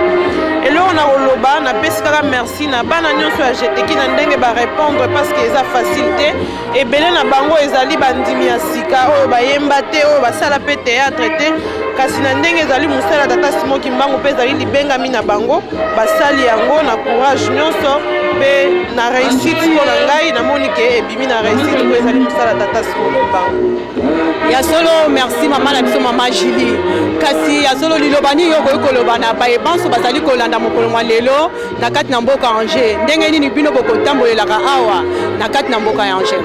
Et là on a oloba na pesi kaka merci na bana nyonso ya jeteki na ndenge ba répondre parce que eza facilité et belé na bango ezali bandimi ya sika o bayemba te o basala pe théâtre te kasi na ndenge ezali musala tata Simon Kimbangu pe ezali libengami na bango basali yango na courage nyonso pe na réussite pour na ngai na monike ebimi na réussite po ezali musala tata Simon Kimbangu ya solo merci mama na biso mama Julie kasi ya solo lilobani yo koyi koloba na bayebanso bazali kolanda mokolo mwa lelo na kati na mboka Angers ndenge nini bino bokotambolelaka awa na kati na mboka ya Angers.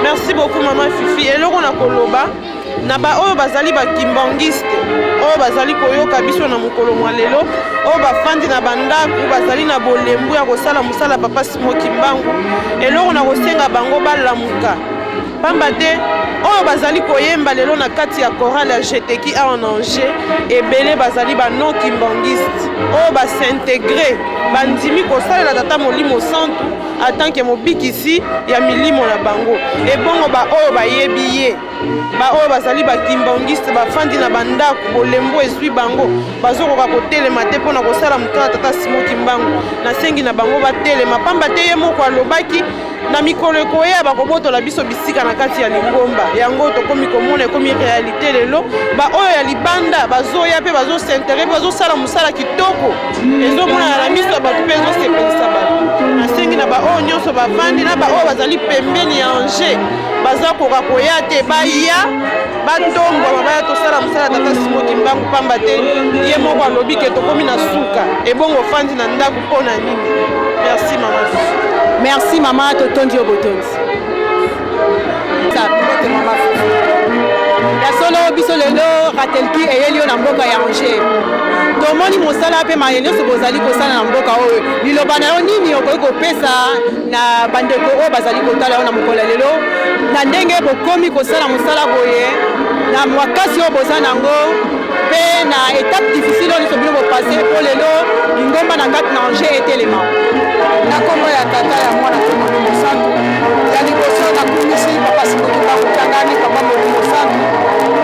Merci beaucoup Maman Fifi eloko na koloba na ba oyo bazali ba kimbangiste oyo bazali koyoka biso na mokolo mwa lelo oyo bafandi na bandako bazali na bolembu ya kosala musala papa Simon Kimbangu eloko na kosenga bango balamuka pamba te oyo bazali koyemba lelo na kati ya chorale ya jeteki a en Angers ebele bazali ba non kimbangiste oyo basintegre bandimi kosalela tata molimo santu atanke mobikisi ya milimo na bango ebongo ba oyo bayebi ye ba oyo bazali ba kimbangiste bafandi na bandako bolembo ezwi bango bazokoka kotelema te mpona kosala mutala tata Simon Kimbangu nasengi na bango batelema pamba te ye moko alobaki na mikolo ekoya bakobotola biso bisika na kati ya lingomba yango tokomi komona ekomi réalité lelo ba oyo ya libanda bazoya pe bazosintere bazosala musala kitoko ezomonana na miso ya bato mpe ezosepelisa bato nasengi na ba oyo nyonso bafandi na ba oyo bazali pembeni ya Angers baza koka koya te baya batombwa baya tosala musala tata Simon Kimbangu pamba te ye moko alobi ke tokomi na suka ebongo fandi na ndako mpona nini. Merci maman. Merci maman totondi obotondi ya solo biso lelo ratelki eyeli yo na mboka ya Angers tomoni mosala pe maye nyonso bozali kosala na mboka oyo liloba na yo nini okoki kopesa na bandeko oyo bazali kotala yo na mokolo lelo na ndenge bokomi kosala mosala boye na makasi oyo boza nango pe na étape difficile oyo nyonso bino bopase po lelo lingomba na kati na Angers etelema na kombo ya tata ya mwana pe molimo santu ya liboso na kumisi papa Simon Kimbangu tangani papa molimo santu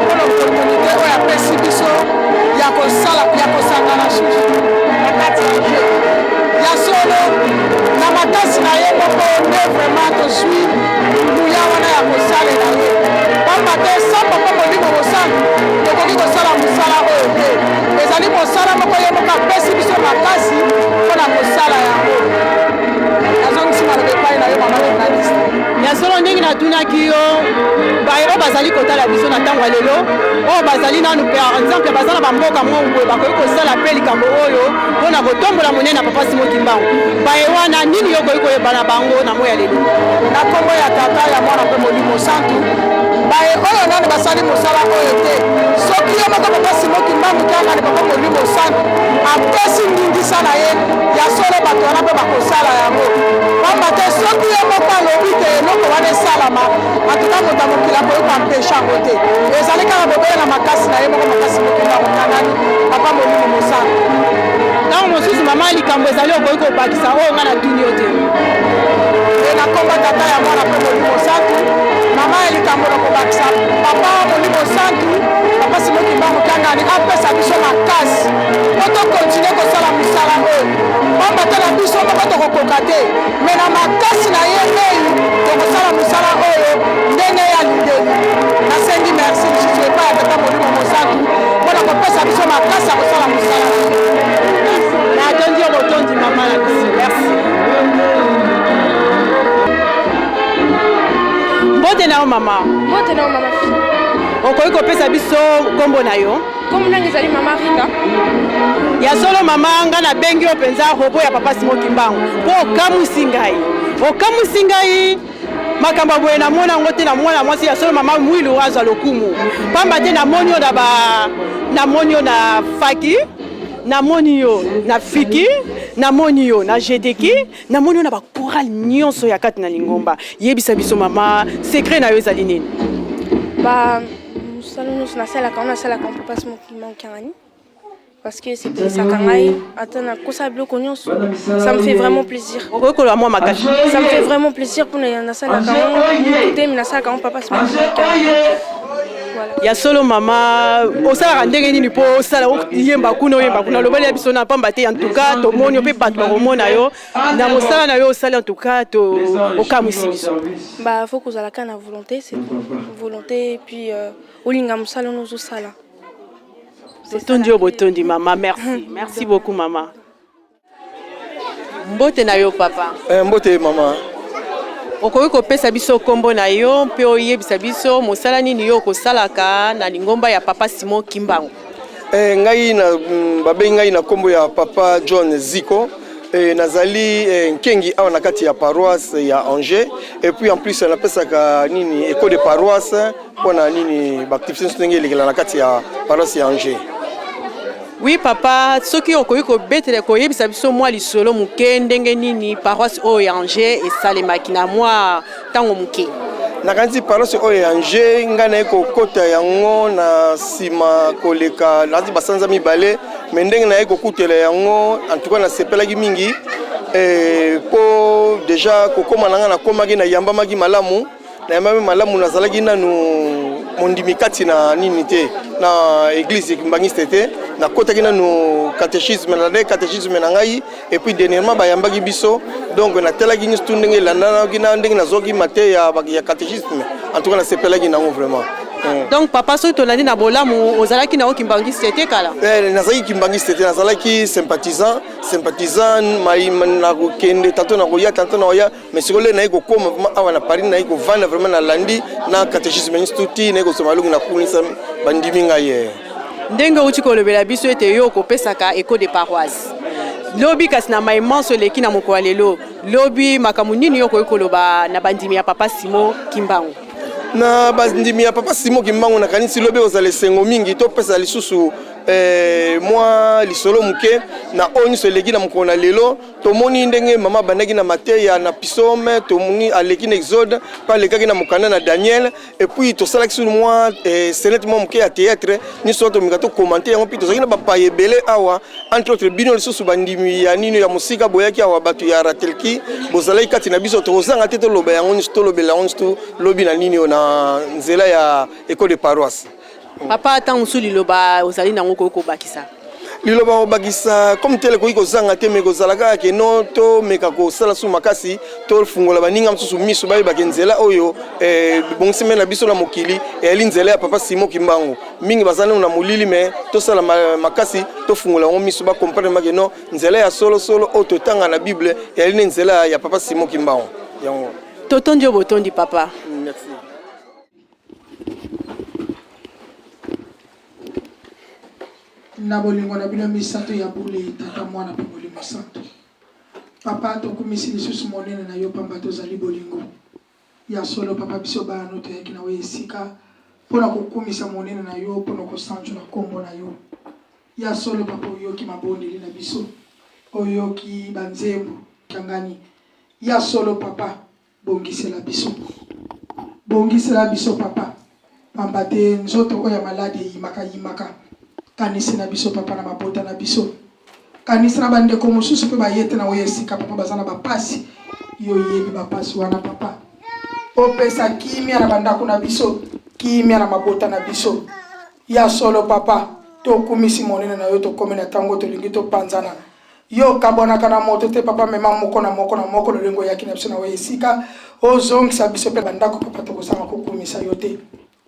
mpona opportunité oyo apesi biso ya kosala ya kosangana susu na kati ya Angers ya solo na makasi na ye moko nde vraiment tozwi nguya wana ya kosalela ye pamba te sa papa molimo mosantu tokoki kosala mosala oyo te ezali mosala moko ye moko apesi biso makasi mpona kosala yango ya solo ndenge natunaki yo bayero bazali kotala biso na ntango ya lelo oyo bazali nanu par exemple baza na bamboka moko bakoki kosala mpe likambo oyo mpona kotombola monene na papa Simon Kimbangu baye wana nini yo koki koyeba na bango na moya lelo na kombo ya tata ya mwana mpe molimo santu baye oyo nani basali mosala oyo te soki yo moko papa Simon Kimbangu tanga ni papa molimo santu apesi ndingisa na ye ya solo bato wana mpe bakosala yango pamba te soki yo moko alobi te eloko wana esalama atuka moto mokili akoyoka mpesha yango te ezali kaka bobele na makasi na ye moko makasi Kimbangu tangani papa molimo mosantu ntango mosusu mama likambo ezali okoki kobakisa oyo nga na tuni yo te na kombo tata ya mwana mpe molimo santu mama ya likambo na kobakisa papa molimo santu papa Simon Kimbangu tangani apesa biso makasi po tokontinue kosala mosala oyo pamba te na biso moko tokokoka te me na makasi na ye ndei tokosala mosala oyo ndenge ya lideli nasengi merci lisusu epai ya tata molimo biso makasi ya kosala mosala na atondi yo botondi mama na biso. Merci. Mbote na yo mama. Mbote na yo mama. Okoki kopesa biso kombo na yo? Kombo nanga ezali mama Rita. Ya solo mama nga na bengi yo penza robo ya papa Simon Kimbangu. Po okamusi ngai. Okamusi ngai. Makambo boye na mona ngo te na mwana mwasi ya solo mama mwilu azwa lokumu. Pamba te na monio na ba na monio na faki. Na monio na fiki. Na monio na jedeki. Na monio na ba choral nyonso ya kati na Lingomba. Yebisa biso mama secret na yo ezali nini? Bah salon na sala quand on a sala quand papa Simon Kimbangu. Parce que c'était ça quand même attends ça me fait vraiment plaisir. Ça me fait vraiment plaisir pour na sala quand écouter na sala quand papa Simon voilà. Ya solo mama osala ndenge nini po osala yemba kuna lobali ya biso na pamba te en tout cas to moni pe bato ba romona yo na mosala na yo osala en tout cas to okamwisi biso. Bah faut que vous la kana volonté c'est volonté et puis olinga mosala no zo sala. Botondi mama, merci. Merci beaucoup mama. Mbote na yo papa. Mbote mama. Okoki kopesa biso kombo na yo mpe oyebisa biso mosala nini yo kosalaka na Lingomba ya papa Simon Kimbangu. Ngai na babengi ngai na kombo ya papa John Ziko. Nazali nkengi awa na kati ya paroisse ya Angers et puis en plus na pesaka nini école de paroisse pona nini activité ndenge lekela na kati ya paroisse ya Angers. Oui papa, soki okoki kobetela koyebisa biso mwa lisolo muke ndenge nini paroisse oyo ya Angers esalemaki na mwa ntango muke. Nakanisi paroisse oyo ya Angers nga na ekokota yango na sima koleka nazi basanza mibale mais ndenge na ekokutela yango en tout cas na sepelaki mingi po déjà kokoma nanga na komaki na yambamaki malamu na yambami malamu nazalaki nanu mondimi kati na nini te na église kimbangiste te na kotaki nanu catéchisme na catéchisme na ngai et puis dernièrement bayambaki biso donc na telaki ni stu ndenge landana kina ndenge na zoki mate ya catéchisme en tout cas na sepelaki nango vraiment. Donc papa so to nani na bolamu ozalaki na okimbangiste te kala? Nazalaki kimbangiste te nazalaki sympathisant mai na kende tanto na koya tanto na oya mais sikole na iko koma awa na Paris na iko vanda vraiment na landi na catéchisme institut na iko somalungu na kunisa bandimi ngai. Ndenge uti kolobela biso ete yo kopesaka école de paroisse. Lobi kasi na maimanso leki na moko lelo. Lobi makamu nini yo koloba na bandimi ya papa Simon Kimbangu? Na bandimi ya papa Simon Kimbangu na kanisi lobi ozale sengo mingi to pesa lisusu moi lisolo muke na oni seleki na mukona lelo tomoni ndenge mama bandaki na Mateya na Pisome tomoni aleki na Exode pa lekaki na mukana na Daniel et puis to salaki sur moi senet mo muke ya théâtre ni soto mikato commenter yango puis to zakina ba payebele awa entre autres bino lisusu bandimi ya nino ya musika boyaki awa batu ya ratelki bozalaki kati na biso to zanga te to loba yango ni to lobela yango to lobi na nini na nzela ya école de paroisse. Papa tant sous liloba ozali nango ko bakisa. Liloba obakisa comme tel ko kozanga te me kozalaka ke no to meka ko sala su makasi to fungola baninga msusu miso bayi bakenzela oyo bongisi na biso na mokili elinzela ya papa Simon Kimbangu mingi bazana na mulili me to sala makasi to fungola ngo miso ba comprendre make no nzela ya solo o to tanga na Bible eline nzela ya papa Simon Kimbangu yango totondi obotondi papa. Merci. Na bolingo na bino misato ya bule tata mwana pe bolingo santo papa tokumisi lisusu monene na yo pamba tozali bolingo ya solo papa biso bano toyaki na we esika mpona kokumisa monene na yo mpona kosanjo na kombo na yo ya solo papa oyoki mabondeli na biso oyoki banzembo kangani ya solo papa bongisela biso papa pamba te nzoto oyo ya malade yimaka kanisi na biso papa na mabota na biso kanisi na bandeko mosusu pe bayete na oyo esika papa bazana bapasi yo yebi bapasi wana papa opesa kimia na bandako na biso kimia na mabota na biso ya solo papa tokumisi monene na yo tokome na tango tolingi topanzana yo kabonaka na moto te papa mema moko na moko lolengo yaki na biso na oyo esika ozongisa biso pe bandako papa tokozanga kokumisa yo te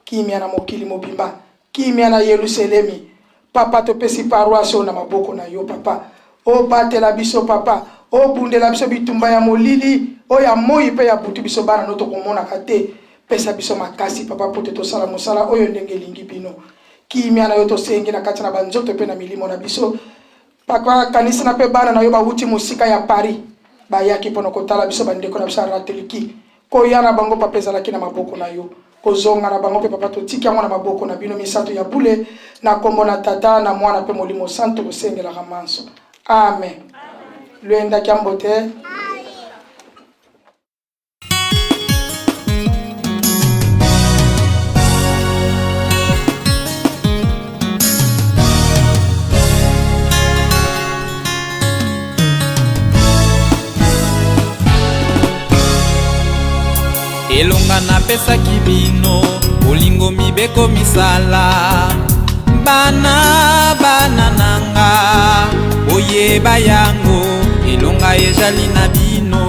kimia na mokili mobimba kimia na Yerusalemi papa topesi paroisse na maboko na yo papa obatela biso papa obundela biso bitumba ya molili oya moi pe ya butu biso bana no tokomonaka te pesa biso makasi papa po te tosala mosala oyo ndenge elingi bino kimia na yo tosengi na kati na banzoto pe na milimo na biso papa kanisa na pe bana na yo bawuti mosika ya Paris bayaki mpo na kotala biso bandeko na biso ya rateliki koya na bango papa ezalaki na maboko na yo kozonga na bango pe papa totiki yango na maboko na bino misato ya bule na kombo na tata na mwana pe molimo santo kosengelaka manso amen lwenda kiambote elonga napesaki bino bolingo mibeko misala bana nanga oyeba yango elonga ezali na bino